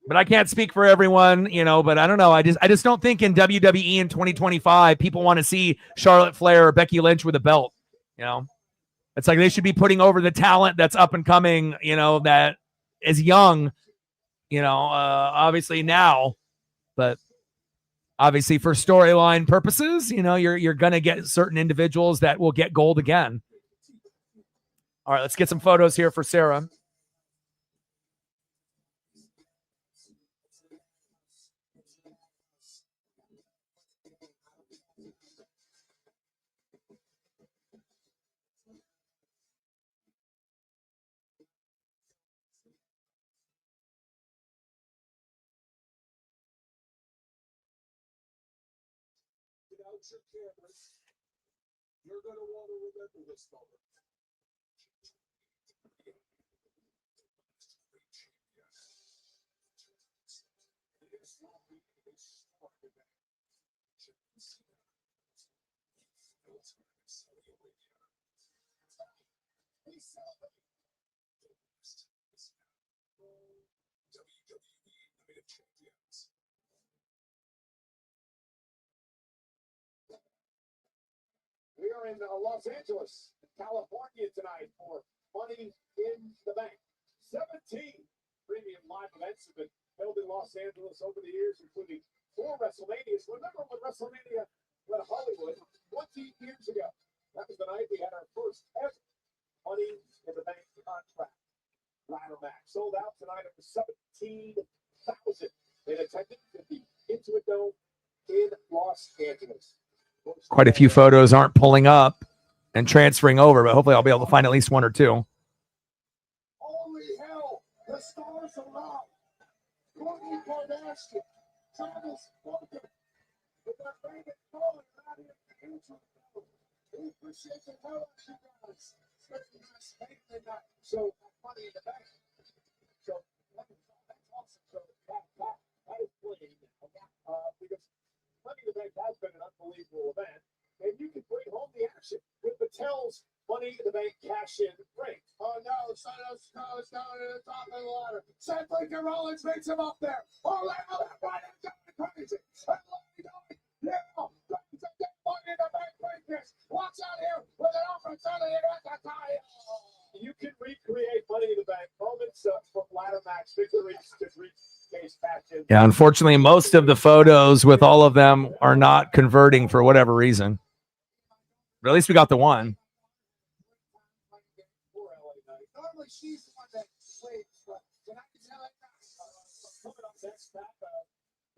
But I can't speak for everyone, you know, but I don't know. I just don't think in WWE in 2025, people want to see Charlotte Flair or Becky Lynch with a belt, you know. It's like they should be putting over the talent that's up and coming, you know, that is young, you know, obviously now, but obviously for storyline purposes, you know, you're going to get certain individuals that will get gold again. All right, let's get some photos here for Sarah. Your cameras, you're going to want to remember this moment. We are in Los Angeles, California tonight for Money in the Bank. 17 premium live events have been held in Los Angeles over the years, including 4 WrestleManias. Remember when WrestleMania went to Hollywood 20 years ago? That was the night we had our first ever Money in the Bank contract. Ladder match sold out tonight over 17,000 in attendance at the Intuit Dome in Los Angeles. Quite a few photos aren't pulling up and transferring over, but hopefully I'll be able to find at least 1 or 2. Holy hell, the stars alive. Kourtney Kardashian, Travis Barker, with our favorite caller out here in the intro. We appreciate the hell out of you guys. Especially this family night. So, Money in the Bank. So, that's awesome. So, that is playing now. Because Money in the Bank has been an unbelievable event. And you can bring home the action with Mattel's Money in the Bank cash-in ring. Oh no, Santos goes down to the top of the ladder. Seth Lincoln Rollins makes him up there. Oh, that right is going crazy. And now, brings up that Money in the Bank briefcase. Watch out here with an opportunity at the title. You can recreate Money in the Bank moments from ladder match victories to briefcase matches. Yeah, unfortunately, most of the photos with all of them are not converting for whatever reason. But at least we got the one. Normally she's the one that slaves, but tonight is how it Coming up next, back,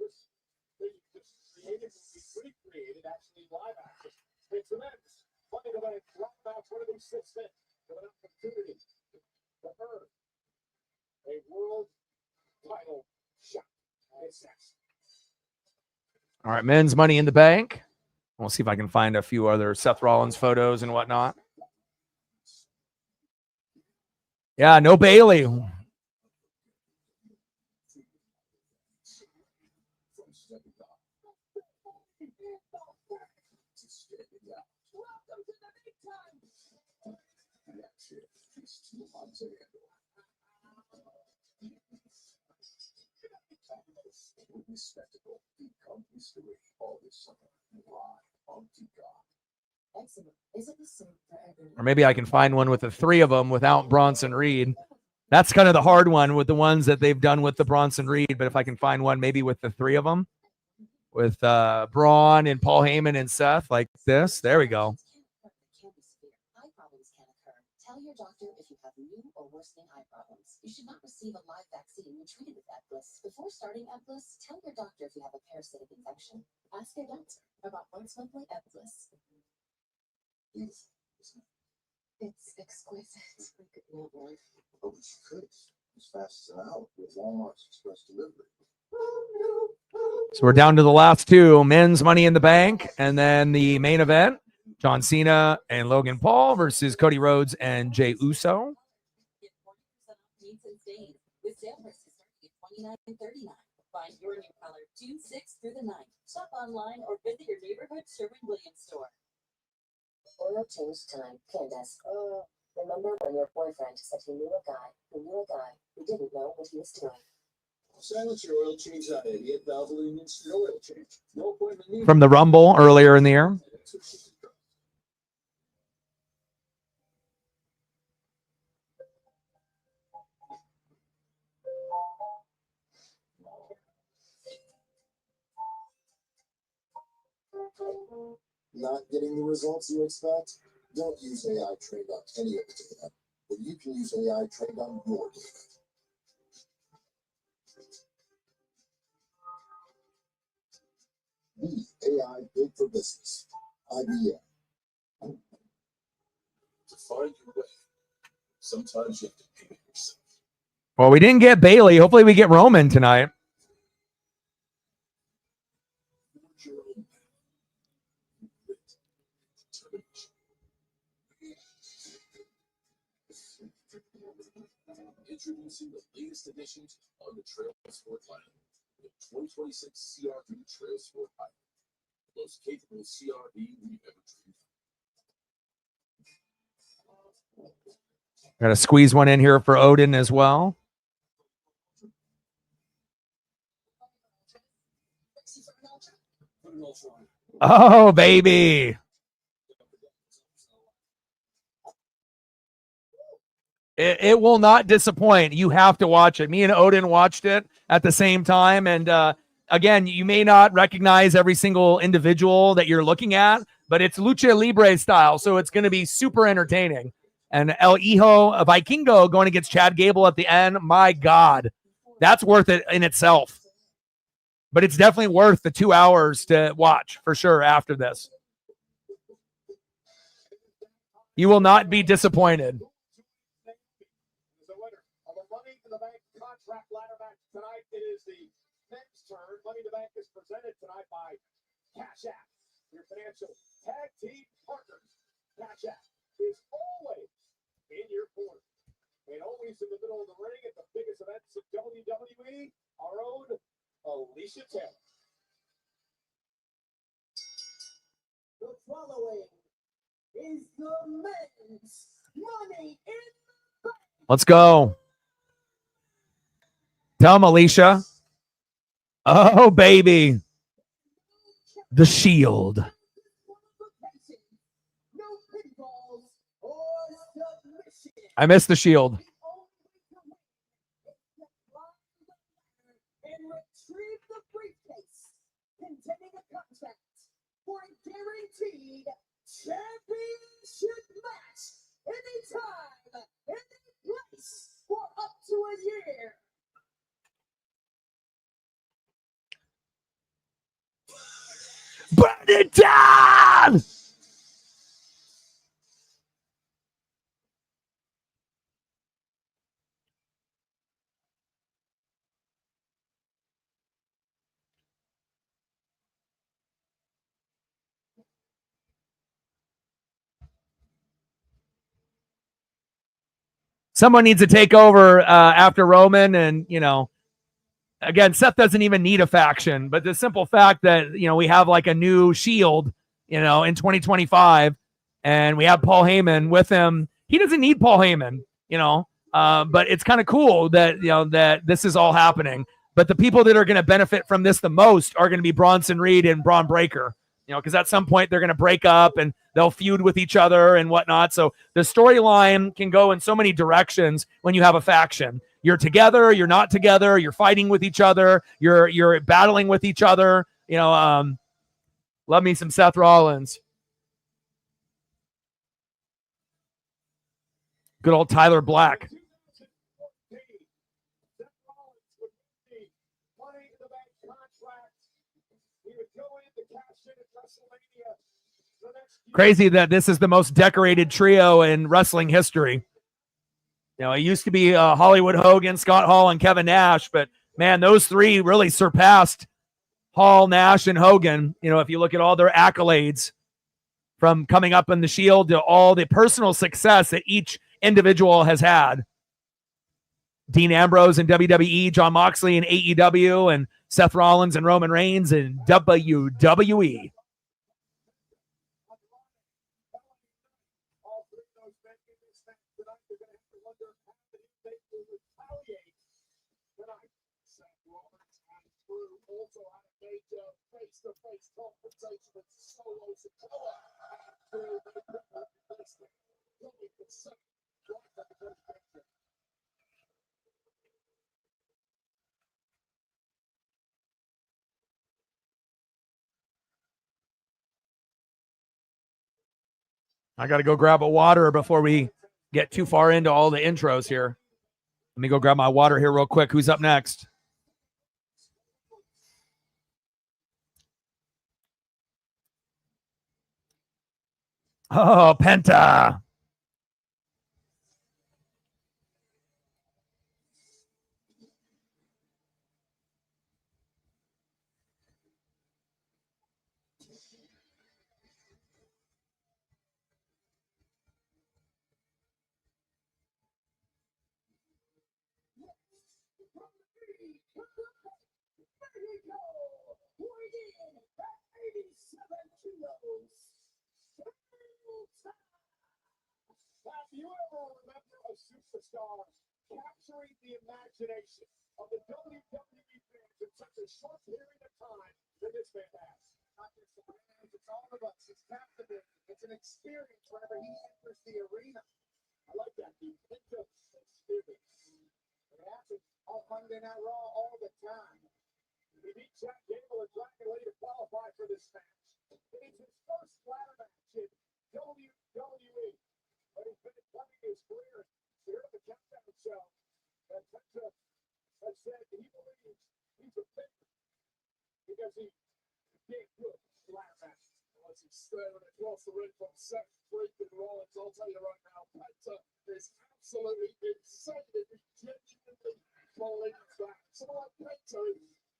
this thing just created, recreated, actually live action. It's tremendous. Money in the Bank, rock match, one of these 6 men, with an opportunity to earn a world title shot. It's next. All right, men's Money in the Bank. We'll see if I can find a few other Seth Rollins photos and whatnot. Yeah, no Bailey. Or maybe I can find one with the 3 of them without Bronson Reed. That's kind of the hard one with the ones that they've done with the Bronson Reed. But if I can find one maybe with the 3 of them, with Braun and Paul Heyman and Seth like this. There we go. Tell your doctor if you have have new or worsening eye problems, you should not receive a live vaccine when treated with Eblis. Before starting Eblis, tell your doctor if you have a parasitic infection. Ask your doctor about once monthly Eblis. Beautiful. It's exquisite. Oh, but you could. As fast as an hour with Walmart's express delivery. So we're down to the last two, men's Money in the Bank, and then the main event, John Cena and Logan Paul versus Cody Rhodes and Jey Uso. Get 40% off jeans and stains with sale prices starting at $29.39. Find your new color June 6th through the 9th. Shop online or visit your neighborhood Sherwin-Williams store. Oil change time. Candace. Remember when your boyfriend said he knew a guy who didn't know what he was doing? Silence your oil change on idiot. Valvoline needs your oil change. No appointment needed. From the Rumble earlier in the year. Not getting the results you expect? Don't use AI trained on any of the data, but you can use AI trained on your data. Be AI built for business. IBM. To find your way, sometimes you have to pay yourself. Well, we didn't get Bailey. Hopefully we get Roman tonight. Forge your own path. Grit, determination. Introducing the latest additions on the Trail Sport line. The 2026 CRV Trail Sport Hybrid. The most capable CRV we've ever dreamed. Got to squeeze one in here for Odin as well. Oh, baby. It will not disappoint. You have to watch it. Me and Odin watched it at the same time. And again, you may not recognize every single individual that you're looking at, but it's Lucha Libre style. So it's going to be super entertaining. And El Hijo Vikingo going against Chad Gable at the end. My God, that's worth it in itself. But it's definitely worth the 2 hours to watch for sure after this. You will not be disappointed. The winner of a Money in the Bank contract ladder match tonight. It is the men's turn. Money in the Bank is presented tonight by Cash App, your financial tag team partners. Cash App is always in your corner and always in the middle of the ring at the biggest events of WWE. Our own Alicia Taylor. The following is the men's Money in the Bank. Let's go. Tell him, Alicia. Oh, baby. The Shield. I miss the Shield. And retrieve the briefcase containing a contract for a guaranteed championship match anytime, any place for up to a year. Burn it down! Someone needs to take over after Roman. And, you know, again, Seth doesn't even need a faction, but the simple fact that, you know, we have like a new Shield, you know, in 2025, and we have Paul Heyman with him. He doesn't need Paul Heyman, you know, but it's kind of cool that, you know, that this is all happening. But the people that are going to benefit from this the most are going to be Bronson Reed and Braun Breaker, you know, because at some point they're going to break up and they'll feud with each other and whatnot. So the storyline can go in so many directions when you have a faction. You're together, you're not together, you're fighting with each other, you're battling with each other. You know, love me some Seth Rollins. Good old Tyler Black. Crazy that this is the most decorated trio in wrestling history. You know, it used to be Hollywood Hogan, Scott Hall, and Kevin Nash, but man, those three really surpassed Hall, Nash, and Hogan. You know, if you look at all their accolades from coming up in the Shield to all the personal success that each individual has had. Dean Ambrose in WWE, John Moxley in AEW, and Seth Rollins and Roman Reigns in WWE. I got to go grab a water before we get too far into all the intros here. Let me go grab my water here real quick. Who's up next? Oh, Penta. Have you ever remember a superstar capturing the imagination of the WWE fans in such a short period of time than this man has? Not just the fans, it's all of us. It's captivating. It's an experience whenever he enters the arena. I like that. The experience. It happens on Monday Night Raw all the time. He beat Jack Gable and Dragon Lee to qualify for this match. It is his first ladder match in WWE. But he's been playing his career here at the Countdown Show. And Penta has said he believes he's a favorite because he can't good ladder match. As he's staring across the ring from Seth Freakin' Rollins, I'll tell you right now, Penta is absolutely excited. He genuinely believes that. Someone like Penta,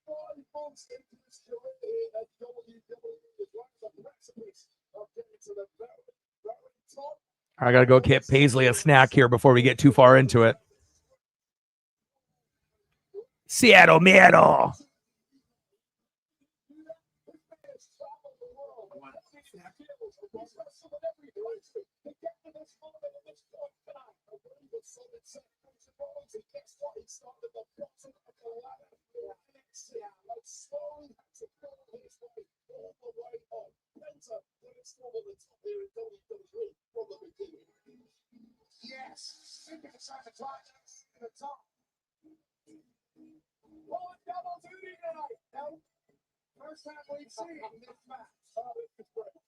5 months into his career here at WWE, is right on the precipice of getting to the very, very top. I got to go get Paisley a snack here before we get too far into it. Seattle Miedo. Yes, the top. Well, it's double duty tonight. No, first time we've seen this match. Oh, this is great.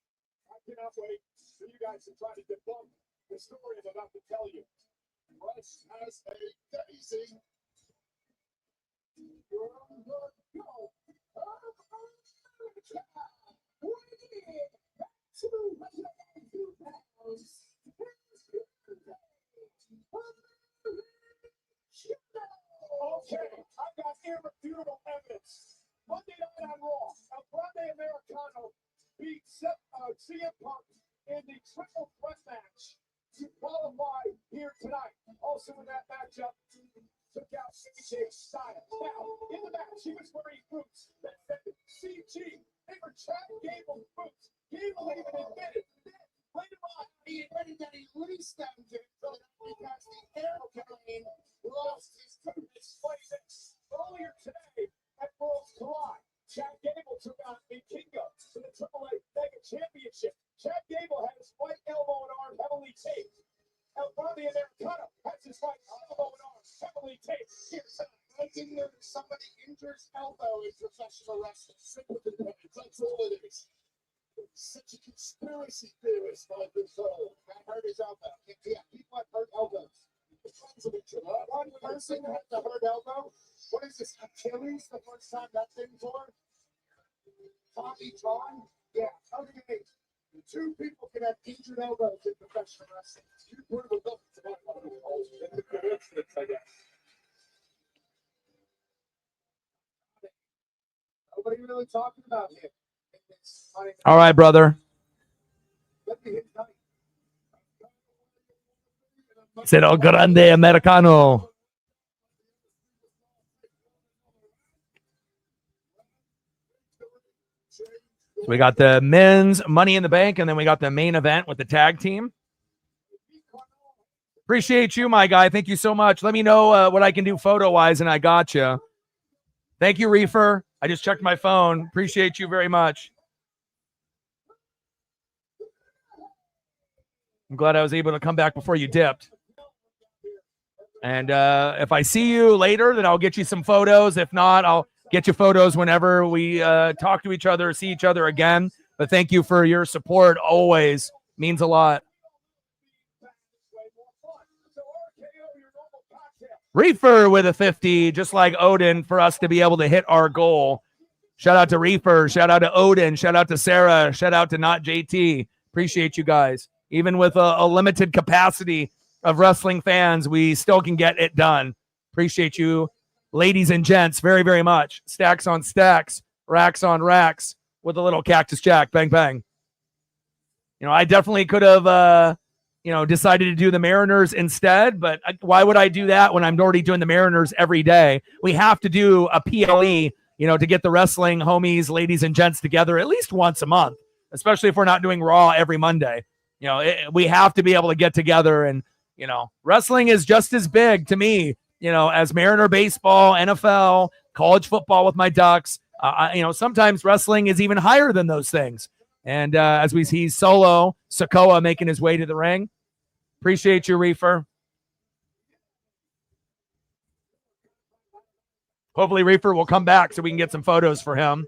I cannot wait for you guys to try to debunk the story I'm about to tell you. Fresh as a daisy. Okay, I've got irrefutable evidence. Monday Night on Raw, El Grande Americano beat CM Punk in the triple threat match to qualify here tonight. Also in that matchup, took out CJ Styles. Now, in the match, he was wearing boots that said CG. They were Chad Gable's boots. Gable even admitted that later on, he admitted that he leased them to him because the airplane lost his boots. Earlier today at Worlds Collide, Chad Gable took on Vikingo for the AAA Mega Championship. Chad Gable had his right elbow and arm heavily taped. El Grande Americano has his right elbow and arm heavily taped. Here's I didn't know that somebody injures elbow in professional wrestling. That's all it is. Such a conspiracy theorist, like this whole. I hurt his elbow. Yeah, people have hurt elbows. One person had the hurt elbow. What is this? Achilles? The first time that thing for? Tommy John? Yeah, okay. Two people can have injured elbows in professional wrestling. You prove it up to that one. It's a coincidence, I guess. Nobody really talking about him. All right, brother. Said El Grande Americano. So we got the men's Money in the Bank, and then we got the main event with the tag team. Appreciate you, my guy. Thank you so much. Let me know what I can do photo-wise, and I got you. Thank you, Reefer. I just checked my phone. Appreciate you very much. I'm glad I was able to come back before you dipped. And if I see you later, then I'll get you some photos. If not, I'll get you photos whenever we talk to each other, see each other again. But thank you for your support always. Means a lot. Reefer with a 50, just like Odin, for us to be able to hit our goal. Shout out to Reefer. Shout out to Odin. Shout out to Sarah. Shout out to Not JT. Appreciate you guys. Even with a limited capacity of wrestling fans, we still can get it done. Appreciate you, ladies and gents, very, very much. Stacks on stacks, racks on racks with a little Cactus Jack. Bang, bang. You know, I definitely could have, decided to do the Mariners instead, but why would I do that when I'm already doing the Mariners every day? We have to do a PLE, to get the wrestling homies, ladies and gents together at least once a month, especially if we're not doing Raw every Monday. We have to be able to get together, and, wrestling is just as big to me, as Mariner baseball, NFL, college football with my Ducks. Sometimes wrestling is even higher than those things. And as we see Solo Sokoa making his way to the ring, appreciate you, Reefer. Hopefully Reefer will come back so we can get some photos for him.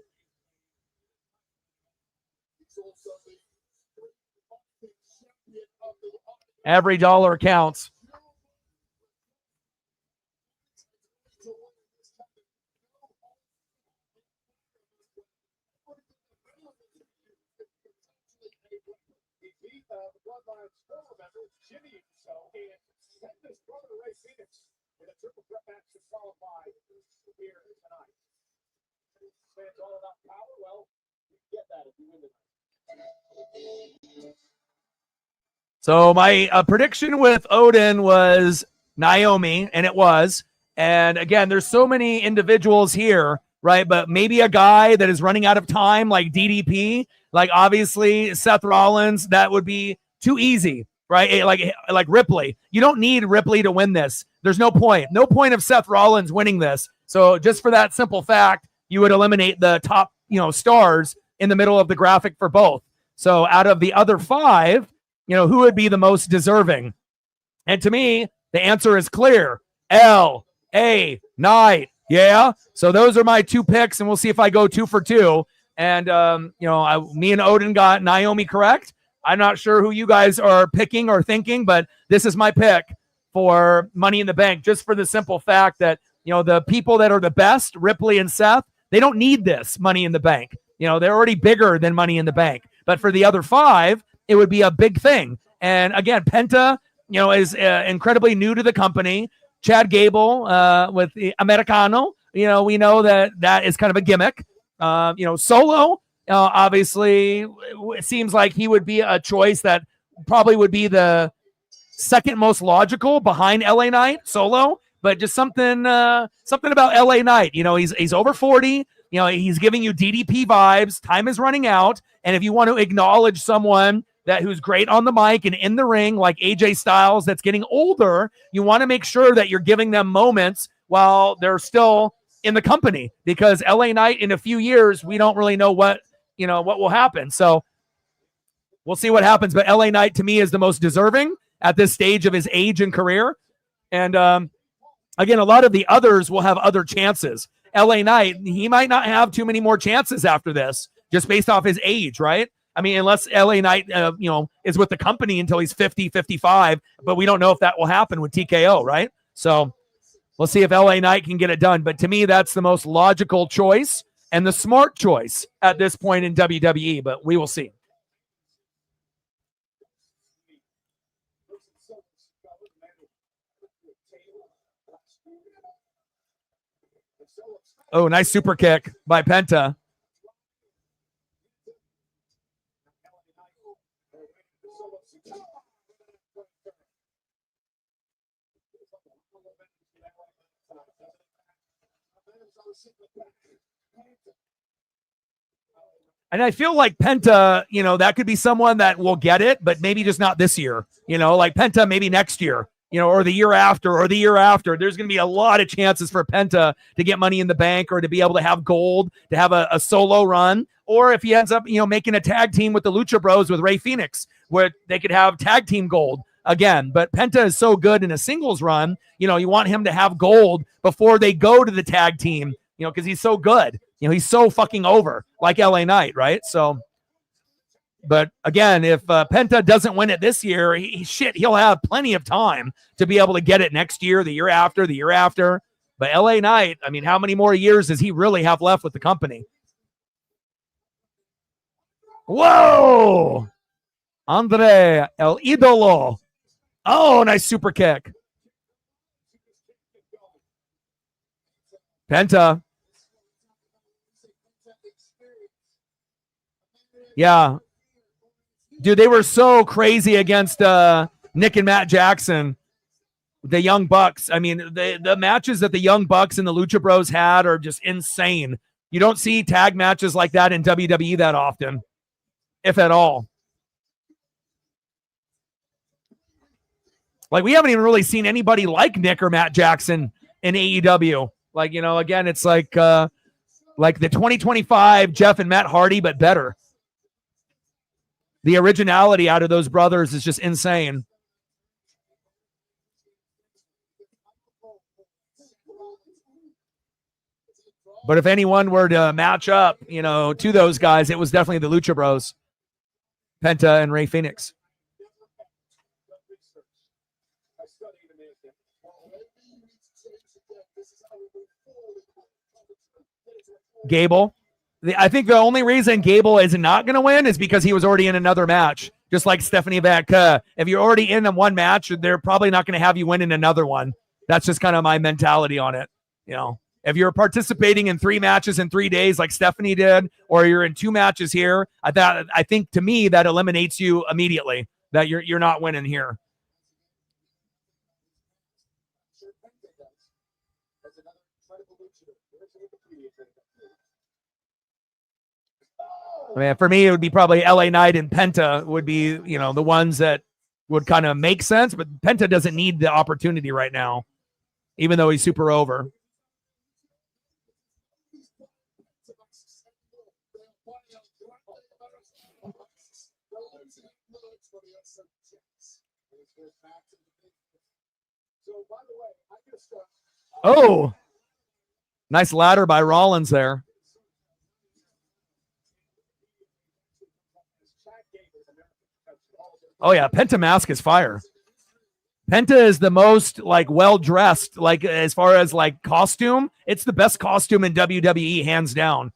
Every dollar counts. So my prediction with Odin was Naomi, and it was. And again, there's so many individuals here, right? But maybe a guy that is running out of time, like DDP, like obviously Seth Rollins, that would be too easy, right? Like Ripley. You don't need Ripley to win this. There's no point. No point of Seth Rollins winning this. So just for that simple fact, you would eliminate the top, stars in the middle of the graphic for both. So out of the other five, who would be the most deserving? And to me, the answer is clear. L.A. Knight. Yeah. So those are my two picks, and we'll see if I go 2 for 2. And, me and Odin got Naomi correct. I'm not sure who you guys are picking or thinking, but this is my pick for Money in the Bank, just for the simple fact that, the people that are the best, Ripley and Seth, they don't need this Money in the Bank. They're already bigger than Money in the Bank. But for the other five, it would be a big thing. And again, Penta, is incredibly new to the company. Chad Gable with the Americano, we know that is kind of a gimmick. Solo, obviously, it seems like he would be a choice that probably would be the second most logical behind LA Knight, Solo. But just something about LA Knight. He's over 40. He's giving you DDP vibes. Time is running out. And if you want to acknowledge someone who's great on the mic and in the ring, like AJ Styles, that's getting older, you want to make sure that you're giving them moments while they're still in the company, because LA Knight in a few years, we don't really know what will happen. So we'll see what happens. But LA Knight to me is the most deserving at this stage of his age and career. And again, a lot of the others will have other chances. LA Knight, he might not have too many more chances after this, just based off his age, right? I mean, unless LA Knight, is with the company until he's 50, 55, but we don't know if that will happen with TKO, right? So we'll see if LA Knight can get it done. But to me, that's the most logical choice and the smart choice at this point in WWE, but we will see. Oh, nice super kick by Penta. And I feel like Penta, that could be someone that will get it, but maybe just not this year. Like Penta maybe next year, or the year after or the year after. There's going to be a lot of chances for Penta to get Money in the Bank or to be able to have gold, to have a solo run. Or if he ends up, making a tag team with the Lucha Bros with Rey Fenix, where they could have tag team gold again. But Penta is so good in a singles run, you want him to have gold before they go to the tag team, because he's so good. He's so fucking over, like LA Knight, right? So, but again, if Penta doesn't win it this year, he'll have plenty of time to be able to get it next year, the year after, the year after. But LA Knight, I mean, how many more years does he really have left with the company? Whoa! Andre El Idolo. Oh, nice super kick. Penta. Yeah. Dude, they were so crazy against Nick and Matt Jackson, the Young Bucks. I mean, the matches that the Young Bucks and the Lucha Bros had are just insane. You don't see tag matches like that in WWE that often, if at all. Like, we haven't even really seen anybody like Nick or Matt Jackson in AEW. Like, again, it's like the 2025 Jeff and Matt Hardy, but better. The originality out of those brothers is just insane. But if anyone were to match up, to those guys, it was definitely the Lucha Bros, Penta and Rey Fenix. Gable. I think the only reason Gable is not going to win is because he was already in another match, just like Stephanie Vaca. If you're already in one match, they're probably not going to have you win in another one. That's just kind of my mentality on it. If you're participating in 3 matches in 3 days like Stephanie did, or you're in 2 matches here, I think to me that eliminates you immediately, that you're not winning here. I mean, for me, it would be probably LA Knight and Penta would be, the ones that would kind of make sense. But Penta doesn't need the opportunity right now, even though he's super over. Oh, nice ladder by Rollins there. Oh yeah, Penta mask is fire. Penta is the most well-dressed, as far as costume. It's the best costume in WWE, hands down.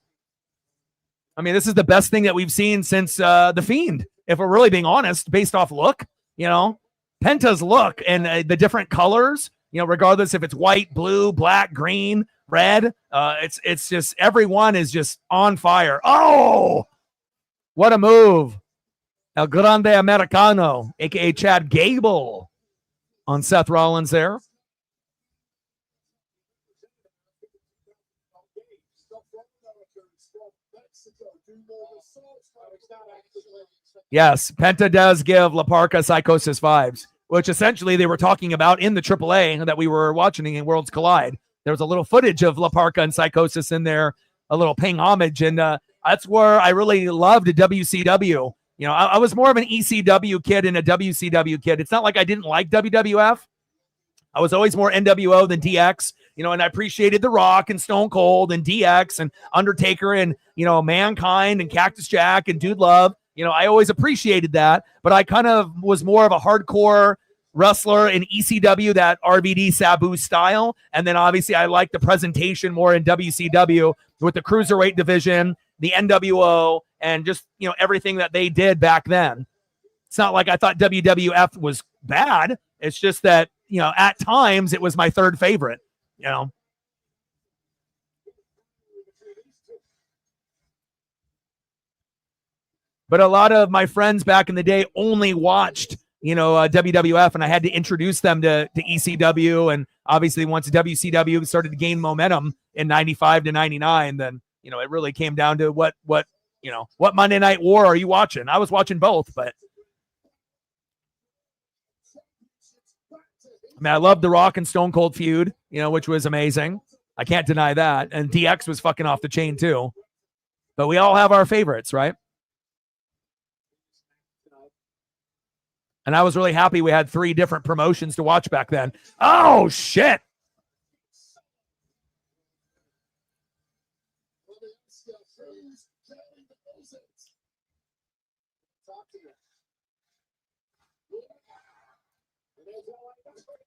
I mean, this is the best thing that we've seen since The Fiend, if we're really being honest, based off look. Penta's look and the different colors, regardless if it's white, blue, black, green, red, it's just, everyone is just on fire. Oh, what a move. El Grande Americano, a.k.a. Chad Gable, on Seth Rollins there. Yes, Penta does give La Parka Psychosis vibes, which essentially they were talking about in the AAA that we were watching in Worlds Collide. There was a little footage of La Parka and Psychosis in there, a little paying homage, and that's where I really loved WCW. I was more of an ECW kid and a WCW kid. It's not like I didn't like WWF. I was always more NWO than DX, and I appreciated The Rock and Stone Cold and DX and Undertaker and, Mankind and Cactus Jack and Dude Love. You know, I always appreciated that, but I kind of was more of a hardcore wrestler in ECW, that RVD Sabu style. And then obviously I like the presentation more in WCW with the cruiserweight division, the NWO, and just, you know, everything that they did back then. It's not like I thought WWF was bad. It's just that, you know, at times it was my third favorite, you know. But a lot of my friends back in the day only watched, you know, WWF, and I had to introduce them to ECW. And obviously once WCW started to gain momentum in 95 to 99, then, you know, it really came down to what Monday Night War are you watching? I was watching both, but I mean, I loved the Rock and Stone Cold feud, you know, which was amazing. I can't deny that. And DX was fucking off the chain too. But we all have our favorites, right? And I was really happy we had 3 different promotions to watch back then. Oh, shit.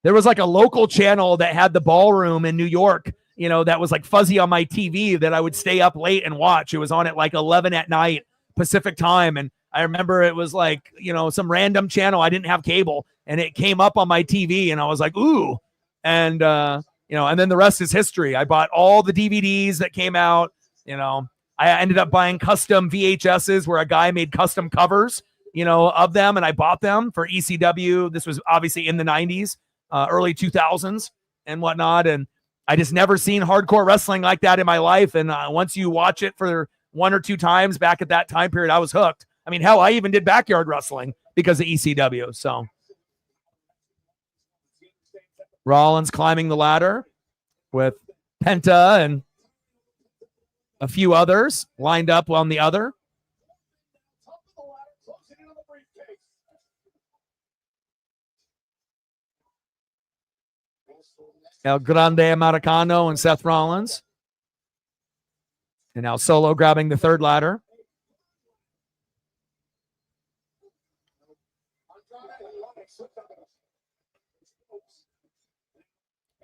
There was like a local channel that had the ballroom in New York, you know, that was like fuzzy on my TV that I would stay up late and watch. It was on at like 11 at night Pacific time. And I remember it was like, you know, some random channel. I didn't have cable and it came up on my TV and I was like, ooh. And, you know, and then the rest is history. I bought all the DVDs that came out. You know, I ended up buying custom VHSs where a guy made custom covers, you know, of them. And I bought them for ECW. This was obviously in the 90s, early 2000s and whatnot. And I just never seen hardcore wrestling like that in my life. And once you watch it for 1 or 2 times back at that time period, I was hooked. I mean, hell, I even did backyard wrestling because of ECW. So Rollins climbing the ladder with Penta and a few others lined up on the other. El Grande Americano and Seth Rollins. And now Solo grabbing the third ladder.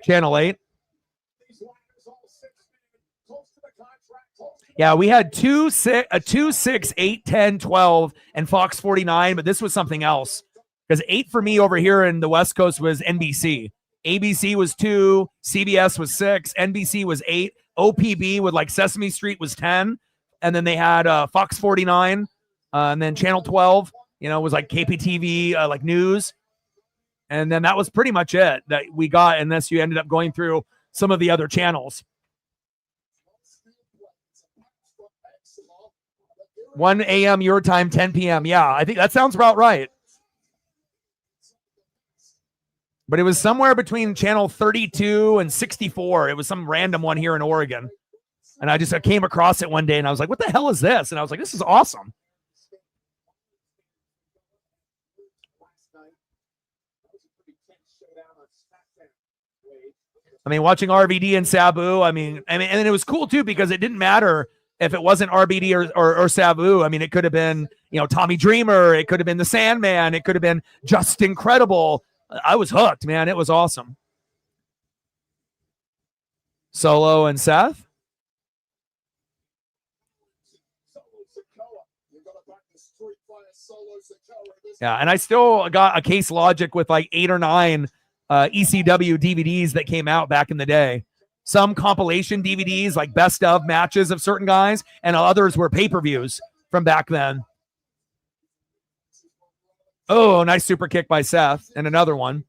Channel 8. Yeah, we had 2, 6, 8, 10, 12, and Fox 49, but this was something else. Because 8 for me over here in the West Coast was NBC. ABC was 2, CBS was 6, NBC was 8, OPB with like Sesame Street was 10, and then they had Fox 49, and then Channel 12, you know, was like KPTV, like news. And then that was pretty much it that we got, unless you ended up going through some of the other channels. 1 a.m. your time, 10 p.m. Yeah, I think that sounds about right. But it was somewhere between channel 32 and 64. It was some random one here in Oregon. And I came across it one day and I was like, what the hell is this? And I was like, this is awesome. I mean, watching RVD and Sabu, I mean, and it was cool too, because it didn't matter if it wasn't RVD or Sabu. I mean, it could have been, you know, Tommy Dreamer. It could have been the Sandman. It could have been Just Incredible. I was hooked, man. It was awesome. Solo and Seth. Yeah, and I still got a Case Logic with like 8 or 9 ECW DVDs that came out back in the day. Some compilation DVDs, like best of matches of certain guys, and others were pay-per-views from back then. Oh, nice super kick by Seth, and another one.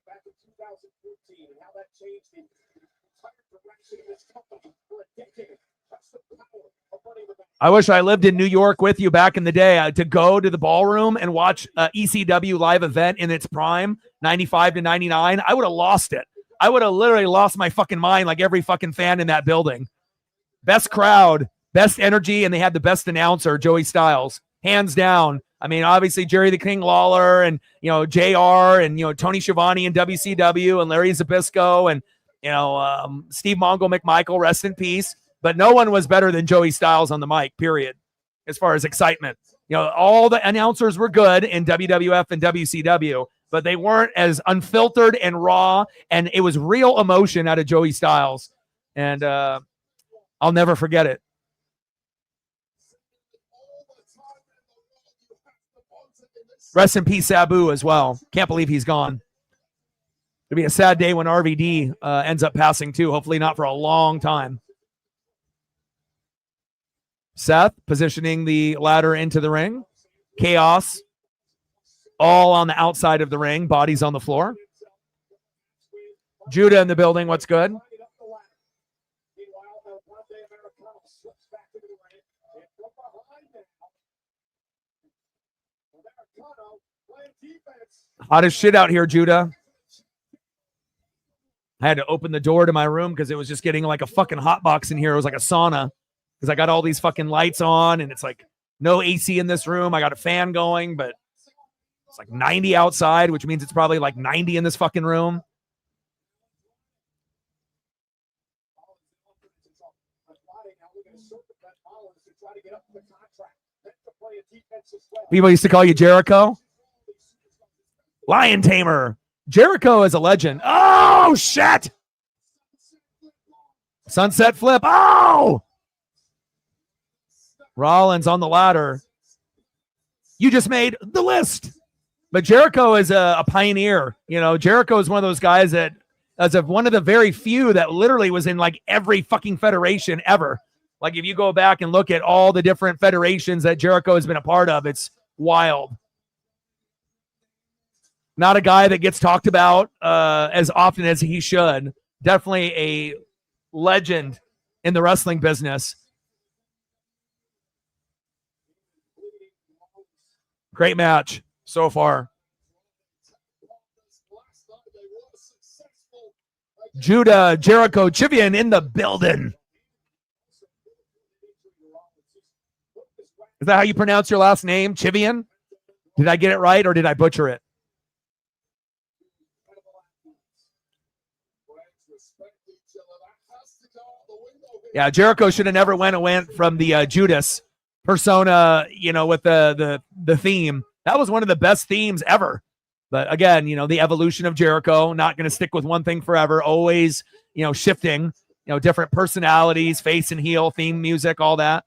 Back in 2014 and how that changed the entire direction of this company for a decade. That's the power of running the back. I wish I lived in New York with you back in the day to go to the ballroom and watch ECW live event in its prime, 95 to 99. I would have lost it. I would have literally lost my fucking mind like every fucking fan in that building. Best crowd, best energy, and they had the best announcer, Joey Styles. Hands down. I mean, obviously Jerry the King Lawler and, you know, JR and, you know, Tony Schiavone and WCW and Larry Zbyszko and, you know, Steve Mongo McMichael, rest in peace. But no one was better than Joey Styles on the mic, period, as far as excitement. You know, all the announcers were good in WWF and WCW, but they weren't as unfiltered and raw, and it was real emotion out of Joey Styles. And I'll never forget it. Rest in peace, Sabu, as well. Can't believe he's gone. It'll be a sad day when RVD ends up passing too. Hopefully not for a long time. Seth positioning the ladder into the ring. Chaos all on the outside of the ring. Bodies on the floor. Judah in the building. What's good? Hot as shit out here, Judah. I had to open the door to my room because it was just getting like a fucking hot box in here. It was like a sauna because I got all these fucking lights on and it's like no AC in this room. I got a fan going, but it's like 90 outside, which means it's probably like 90 in this fucking room. People used to call you Jericho. Lion Tamer. Jericho is a legend. Oh, shit. Sunset flip. Oh. Rollins on the ladder. You just made the list. But Jericho is a pioneer. You know, Jericho is one of those guys that, as of one of the very few that literally was in like every fucking federation ever. Like if you go back and look at all the different federations that Jericho has been a part of, it's wild. Not a guy that gets talked about as often as he should. Definitely a legend in the wrestling business. Great match so far. Judah, Jericho, Chivian in the building. Is that how you pronounce your last name, Chivian? Did I get it right or did I butcher it? Yeah, Jericho should have never went from the Judas persona, you know, with the theme. That was one of the best themes ever. But again, you know, the evolution of Jericho, not going to stick with one thing forever, always, you know, shifting, you know, different personalities, face and heel, theme music, all that.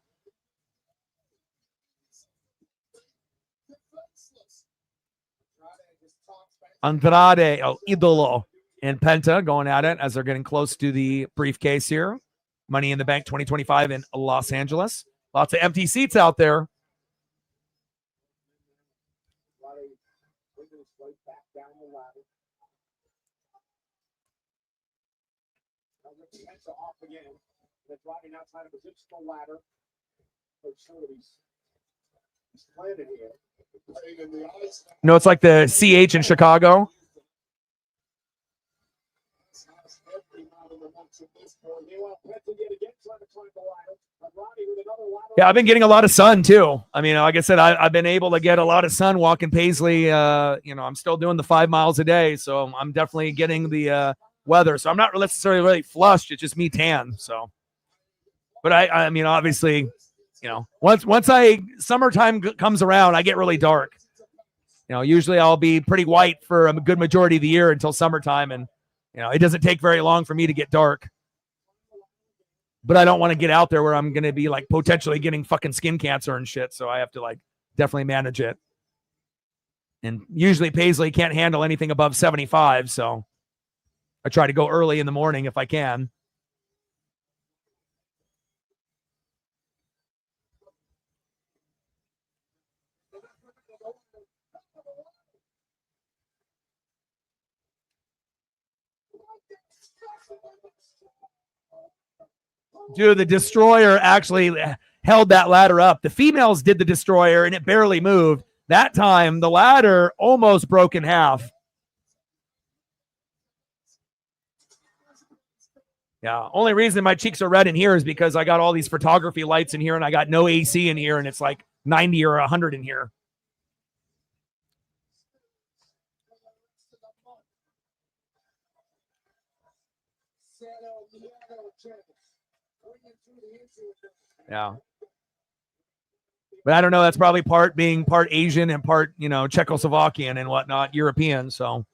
Andrade, El Idolo, and Penta going at it as they're getting close to the briefcase here. Money in the Bank 2025 in Los Angeles. Lots of empty seats out there. No, it's like the CH in Chicago. Yeah, I've been getting a lot of sun too. I mean, like I said, I've been able to get a lot of sun walking Paisley. You know, I'm still doing the 5 miles a day, so I'm definitely getting the weather. So I'm not necessarily really flushed. It's just me tan. So, but I mean, obviously, you know, once summertime comes around, I get really dark. You know, usually I'll be pretty white for a good majority of the year until summertime, and you know, it doesn't take very long for me to get dark. But I don't want to get out there where I'm going to be like potentially getting fucking skin cancer and shit. So I have to like definitely manage it. And usually Paisley can't handle anything above 75. So I try to go early in the morning if I can. Dude, the Destroyer actually held that ladder up. The females did the Destroyer, and it barely moved. That time, the ladder almost broke in half. Yeah, only reason my cheeks are red in here is because I got all these photography lights in here, and I got no AC in here, and it's like 90 or 100 in here. Yeah. But I don't know. That's probably being part Asian and part, Czechoslovakian and whatnot, European. So.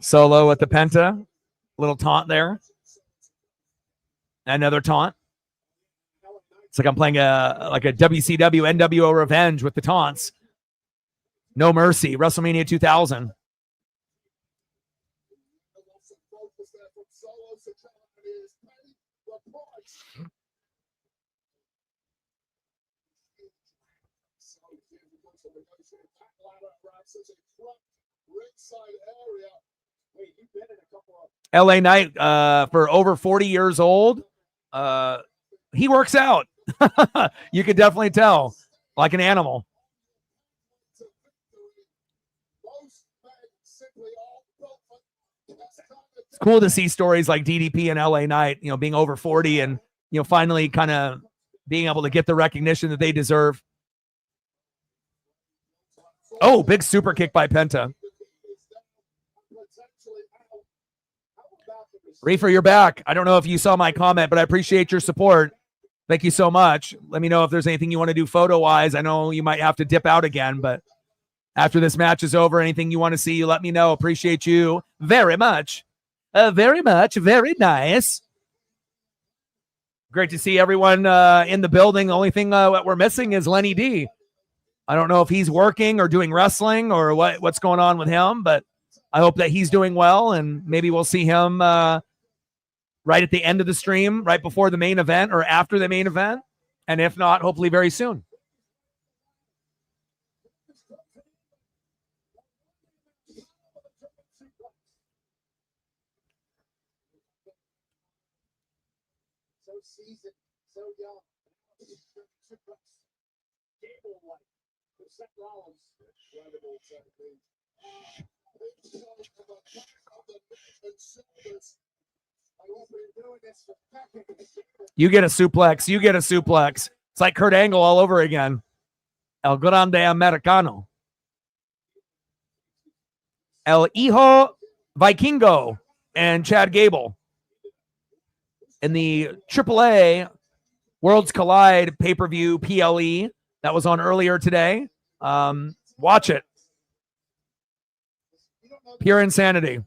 Solo with the Penta. Little taunt there. Another taunt. It's like I'm playing a WCW NWO Revenge with the taunts. No Mercy, WrestleMania 2000. LA Knight, for over 40 years old, he works out. You could definitely tell, like an animal. It's cool to see stories like DDP and LA Knight, being over 40 and, finally kind of being able to get the recognition that they deserve. Oh, big super kick by Penta. Reefer, you're back. I don't know if you saw my comment, but I appreciate your support. Thank you so much. Let me know if there's anything you want to do photo-wise. I know you might have to dip out again, but after this match is over, anything you want to see, you let me know. Appreciate you very much. Very much. Very nice. Great to see everyone in the building. The only thing that we're missing is Lenny D. I don't know if he's working or doing wrestling or what's going on with him, but I hope that he's doing well, and maybe we'll see him right at the end of the stream, right before the main event or after the main event. And if not, hopefully very soon. So seasoned, so young. Seth Rollins. You get a suplex. You get a suplex. It's like Kurt Angle all over again. El Grande Americano. El Hijo Vikingo and Chad Gable. In the AAA Worlds Collide pay-per-view PLE that was on earlier today. Watch it. Pure insanity.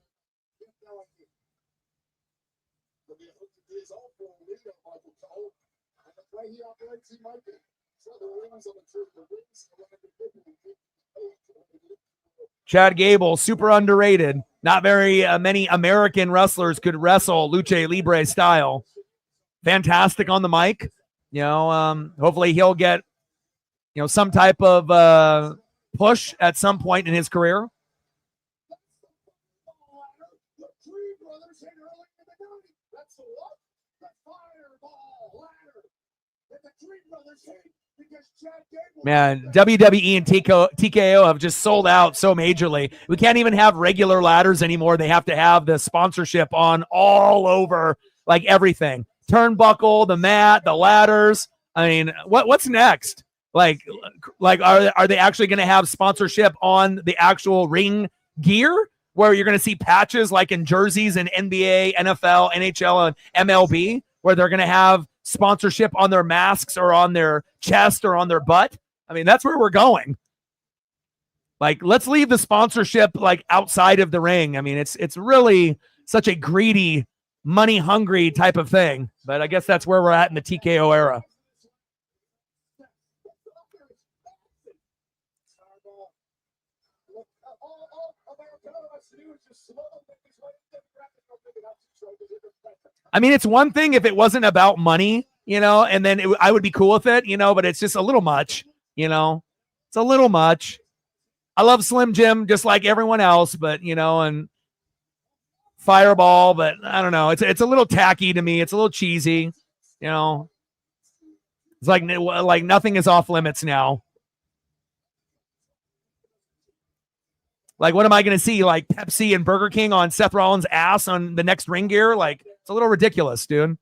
Chad Gable, super underrated. Not very many American wrestlers could wrestle Lucha Libre style. Fantastic on the mic. Hopefully he'll get, some type of push at some point in his career. Man, WWE and TKO have just sold out so majorly. We can't even have regular ladders anymore. They have to have the sponsorship on all over, like everything. Turnbuckle, the mat, the ladders. I mean, what's next? Like are they actually going to have sponsorship on the actual ring gear, where you're going to see patches like in jerseys in NBA, NFL, NHL, and MLB, where they're going to have sponsorship on their masks or on their chest or on their butt? I mean, that's where we're going. Like, let's leave the sponsorship like outside of the ring. I mean, it's really such a greedy, money hungry type of thing. But I guess that's where we're at in the TKO era. I mean, it's one thing if it wasn't about money, and then I would be cool with it, but it's just a little much, it's a little much. I love Slim Jim just like everyone else, but, and Fireball, but I don't know. It's a little tacky to me. It's a little cheesy, It's It's like nothing is off limits now. Like, what am I going to see? Like Pepsi and Burger King on Seth Rollins' ass on the next ring gear? Like, it's a little ridiculous, dude.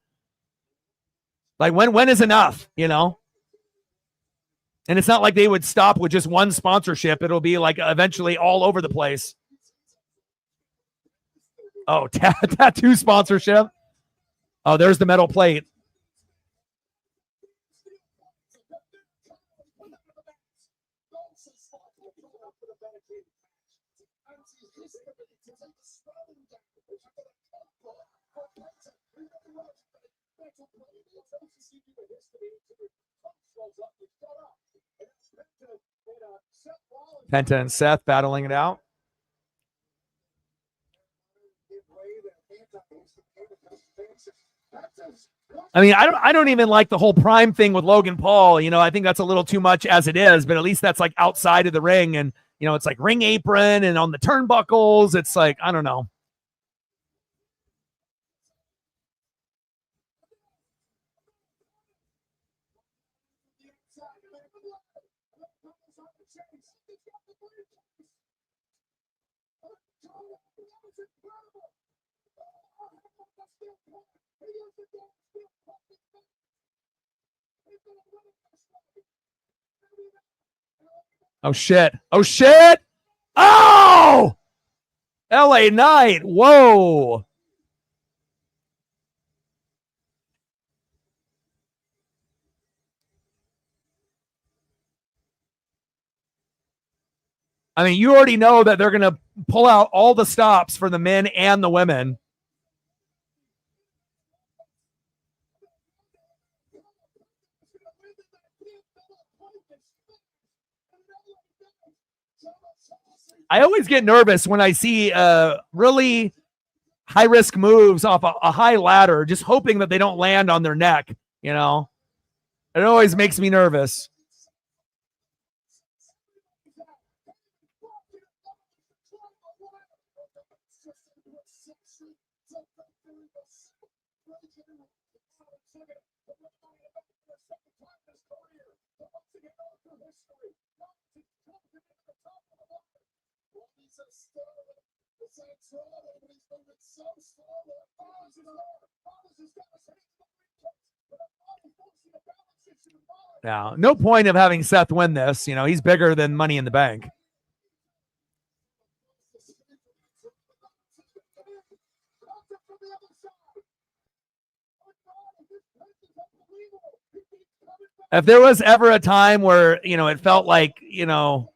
Like, when is enough, you know? And it's not like they would stop with just one sponsorship. It'll be like eventually all over the place. Oh, tattoo sponsorship. Oh, there's the metal plate. Penta and Seth battling it out. I mean, I don't even like the whole Prime thing with Logan Paul. You know, I think that's a little too much as it is, but at least that's like outside of the ring. And, you know, it's like ring apron and on the turnbuckles. It's like, I don't know. Oh, shit. Oh, shit. Oh! LA Knight. Whoa. I mean, you already know that they're going to pull out all the stops for the men and the women. I always get nervous when I see really high-risk moves off a high ladder, just hoping that they don't land on their neck, you know? It always makes me nervous. Now, no point of having Seth win this. You know, he's bigger than Money in the Bank. If there was ever a time where, you know, it felt like, you know,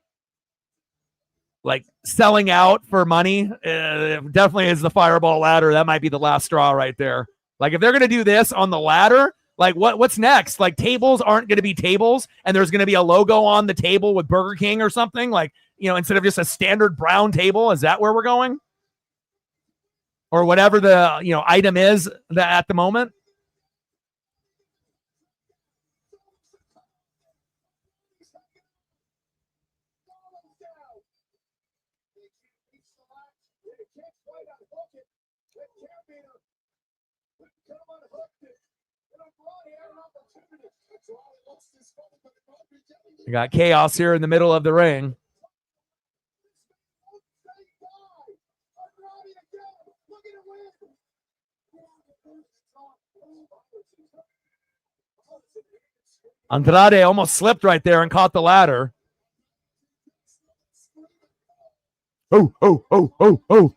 like selling out for money, definitely is the Fireball ladder. That might be the last straw right there. Like, if they're going to do this on the ladder, like what's next? Like, tables aren't going to be tables, and there's going to be a logo on the table with Burger King or something, like, you know, instead of just a standard brown table. Is that where we're going? Or whatever the, you know, item is that at the moment. We got chaos here in the middle of the ring. Andrade almost slipped right there and caught the ladder. Oh, oh, oh, oh, oh.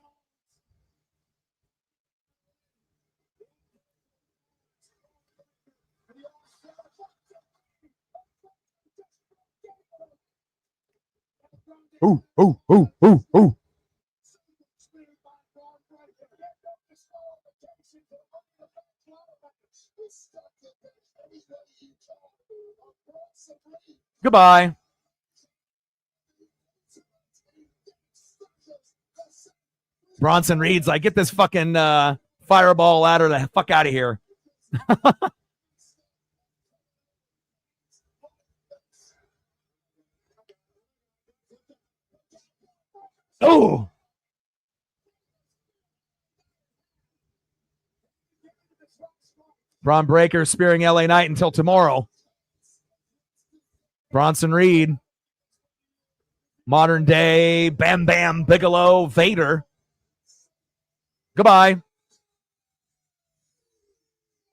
Oh, oh, oh, oh, oh. Goodbye. Bronson Reed's like, get this fucking Fireball ladder the fuck out of here. Oh. Braun Breaker spearing LA Knight until tomorrow. Bronson Reed. Modern day Bam Bam Bigelow Vader. Goodbye.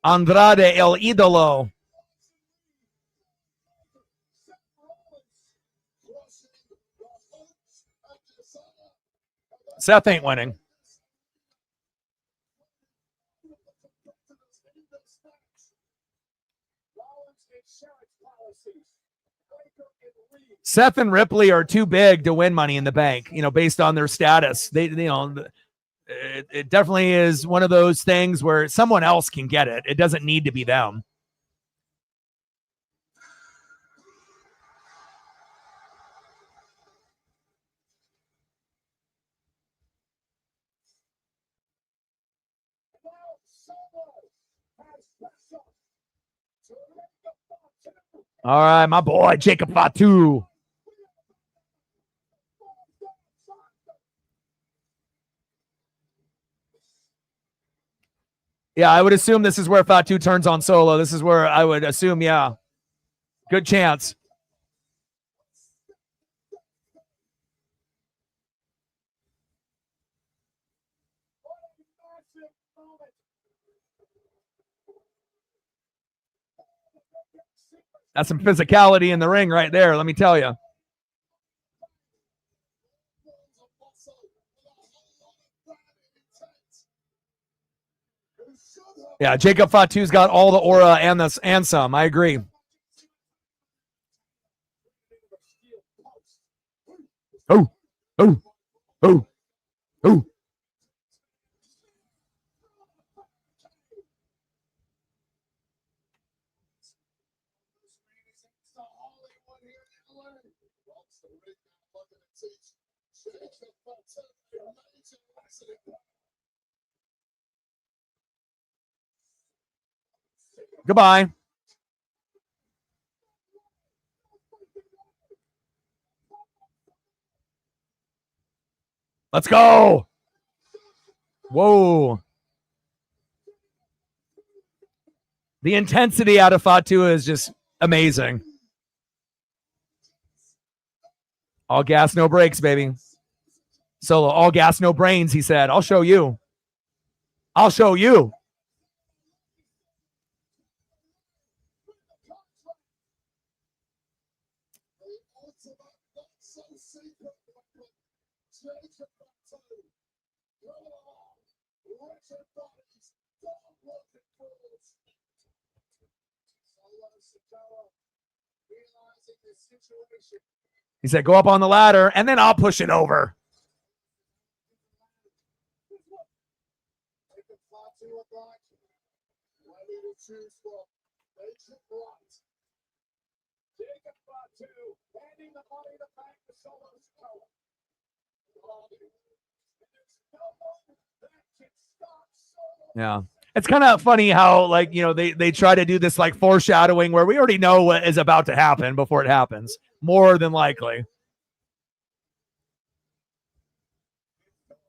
Andrade El Idolo. Seth ain't winning. Seth and Ripley are too big to win Money in the Bank, based on their status. It definitely is one of those things where someone else can get it. It doesn't need to be them. All right, my boy, Jacob Fatu. Yeah, I would assume this is where Fatu turns on Solo. This is where I would assume, yeah. Good chance. That's some physicality in the ring right there, let me tell you. Yeah, Jacob Fatu's got all the aura and some. I agree. Oh. Goodbye. Let's go. Whoa. The intensity out of Fatu is just amazing. All gas, no brakes, baby. Solo, all gas, no brains, he said. I'll show you. I'll show you. He said, go up on the ladder, and then I'll push it over. Yeah. It's kind of funny how, they try to do this, foreshadowing where we already know what is about to happen before it happens. More than likely.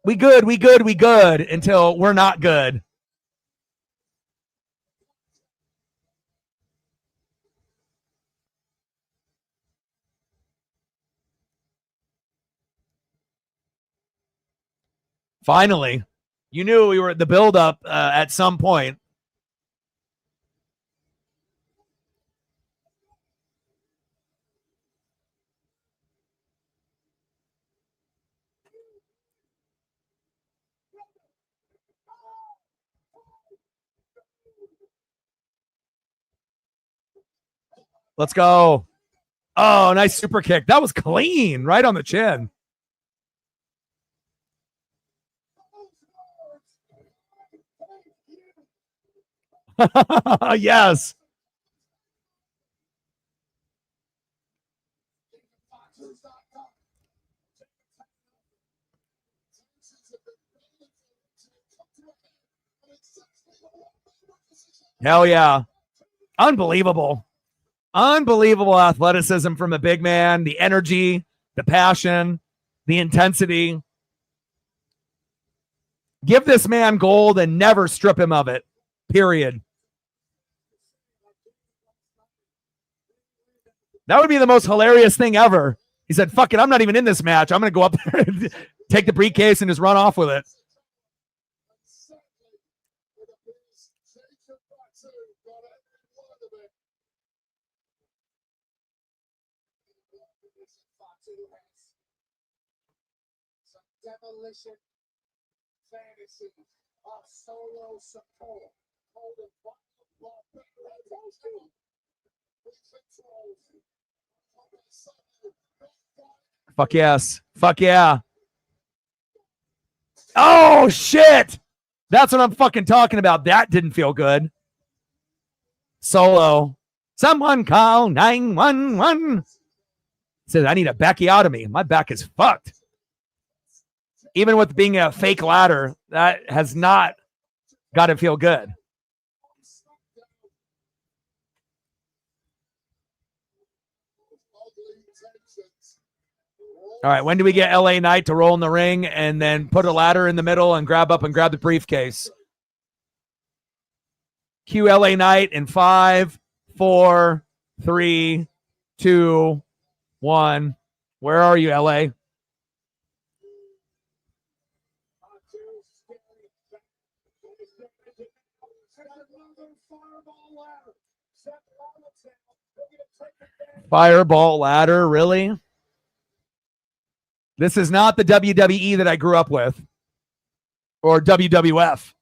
We good until we're not good. Finally. You knew we were at the buildup at some point. Let's go. Oh, nice super kick. That was clean, right on the chin. Yes. Hell yeah. Unbelievable. Unbelievable athleticism from a big man, the energy, the passion, the intensity. Give this man gold and never strip him of it. Period. That would be the most hilarious thing ever. He said, fuck it, I'm not even in this match. I'm going to go up there and take the briefcase and just run off with it. Demolition fantasy of solo support. Holding Fuck yes. Fuck yeah. Oh, shit. That's what I'm fucking talking about. That didn't feel good. Solo. Someone call 911. Says, I need a backiotomy. My back is fucked. Even with being a fake ladder, that has not got to feel good. All right, when do we get LA Knight to roll in the ring and then put a ladder in the middle and grab up and grab the briefcase? Cue LA Knight in 5, 4, 3, 2, 1. Where are you, LA? Fireball ladder, really? This is not the WWE that I grew up with, or WWF.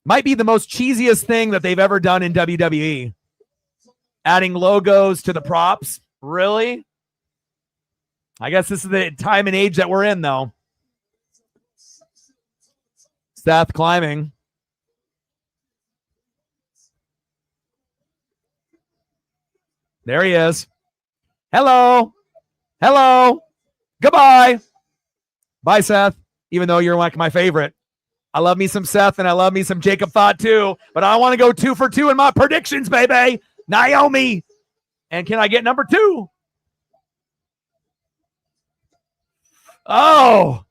Might be the most cheesiest thing that they've ever done in WWE. Adding logos to the props. Really? I guess this is the time and age that we're in, though. Seth climbing. There he is. Hello. Hello. Goodbye. Bye, Seth. Even though you're like my favorite. I love me some Seth and I love me some Jacob Thought too. But I want to go 2 for 2 in my predictions, baby. Naomi. And can I get number 2? Oh.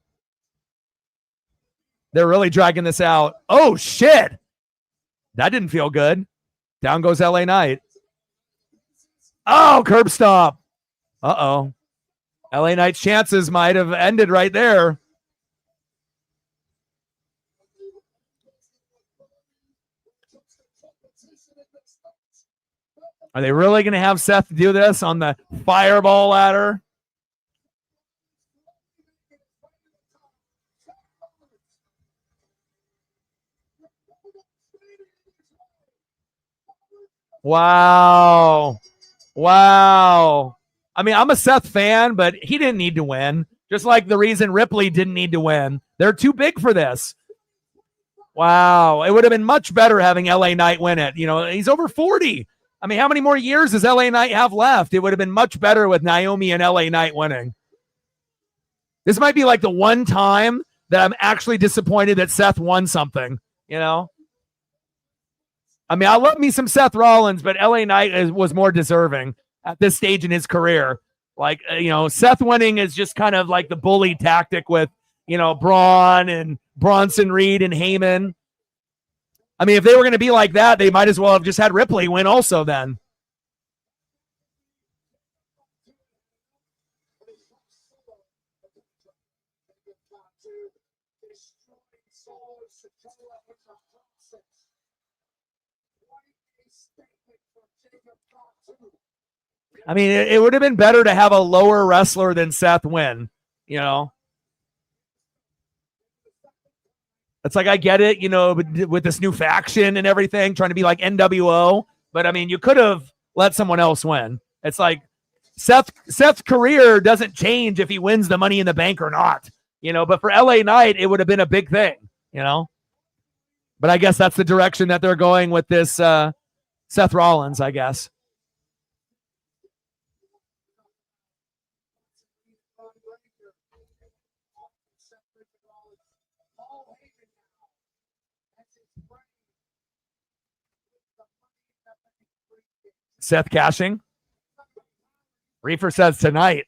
They're really dragging this out. Oh, shit. That didn't feel good. Down goes LA Knight. Oh, curb stomp. Uh-oh. LA Knight's chances might have ended right there. Are they really going to have Seth do this on the fireball ladder? Wow. Wow. I mean, I'm a Seth fan, but he didn't need to win. Just like the reason Ripley didn't need to win. They're too big for this. Wow. It would have been much better having LA Knight win it. You know, he's over 40. I mean, how many more years does LA Knight have left? It would have been much better with Naomi and LA Knight winning. This might be like the one time that I'm actually disappointed that Seth won something, you know? I mean, I love me some Seth Rollins, but LA Knight was more deserving at this stage in his career. Like, you know, Seth winning is just kind of like the bully tactic with, you know, Braun and Bronson Reed and Heyman. I mean, if they were going to be like that, they might as well have just had Ripley win also then. I mean, it would have been better to have a lower wrestler than Seth win, you know? It's like, I get it, you know, with this new faction and everything, trying to be like NWO. But, I mean, you could have let someone else win. It's like Seth's career doesn't change if he wins the Money in the Bank or not, you know. But for LA Knight, it would have been a big thing, you know. But I guess that's the direction that they're going with this Seth Rollins, I guess. Seth cashing. Reefer says tonight.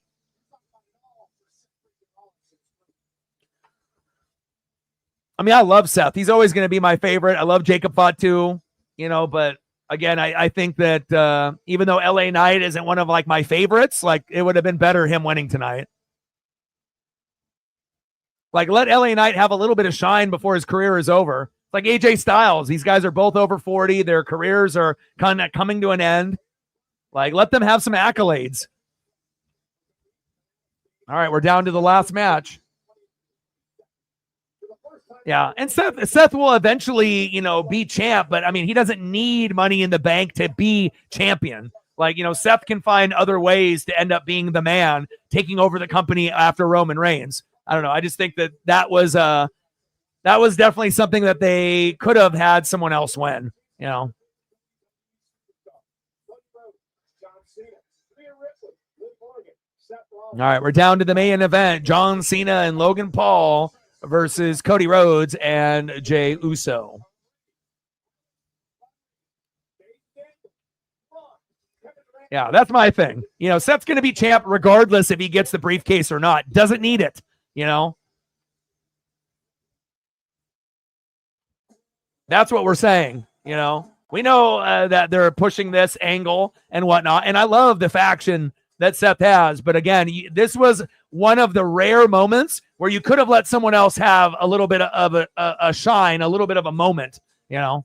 I mean, I love Seth. He's always going to be my favorite. I love Jacob Fatu. But again, I think that even though LA Knight isn't one of like my favorites, like it would have been better him winning tonight. Like let LA Knight have a little bit of shine before his career is over. Like AJ Styles, these guys are both over 40. Their careers are kind of coming to an end. Like let them have some accolades. All right, we're down to the last match. Yeah, and Seth will eventually, be champ, but I mean, he doesn't need Money in the Bank to be champion. Like, Seth can find other ways to end up being the man, taking over the company after Roman Reigns. I don't know. I just think that was definitely something that they could have had someone else win, All right, we're down to the main event. John Cena and Logan Paul versus Cody Rhodes and Jey Uso. Yeah, that's my thing. Seth's going to be champ regardless if he gets the briefcase or not. Doesn't need it, That's what we're saying, We know that they're pushing this angle and whatnot, and I love the faction that Seth has. But again, this was one of the rare moments where you could have let someone else have a little bit of a shine, a little bit of a moment, But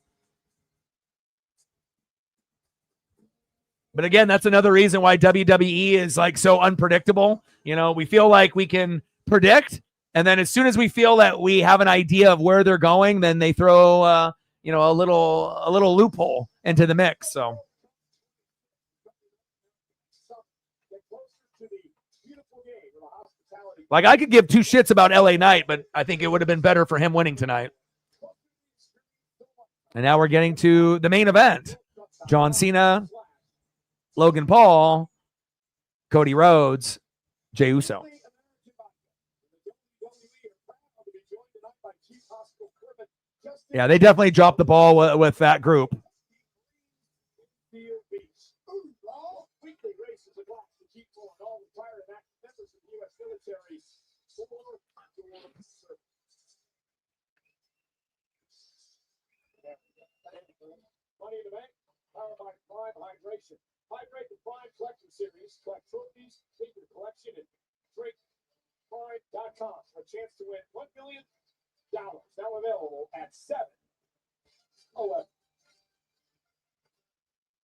again, that's another reason why WWE is like so unpredictable. We feel like we can predict, and then as soon as we feel that we have an idea of where they're going, then they throw a little loophole into the mix. So like I could give two shits about LA Knight, but I think it would have been better for him winning tonight. And now we're getting to the main event. John Cena, Logan Paul, Cody Rhodes, Jey Uso. Yeah, they definitely dropped the ball with that group. Money in the Bank, powered by Prime Hydration. Hydrate the Prime Collection Series. Collect trophies, take your collection, and drinkprime.com for a chance to win $1 million. Now available at 7-Eleven.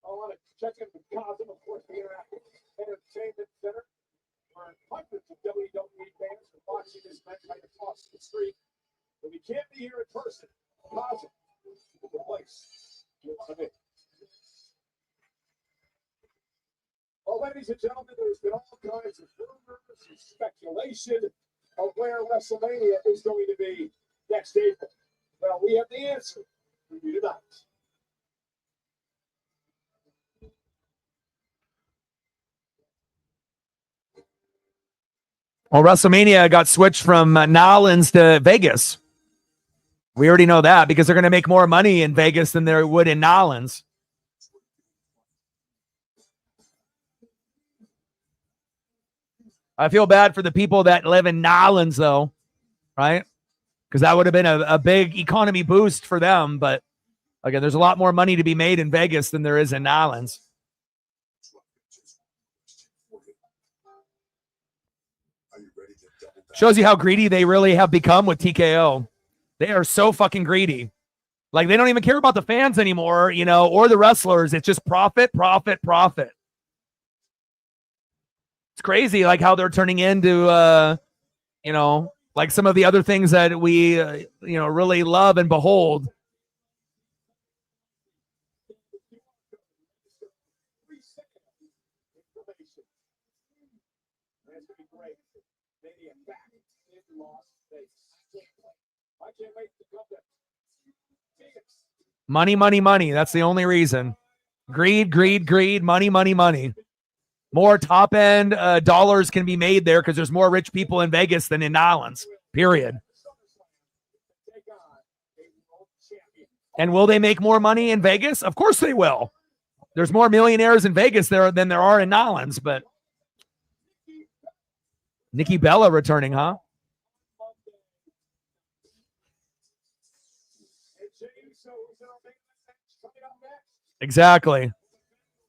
I want to check in with Cosm, of course, the Interactive Entertainment Center, where hundreds of WWE fans are watching this match right across the street. If you can't be here in person, Cosm is the place. Well, ladies and gentlemen, there's been all kinds of rumors and speculation of where WrestleMania is going to be next April. Well, we have the answer for you tonight. Well, WrestleMania got switched from Nolans to Vegas. We already know that because they're going to make more money in Vegas than they would in Nolans. I feel bad for the people that live in Nolans, though, right? Because that would have been a big economy boost for them. But again, there's a lot more money to be made in Vegas than there is in Nolans. Shows you how greedy they really have become with TKO. They are so fucking greedy. Like, they don't even care about the fans anymore, or the wrestlers. It's just profit, profit, profit. It's crazy, like, how they're turning into, like some of the other things that we, really love and behold. Money, money, money. That's the only reason. Greed, greed, greed, money, money, money. More top end dollars can be made there because there's more rich people in Vegas than in Nolans, period. And will they make more money in Vegas? Of course they will. There's more millionaires in Vegas there than there are in Nolans, but Nikki Bella returning, huh? Exactly.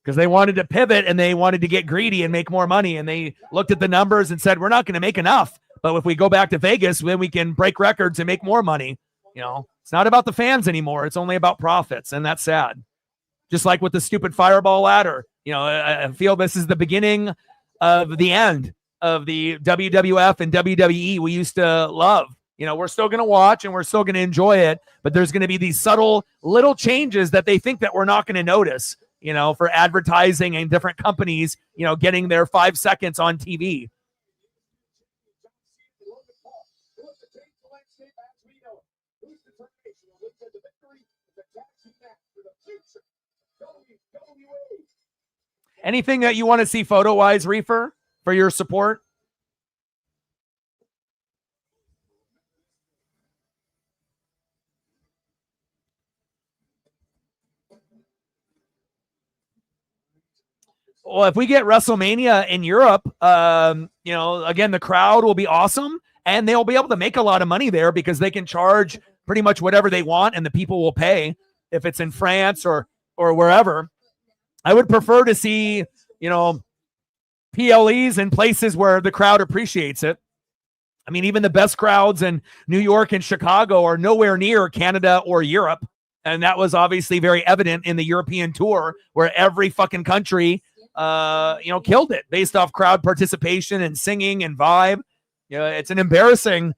Because they wanted to pivot and they wanted to get greedy and make more money. And they looked at the numbers and said, we're not going to make enough. But if we go back to Vegas, then we can break records and make more money. You know, it's not about the fans anymore. It's only about profits. And that's sad. Just like with the stupid fireball ladder. You know, I feel this is the beginning of the end of the WWF and WWE we used to love. You know, we're still going to watch and we're still going to enjoy it. But there's going to be these subtle little changes that they think that we're not going to notice. You know, for advertising and different companies, you know, getting their 5 seconds on TV. Anything that you want to see photo-wise, Reefer, for your support? Well, if we get WrestleMania in Europe, you know, again, the crowd will be awesome and they'll be able to make a lot of money there because they can charge pretty much whatever they want and the people will pay if it's in France or wherever. I would prefer to see, you know, PLEs in places where the crowd appreciates it. I mean, even the best crowds in New York and Chicago are nowhere near Canada or Europe. And that was obviously very evident in the European tour where every fucking country you know, killed it based off crowd participation and singing and vibe. You know, it's an embarrassing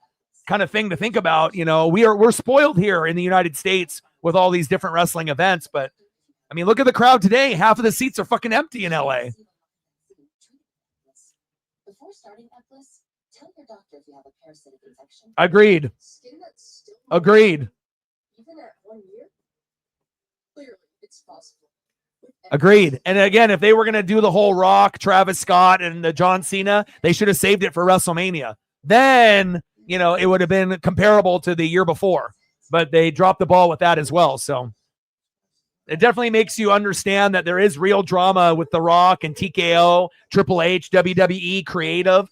kind of thing to think about. You know, we're spoiled here in the United States with all these different wrestling events, but I mean, look at the crowd today. Half of the seats are fucking empty in LA. Before starting Eplis, tell your doctor if you have a parasitic infection. Agreed. Agreed. Even at 1 year, clearly it's possible. Agreed. And again, if they were going to do the whole Rock, Travis Scott, and the John Cena, they should have saved it for WrestleMania. Then, you know, it would have been comparable to the year before. But they dropped the ball with that as well. So it definitely makes you understand that there is real drama with The Rock and TKO, Triple H, WWE, creative.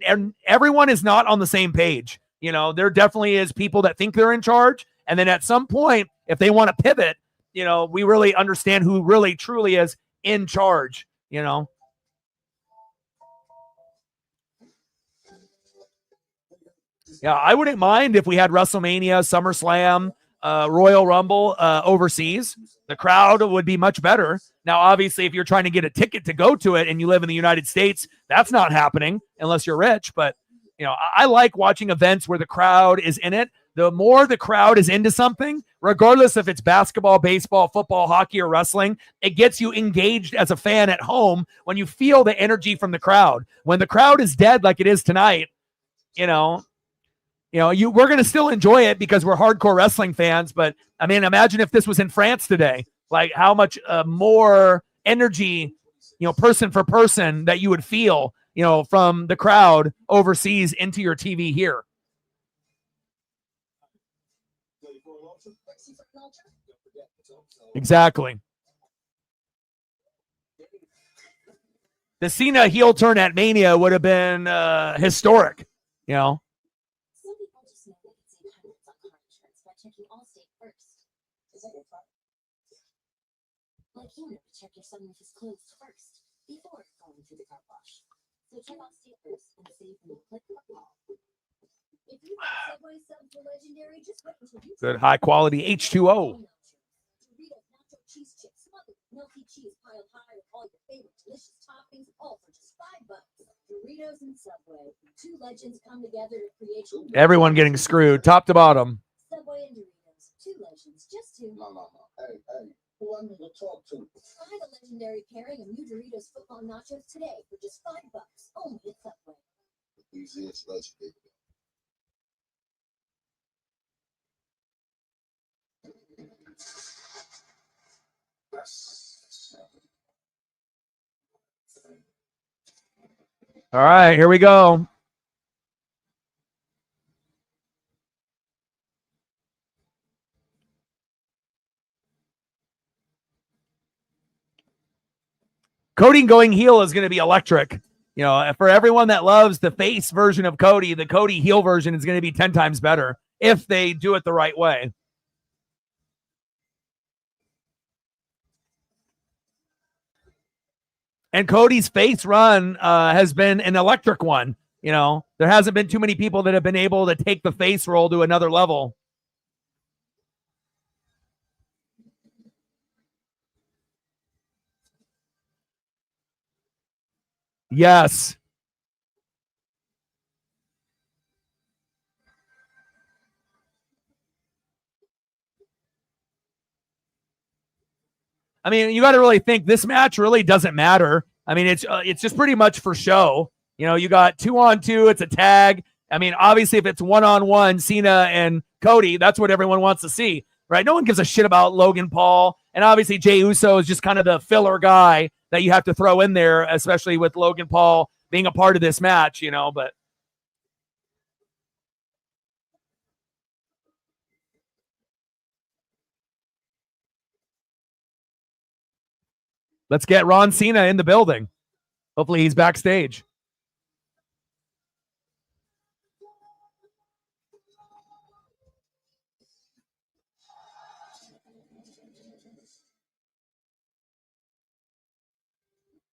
And everyone is not on the same page. You know, there definitely is people that think they're in charge. And then at some point, if they want to pivot, you know, we really understand who really truly is in charge, you know. Yeah, I wouldn't mind if we had WrestleMania, SummerSlam, Royal Rumble overseas. The crowd would be much better. Now, obviously, if you're trying to get a ticket to go to it and you live in the United States, that's not happening unless you're rich. But, you know, I like watching events where the crowd is in it. The more the crowd is into something, regardless if it's basketball, baseball, football, hockey, or wrestling, it gets you engaged as a fan at home when you feel the energy from the crowd. When the crowd is dead like it is tonight, you know, we're going to still enjoy it because we're hardcore wrestling fans. But, I mean, imagine if this was in France today, like how much more energy, you know, person for person that you would feel, you know, from the crowd overseas into your TV here. Exactly. The Cena heel turn at Mania would have been historic, you know. Some people just know they can save hundreds on car insurance by checking Allstate first. Is that your problem? Like you know to check your sunroof is closed first before going through the car wash. So check Allstate first and save when you click the call. If you want Subway subs for legendary, just wait until you Good high quality H2O. Doritos nacho cheese chips smothered with milky cheese piled high with all your favorite delicious toppings, all for just $5. Doritos and Subway, two legends come together to create. Everyone getting screwed, top to bottom. Subway and Doritos, two legends, just two. No. Hey, who I need to talk to? Try the legendary pairing of new Doritos football nachos today for just $5, only at Subway. Easy, it's legendary. All right, here we go. Cody going heel is going to be electric. You know, for everyone that loves the face version of Cody, the Cody heel version is going to be 10 times better if they do it the right way. And Cody's face run has been an electric one. You know, there hasn't been too many people that have been able to take the face roll to another level. Yes. I mean, you got to really think this match really doesn't matter. I mean, it's just pretty much for show. You know, you got 2-on-2. It's a tag. I mean, obviously, if it's 1-on-1, Cena and Cody, that's what everyone wants to see, right? No one gives a shit about Logan Paul. And obviously, Jey Uso is just kind of the filler guy that you have to throw in there, especially with Logan Paul being a part of this match, you know, but. Let's get Ron Cena in the building. Hopefully he's backstage.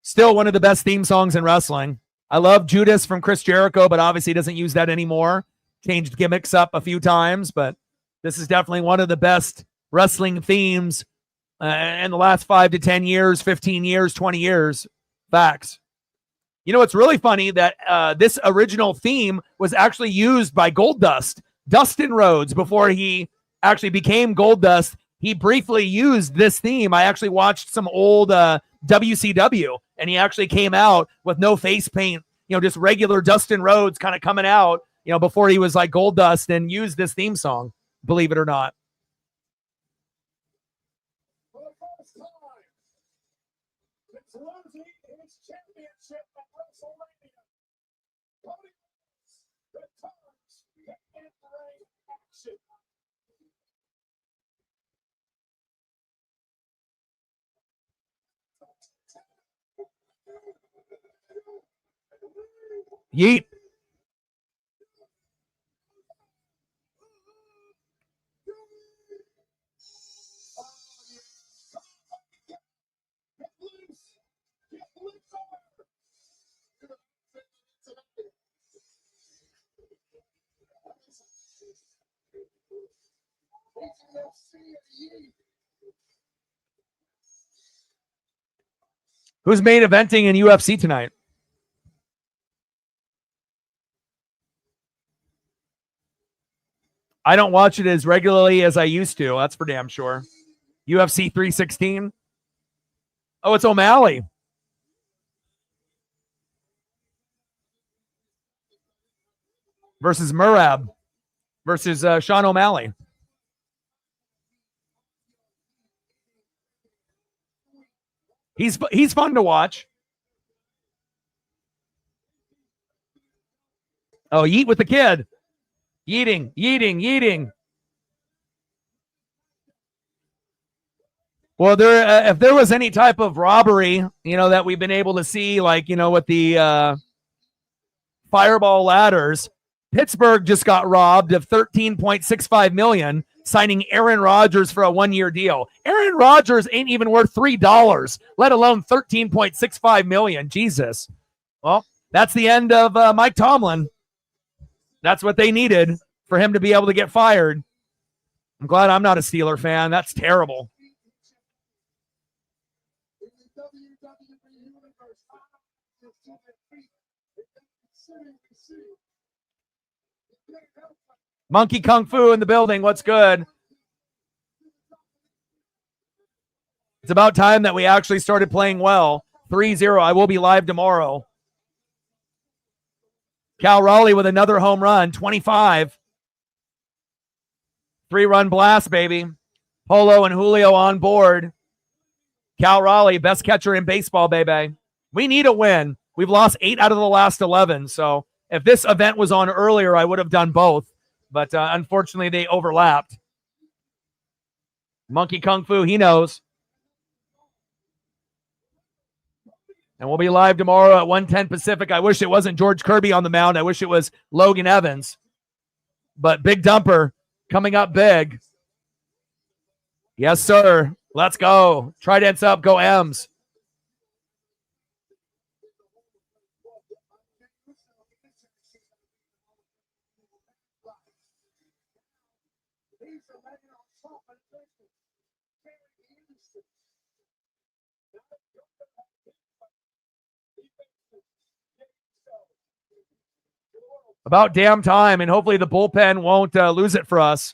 Still one of the best theme songs in wrestling. I love Judas from Chris Jericho, but obviously doesn't use that anymore. Changed gimmicks up a few times, but this is definitely one of the best wrestling themes in the last 5 to 10 years, 15 years, 20 years. Facts. You know, it's really funny that this original theme was actually used by Goldust. Dustin Rhodes, before he actually became Goldust, he briefly used this theme. I actually watched some old WCW, and he actually came out with no face paint, you know, just regular Dustin Rhodes kind of coming out, you know, before he was like Goldust, and used this theme song, believe it or not. For the first time, it's losing its championship at WrestleMania. Cody Rhodes returns to in-ring action. Yeet. Who's main eventing in UFC tonight? I don't watch it as regularly as I used to. That's for damn sure. UFC 316. Oh, it's O'Malley versus Murab versus Sean O'Malley. He's fun to watch. Oh, yeet with the kid. Yeeting. Well, if there was any type of robbery, you know, that we've been able to see, like, you know, with the fireball ladders, Pittsburgh just got robbed of $13.65 million, signing Aaron Rodgers for a 1-year deal. Aaron Rodgers ain't even worth $3, let alone $13.65 million. Jesus. Well, that's the end of Mike Tomlin. That's what they needed for him to be able to get fired. I'm glad I'm not a Steeler fan. That's terrible. Monkey Kung Fu in the building. What's good? It's about time that we actually started playing well. 3-0. I will be live tomorrow. Cal Raleigh with another home run. 25. 3-run blast, baby. Polo and Julio on board. Cal Raleigh, best catcher in baseball, baby. We need a win. We've lost 8 out of the last 11. So if this event was on earlier, I would have done both. But unfortunately, they overlapped. Monkey Kung Fu, he knows. And we'll be live tomorrow at 1:10 Pacific. I wish it wasn't George Kirby on the mound. I wish it was Logan Evans. But Big Dumper coming up big. Yes, sir. Let's go. Tridents up. Go M's. About damn time, and hopefully the bullpen won't lose it for us.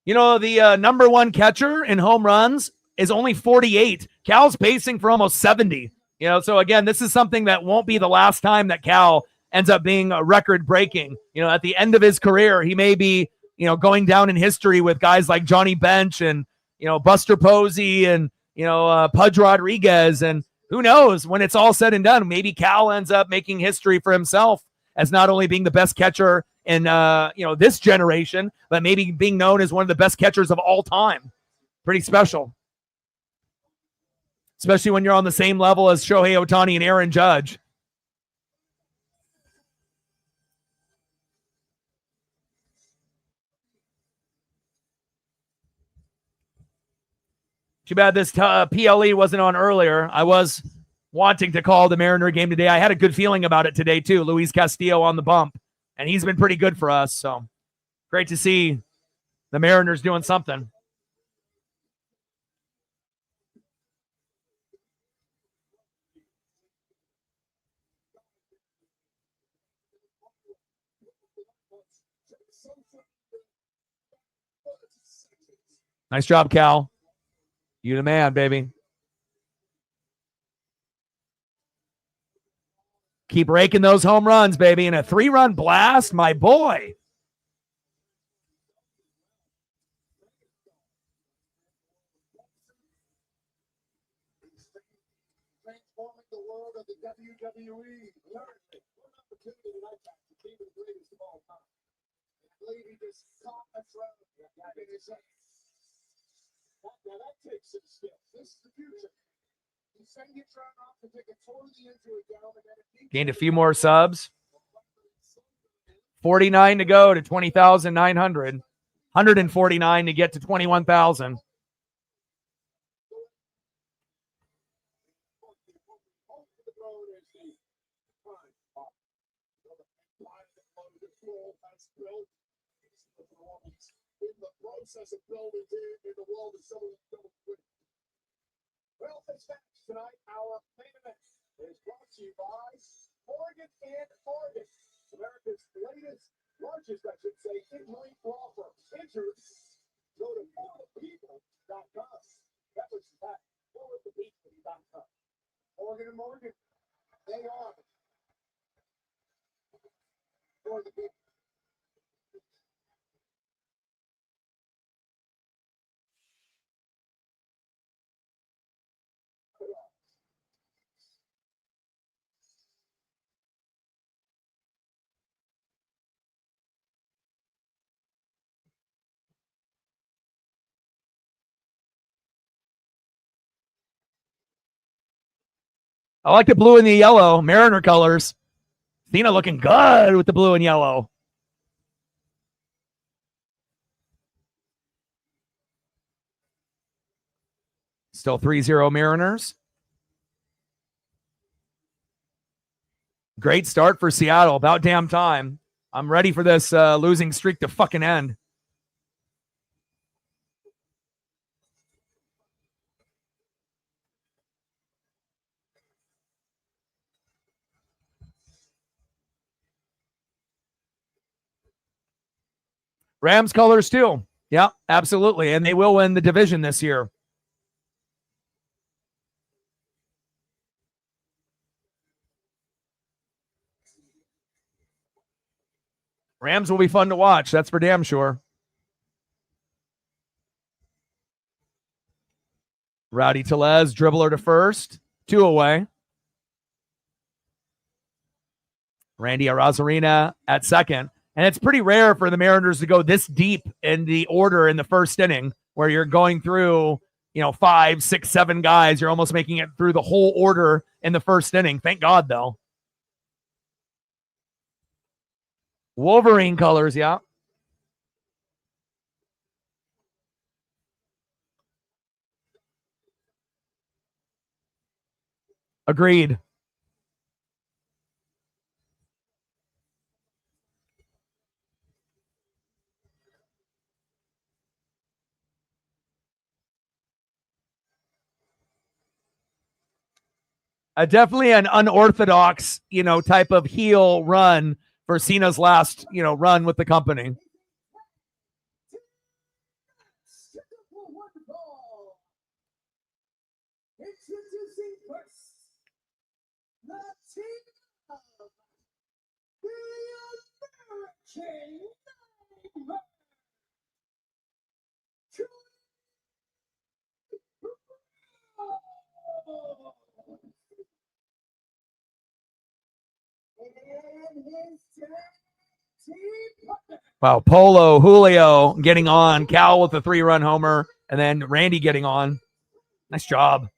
You know, the number one catcher in home runs is only 48. Cal's pacing for almost 70. You know, so again, this is something that won't be the last time that Cal ends up being a record breaking. You know, at the end of his career, he may be, you know, going down in history with guys like Johnny Bench and, you know, Buster Posey and, you know, Pudge Rodriguez. And who knows, when it's all said and done, maybe Cal ends up making history for himself as not only being the best catcher in, you know, this generation, but maybe being known as one of the best catchers of all time. Pretty special. Especially when you're on the same level as Shohei Ohtani and Aaron Judge. Too bad this PLE wasn't on earlier. I was wanting to call the Mariner game today. I had a good feeling about it today, too. Luis Castillo on the bump, and he's been pretty good for us. So great to see the Mariners doing something. Nice job, Cal. You the man, baby. Keep raking those home runs, baby. And a 3-run blast, my boy. Transforming the world of the WWE. Literally, one opportunity tonight to be the greatest of all time. I believe he just caught a throne. Now that takes some skill. This is the future. You send your throne off to take a tour of the injury dome, and then Gained a few more subs. 49 to go to 20,900. 149 to get to 21,000. in the process of building in the world of some of the well, this match tonight, our main event is brought to you by Morgan and Morgan, America's latest, largest, I should say, in-ring law firm. Injured, go to forthepeople.com. That was that, forthepeople.com. Morgan and Morgan, they are for the people. I like the blue and the yellow, Mariner colors. Cena looking good with the blue and yellow. Still 3-0 Mariners. Great start for Seattle. About damn time. I'm ready for this losing streak to fucking end. Rams colors too. Yeah, absolutely. And they will win the division this year. Rams will be fun to watch. That's for damn sure. Rowdy Tellez, dribbler to first. 2 away. Randy Arozarena at second. And it's pretty rare for the Mariners to go this deep in the order in the first inning where you're going through, 5, 6, 7 guys. You're almost making it through the whole order in the first inning. Thank God, though. Wolverine colors, yeah. Agreed. Definitely an unorthodox, type of heel run for Cena's last, run with the company. Introducing first, the team of the American Nightmare. And his team partner. Wow, Polo, Julio getting on, Cal with a 3-run homer, and then Randy getting on. Nice job.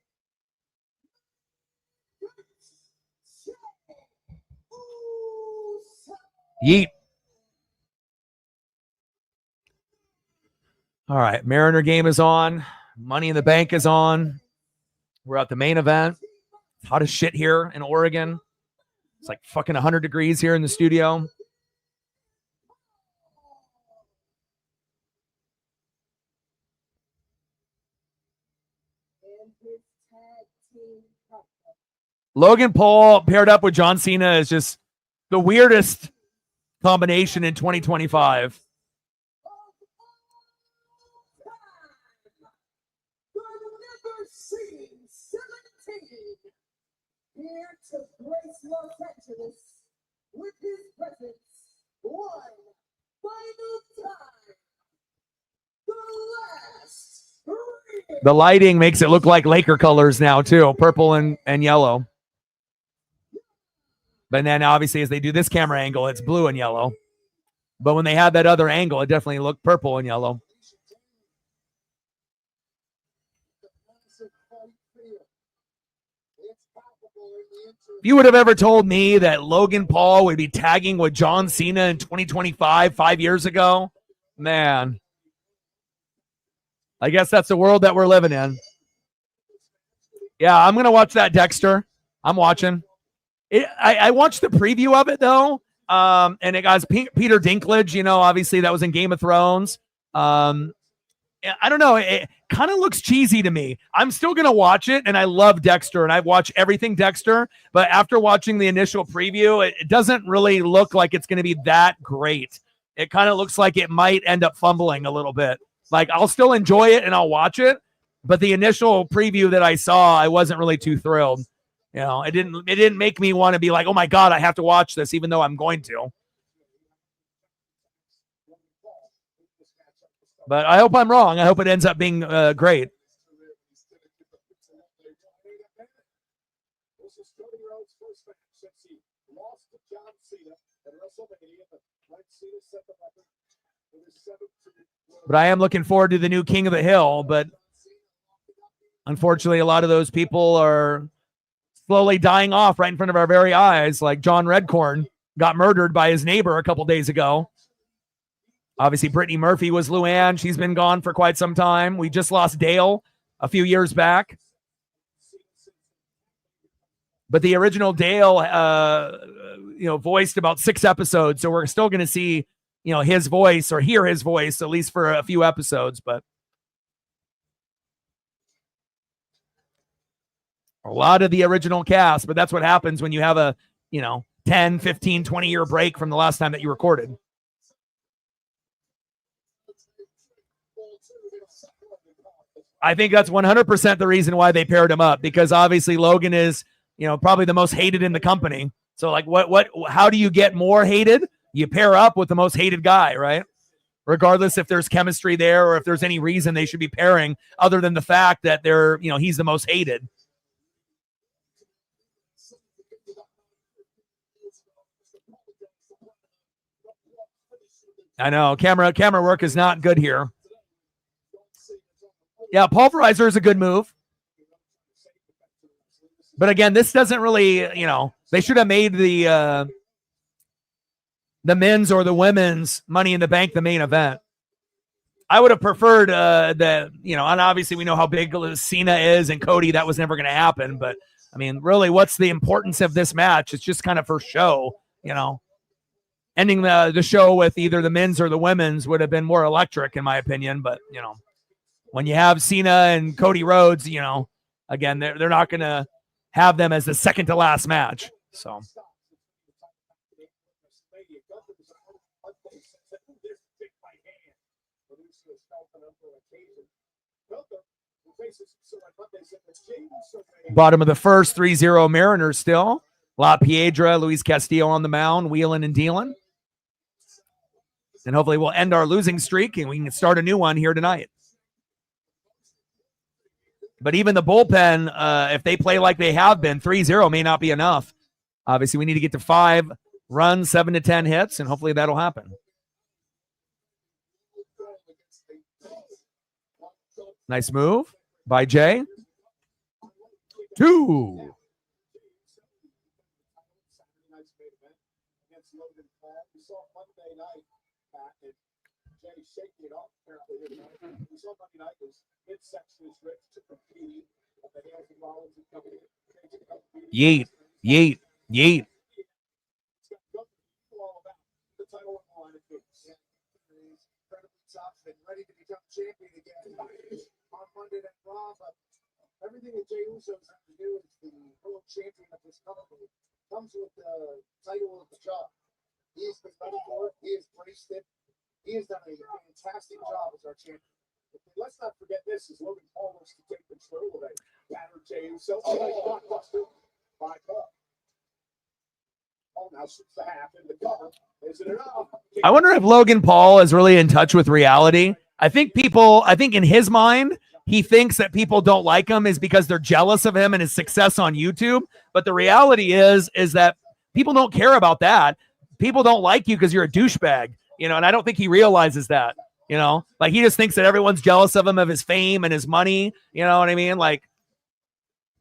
Yeet. All right, Mariner game is on. Money in the Bank is on. We're at the main event. It's hot as shit here in Oregon. It's like fucking 100 degrees here in the studio. Logan Paul paired up with John Cena is just the weirdest combination in 2025. Here to grace Los Angeles with his presence one final time. The last ring. The lighting makes it look like Laker colors now too, purple and yellow. But then obviously as they do this camera angle, it's blue and yellow. But when they had that other angle, it definitely looked purple and yellow. If you would have ever told me that Logan Paul would be tagging with John Cena in 2025, 5 years ago, man, I guess that's the world that we're living in. Yeah, I'm going to watch that, Dexter. I'm watching. I watched the preview of it, though, and it has Peter Dinklage, obviously that was in Game of Thrones. I don't know. It kind of looks cheesy to me. I'm still going to watch it, and I love Dexter, and I watch everything Dexter. But after watching the initial preview, it doesn't really look like it's going to be that great. It kind of looks like it might end up fumbling a little bit. Like, I'll still enjoy it, and I'll watch it. But the initial preview that I saw, I wasn't really too thrilled. It didn't make me want to be like, oh, my God, I have to watch this, even though I'm going to. But I hope I'm wrong. I hope it ends up being great. But I am looking forward to the new King of the Hill. But unfortunately, a lot of those people are slowly dying off right in front of our very eyes. Like John Redcorn got murdered by his neighbor a couple days ago. Obviously, Brittany Murphy was Luann. She's been gone for quite some time. We just lost Dale a few years back. But the original Dale, voiced about 6 episodes. So we're still going to see, his voice or hear his voice, at least for a few episodes. But a lot of the original cast. But that's what happens when you have a, 10, 15, 20-year break from the last time that you recorded. I think that's 100% the reason why they paired him up, because obviously Logan is, probably the most hated in the company. So like how do you get more hated? You pair up with the most hated guy, right? Regardless if there's chemistry there or if there's any reason they should be pairing other than the fact that they're, he's the most hated. I know camera work is not good here. Yeah, pulverizer is a good move. But again, this doesn't really, they should have made the men's or the women's Money in the Bank the main event. I would have preferred and obviously we know how big Cena is and Cody, that was never going to happen. But I mean, really, what's the importance of this match? It's just kind of for show, Ending the show with either the men's or the women's would have been more electric, in my opinion. But, when you have Cena and Cody Rhodes, again, they're not going to have them as the second to last match. So bottom of the first, 3-0 Mariners still. La Piedra, Luis Castillo on the mound, wheeling and dealing. And hopefully we'll end our losing streak and we can start a new one here tonight. But even the bullpen, if they play like they have been, 3-0 may not be enough. Obviously, we need to get to 5 runs, 7 to 10 hits, and hopefully that'll happen. Nice move by Jay. 2. Yeet, yeet, yeet. Ready to become champion again on Monday Night Raw, but everything that Jey Uso has to do is the world champion of this company comes with the title of the job. He has been ready for it. He has braced it. He has done a fantastic job as our champion. Let's not forget this: is Logan Paul wants to take control of it. Battered Jey Uso, blockbuster by Paul. Now shoots the half in the cover. Is it enough? I wonder if Logan Paul is really in touch with reality. I think in his mind, he thinks that people don't like him is because they're jealous of him and his success on YouTube. But the reality is that people don't care about that. People don't like you because you're a douchebag, and I don't think he realizes that, like he just thinks that everyone's jealous of him, of his fame and his money. You know what I mean? Like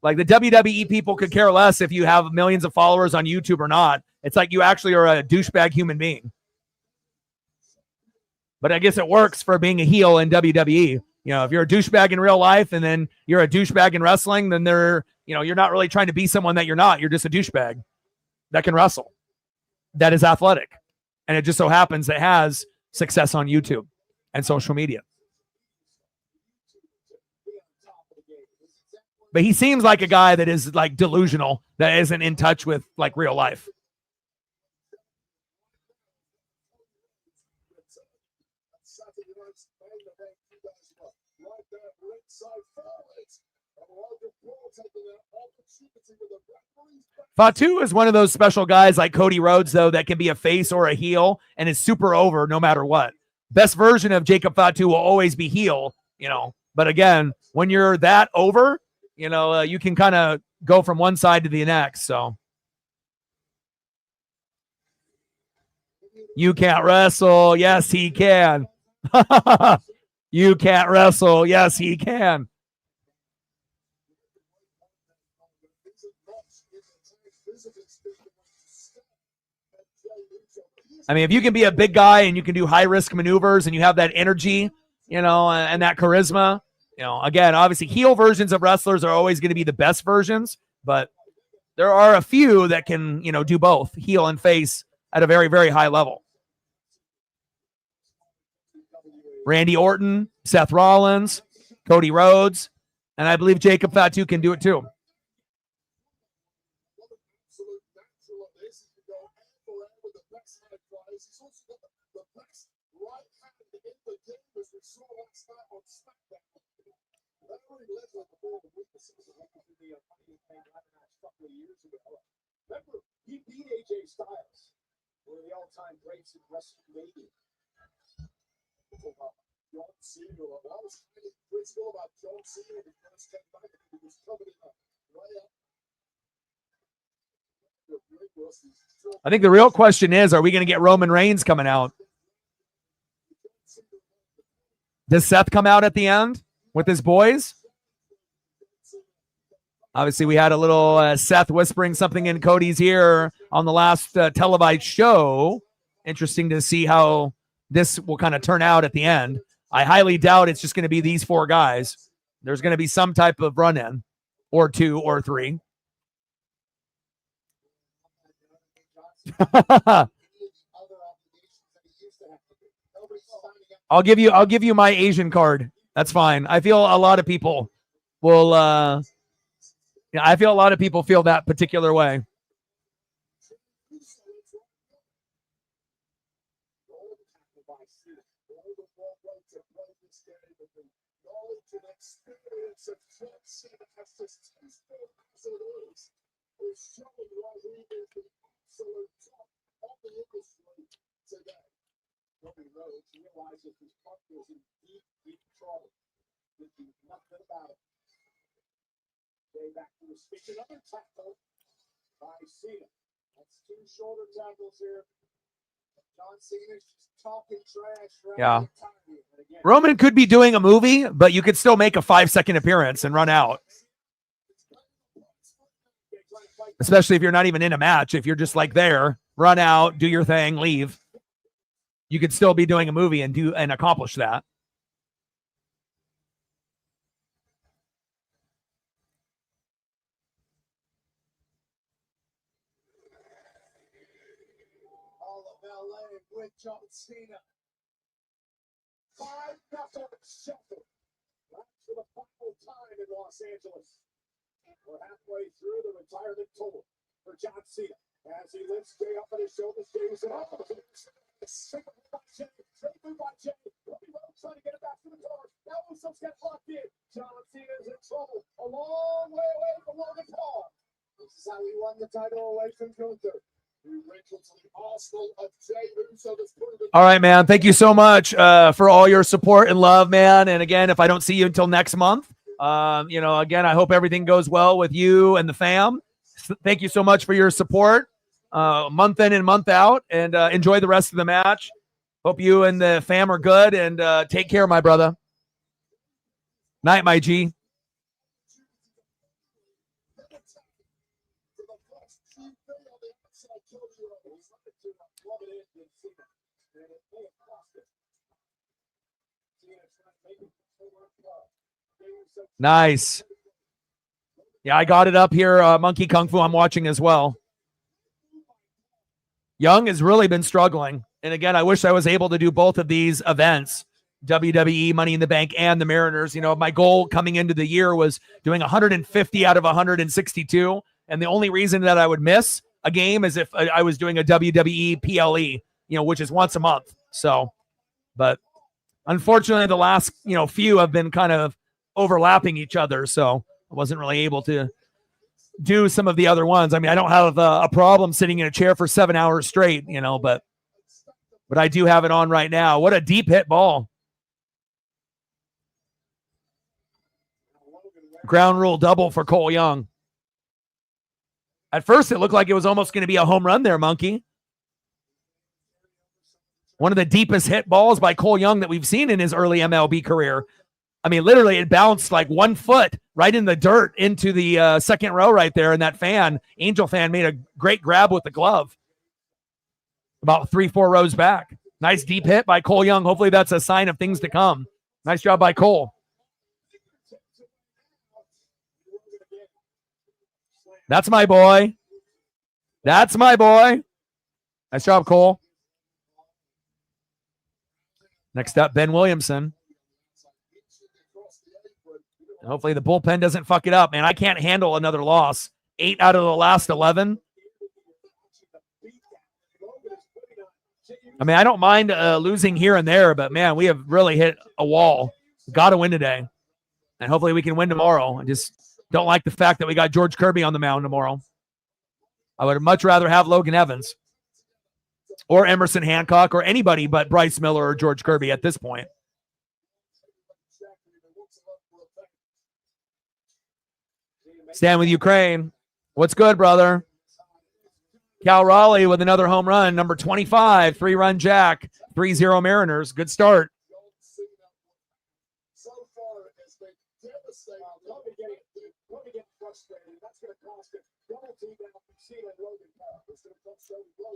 the WWE people could care less if you have millions of followers on YouTube or not. It's like you actually are a douchebag human being. But I guess it works for being a heel in WWE. If you're a douchebag in real life and then you're a douchebag in wrestling, then you're not really trying to be someone that you're not. You're just a douchebag that can wrestle, that is athletic. And it just so happens that has success on YouTube and social media. But he seems like a guy that is like delusional, that isn't in touch with like real life. Fatu is one of those special guys like Cody Rhodes, though, that can be a face or a heel and is super over no matter what. Best version of Jacob Fatu will always be heel, But again, when you're that over, you can kind of go from one side to the next. So you can't wrestle. Yes, he can. You can't wrestle. Yes, he can. I mean, if you can be a big guy and you can do high risk maneuvers and you have that energy, and that charisma, again, obviously heel versions of wrestlers are always going to be the best versions, but there are a few that can, do both heel and face at a very, very high level. Randy Orton, Seth Rollins, Cody Rhodes, and I believe Jacob Fatu can do it too. Remember, he beat AJ Styles, one of the all-time greats in WrestleMania. John Cena, I was critical about John Cena in the first 10 minutes. He was coming in right up. I think the real question is, are we going to get Roman Reigns coming out? Does Seth come out at the end with his boys? Obviously, we had a little Seth whispering something in Cody's ear on the last televised show. Interesting to see how this will kind of turn out at the end. I highly doubt it's just going to be these 4 guys. There's going to be some type of run-in, or 2 or 3. I'll give you my Asian card. That's fine. I feel a lot of people will Yeah, I feel a lot of people feel that particular way. Back to the speech. Another tackle by Cena. That's 2 shoulder tackles here. John Cena's just talking trash. Yeah. Roman could be doing a movie, but you could still make a 5-second appearance and run out. Especially if you're not even in a match. If you're just like there, run out, do your thing, leave. You could still be doing a movie and accomplish that. With John Cena. 5-0 shuffle. That's for the final time in Los Angeles. We're halfway through the retirement tour for John Cena. As he lifts Jay up on his shoulders, Jay was by Jay. Ruby Rhodes trying to get it back to the corner. Now Usos get locked in. John Cena's in trouble. A long way away from Logan Paul. This is how he won the title away from Gunther. All right, man. Thank you so much for all your support and love, man. And again, if I don't see you until next month, again, I hope everything goes well with you and the fam. Thank you so much for your support, month in and month out, and enjoy the rest of the match. Hope you and the fam are good, and take care, my brother. Night, my G. Nice. Yeah, I got it up here. Monkey Kung Fu I'm watching as well. Young has really been struggling. And again, I wish I was able to do both of these events, WWE, Money in the Bank, and the Mariners. My goal coming into the year was doing 150 out of 162. And the only reason that I would miss a game is if I was doing a WWE PLE, which is once a month. So, but unfortunately, the last, few have been kind of overlapping each other. So I wasn't really able to do some of the other ones. I mean, I don't have a problem sitting in a chair for 7 hours straight, but I do have it on right now. What a deep hit ball. Ground rule double for Cole Young. At first, it looked like it was almost going to be a home run there, Monkey. One of the deepest hit balls by Cole Young that we've seen in his early MLB career. I mean, literally, it bounced like 1 foot right in the dirt into the second row right there. And that Angel fan, made a great grab with the glove. About 3-4 rows back. Nice deep hit by Cole Young. Hopefully that's a sign of things to come. Nice job by Cole. That's my boy. That's my boy. Nice job, Cole. Next up, Ben Williamson. And hopefully the bullpen doesn't fuck it up, man. I can't handle another loss. 8 out of the last 11. I mean, I don't mind losing here and there, but, man, we have really hit a wall. Got to win today. And hopefully we can win tomorrow. I just don't like the fact that we got George Kirby on the mound tomorrow. I would much rather have Logan Evans or Emerson Hancock or anybody but Bryce Miller or George Kirby at this point. Stand with Ukraine. What's good, brother? Cal Raleigh with another home run. Number 25, 3-run jack. 3-0 Mariners. Good start.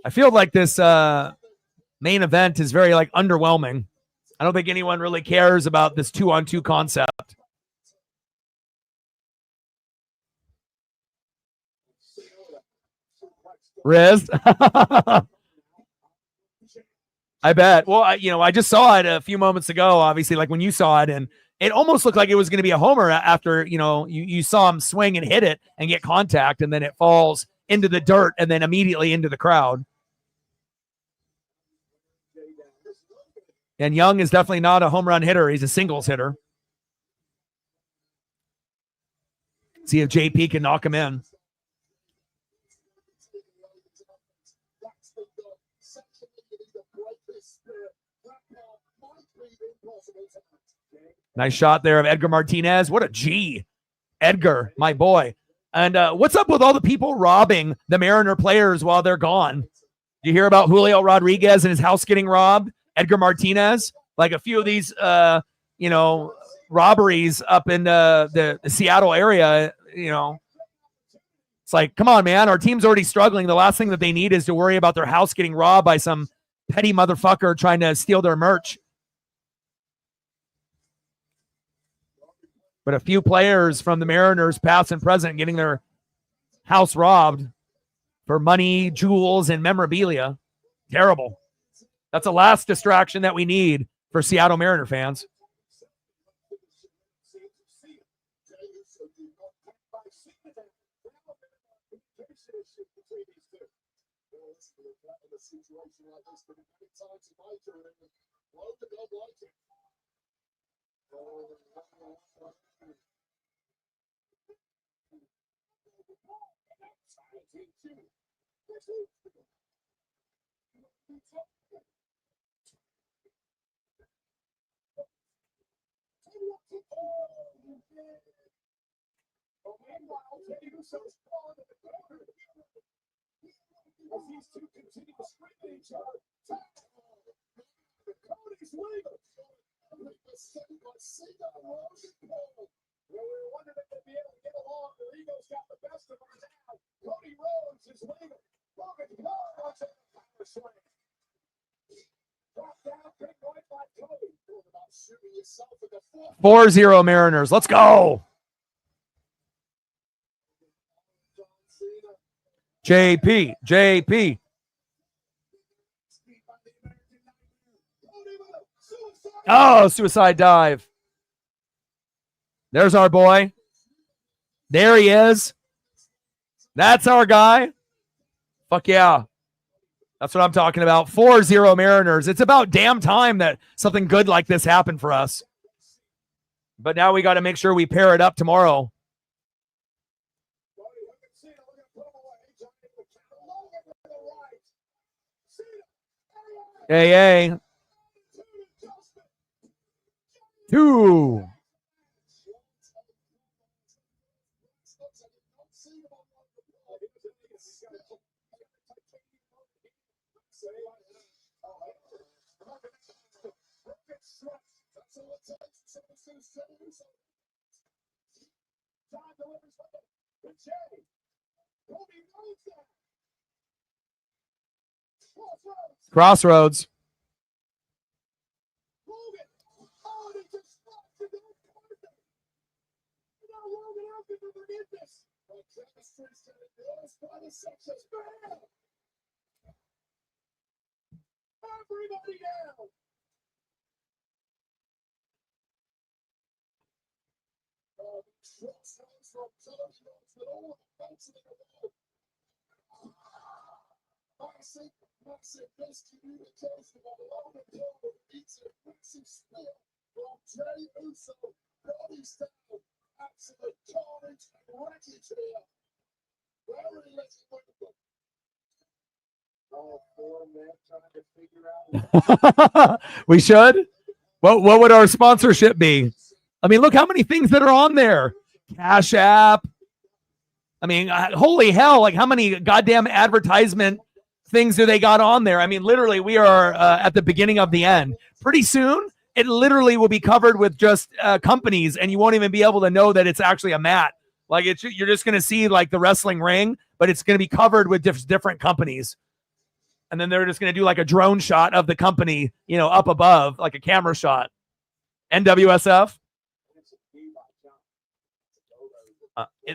I feel like this main event is very underwhelming. I don't think anyone really cares about this 2-on-2 concept. Riz. I bet. Well, I just saw it a few moments ago, obviously, like when you saw it, and it almost looked like it was going to be a homer after, you saw him swing and hit it and get contact, and then it falls into the dirt and then immediately into the crowd. And Young is definitely not a home run hitter. He's a singles hitter. See if JP can knock him in. Nice shot there of Edgar Martinez. What a G. Edgar, my boy. And what's up with all the people robbing the Mariner players while they're gone? You hear about Julio Rodriguez and his house getting robbed? Edgar Martinez? Like a few of these, robberies up in the Seattle area, It's like, come on, man. Our team's already struggling. The last thing that they need is to worry about their house getting robbed by some petty motherfucker trying to steal their merch. But a few players from the Mariners, past and present, getting their house robbed for money, jewels, and memorabilia. Terrible. That's the last distraction that we need for Seattle Mariner fans. Four 0 Mariners. Let's go. JP. Oh, suicide dive. There's our boy. There he is. That's our guy. Fuck yeah. That's what I'm talking about. 4-0 Mariners. It's about damn time that something good like this happened for us. But now we got to make sure we pair it up tomorrow. Hey. 2. Crossroads. We should. What would our sponsorship be? I mean, look how many things that are on there. Cash App. I mean, holy hell, like how many goddamn advertisement things do they got on there? I mean, literally, we are at the beginning of the end. Pretty soon, it literally will be covered with just companies, and you won't even be able to know that it's actually a mat. Like, you're just going to see, like, the wrestling ring, but it's going to be covered with different companies. And then they're just going to do, like, a drone shot of the company, up above, like a camera shot. NWSF.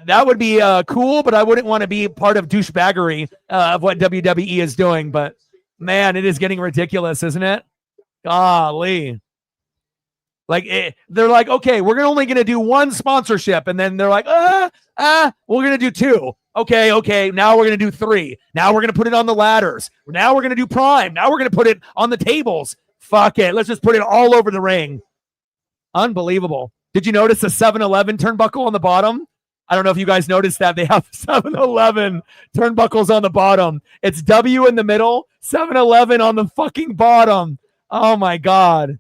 That would be cool, but I wouldn't want to be part of douchebaggery of what WWE is doing. But, man, it is getting ridiculous, isn't it? Golly. Like they're like, okay, we're only going to do one sponsorship. And then they're like, we're going to do 2. Okay. Now we're going to do 3. Now we're going to put it on the ladders. Now we're going to do Prime. Now we're going to put it on the tables. Fuck it. Let's just put it all over the ring. Unbelievable. Did you notice the 7-Eleven turnbuckle on the bottom? I don't know if you guys noticed that. They have 7-Eleven turnbuckles on the bottom. It's W in the middle, 7-Eleven on the fucking bottom. Oh, my God.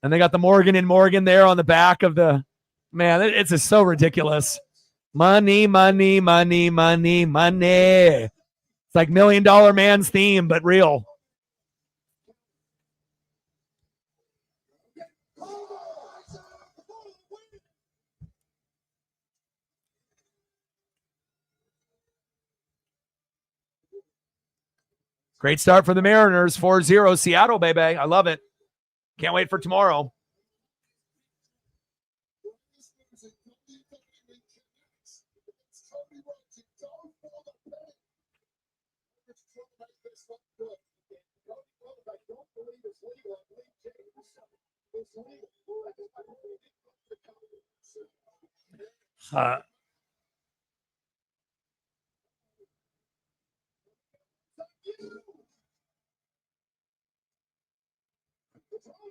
And they got the Morgan and Morgan there on the back of the... Man, it's just so ridiculous. Money, money, money, money, money. It's like $1 Million Man's theme, but real. Great start for the Mariners, 4-0 Seattle, baby. I love it. Can't wait for tomorrow.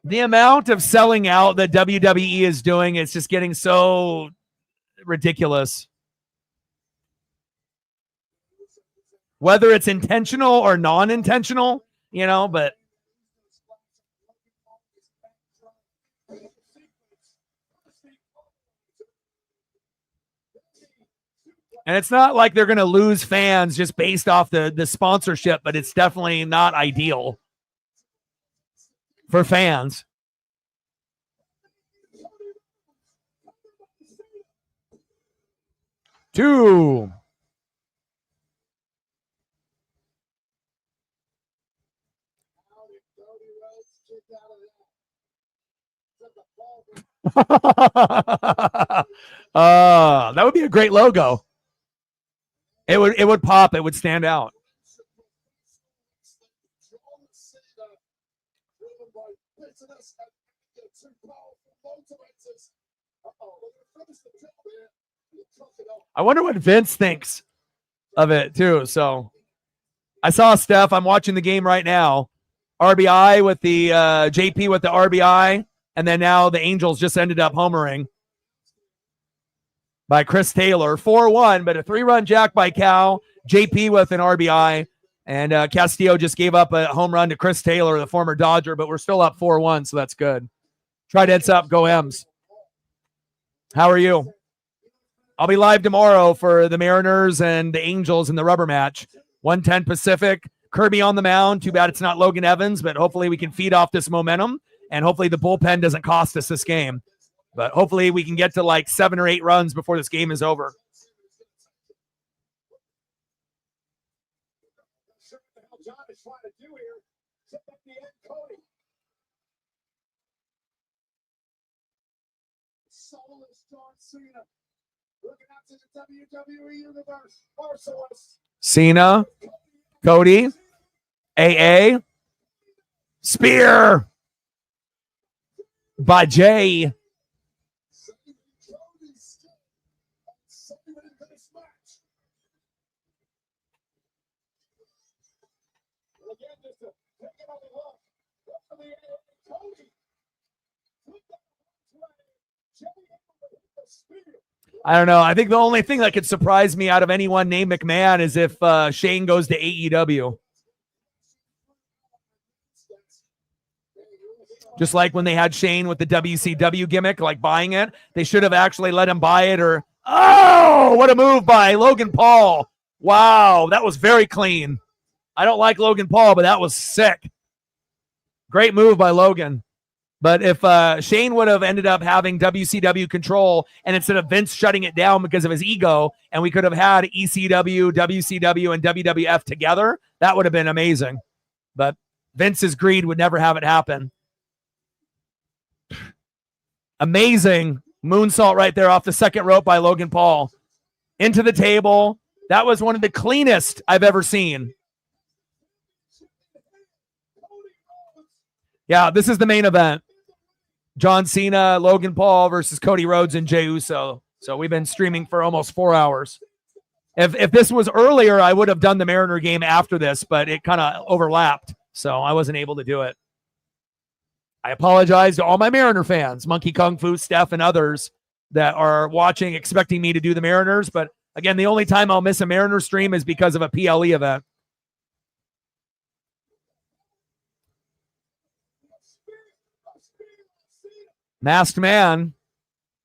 The amount of selling out that WWE is doing, it's just getting so ridiculous. Whether it's intentional or non-intentional, but and it's not like they're going to lose fans just based off the sponsorship, but it's definitely not ideal for fans. Two. That would be a great logo. It would pop. It would stand out. I wonder what Vince thinks of it too. So I saw Steph. I'm watching the game right now. RBI with the JP with the RBI. And then now the Angels just ended up homering by Chris Taylor. 4-1, but a 3-run jack by Cal. JP with an RBI. And Castillo just gave up a home run to Chris Taylor, the former Dodger, but we're still up 4-1, so that's good. Try Deads up. Go M's. How are you? I'll be live tomorrow for the Mariners and the Angels in the rubber match. 1:10 Pacific. Kirby on the mound. Too bad it's not Logan Evans, but hopefully we can feed off this momentum, and hopefully the bullpen doesn't cost us this game. But hopefully we can get to like 7 or 8 runs before this game is over. John is trying to do here. Set up the end, Cody. Soulless John Cena. Looking out to the WWE Universe. Merciless. Cena, Cody, AA, Spear by Jay. I don't know. I think the only thing that could surprise me out of anyone named McMahon is if Shane goes to AEW. Just like when they had Shane with the WCW gimmick, like buying it, they should have actually let him buy it. Or oh, what a move by Logan Paul. Wow, that was very clean. I don't like Logan Paul, but that was sick. Great move by Logan. But if Shane would have ended up having WCW control, and instead of Vince shutting it down because of his ego, and we could have had ECW, WCW, and WWF together, that would have been amazing. But Vince's greed would never have it happen. Amazing moonsault right there off the second rope by Logan Paul. Into the table. That was one of the cleanest I've ever seen. Yeah, this is the main event. John Cena, Logan Paul versus Cody Rhodes and Jey Uso. So we've been streaming for almost 4 hours. If this was earlier, I would have done the Mariner game after this, but it kind of overlapped, so I wasn't able to do it. I apologize to all my Mariner fans, Monkey Kung Fu, Steph, and others that are watching, expecting me to do the Mariners. But again, the only time I'll miss a Mariner stream is because of a PLE event. Masked Man,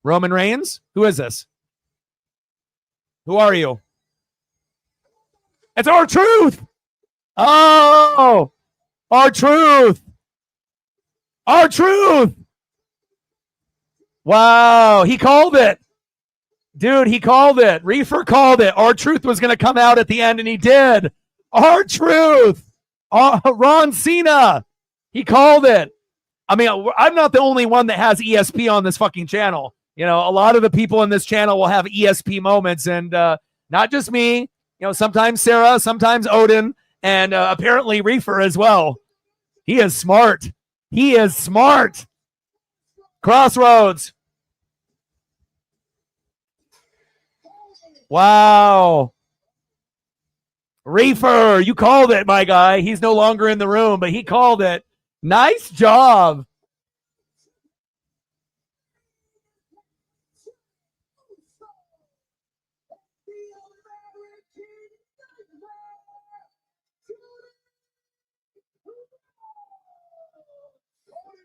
Roman Reigns. Who is this? Who are you? It's R-Truth. Oh, R-Truth. R-Truth. Wow, he called it. Dude, he called it. Reefer called it. R-Truth was going to come out at the end, and he did. R-Truth. Ron Cena. He called it. I mean, I'm not the only one that has ESP on this fucking channel. You know, a lot of the people in this channel will have ESP moments, and not just me. You know, sometimes Sarah, sometimes Odin, and apparently Reefer as well. He is smart. He is smart. Crossroads. Wow. Reefer, you called it, my guy. He's no longer in the room, but he called it. Nice job.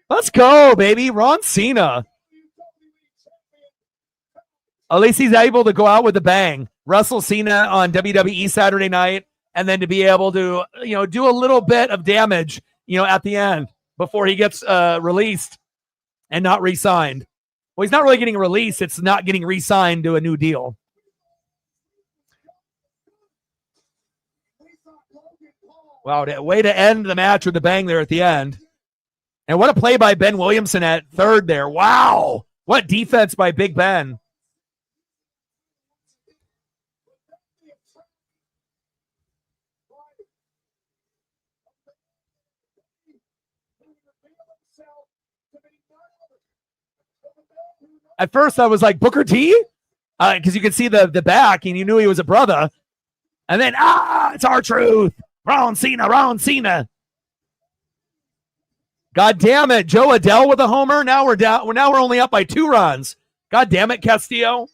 Let's go, baby. Ron Cena. At least he's able to go out with a bang. Russell Cena on WWE Saturday night, and then to be able to, you know, do a little bit of damage, you know, at the end before he gets released and not re-signed. Well, he's not really getting released. It's not getting re-signed to a new deal. Wow, way to end the match with the bang there at the end. And what a play by Ben Williamson at third there. Wow. What defense by Big Ben. At first, I was like, Booker T? Because you could see the back, and you knew he was a brother. And then, it's R-Truth. Ron Cena. God damn it. Joe Adele with a homer. Now we're down. Now we're only up by 2 runs. God damn it, Castillo.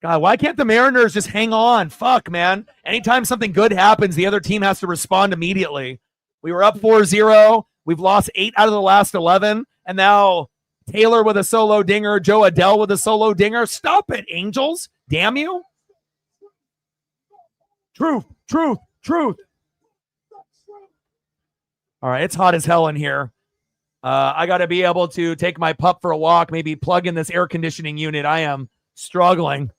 God, why can't the Mariners just hang on? Fuck, man. Anytime something good happens, the other team has to respond immediately. We were up 4-0. We've lost 8 out of the last 11. And now Taylor with a solo dinger, Joe Adele with a solo dinger. Stop it, Angels. Damn you. Truth. All right, it's hot as hell in here. I got to be able to take my pup for a walk, maybe plug in this air conditioning unit. I am struggling.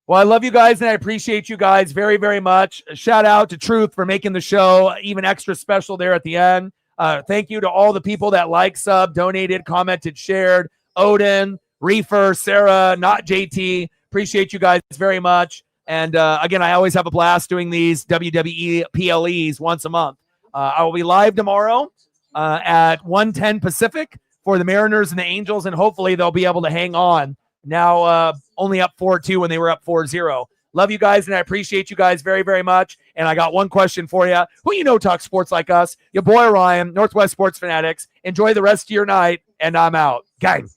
Well, I love you guys, and I appreciate you guys very, very much. A shout out to Truth for making the show even extra special there at the end. Thank you to all the people that liked, sub, donated, commented, shared. Odin, Reefer, Sarah, not JT. Appreciate you guys very much. And again, I always have a blast doing these WWE PLEs once a month. I will be live tomorrow at 1:10 Pacific for the Mariners and the Angels, and hopefully they'll be able to hang on. Now only up 4-2 when they were up 4-0. Love you guys, and I appreciate you guys very, very much. And I got one question for you. Who you know talks sports like us? Your boy Ryan, Northwest Sports Fanatics. Enjoy the rest of your night, and I'm out. Gang.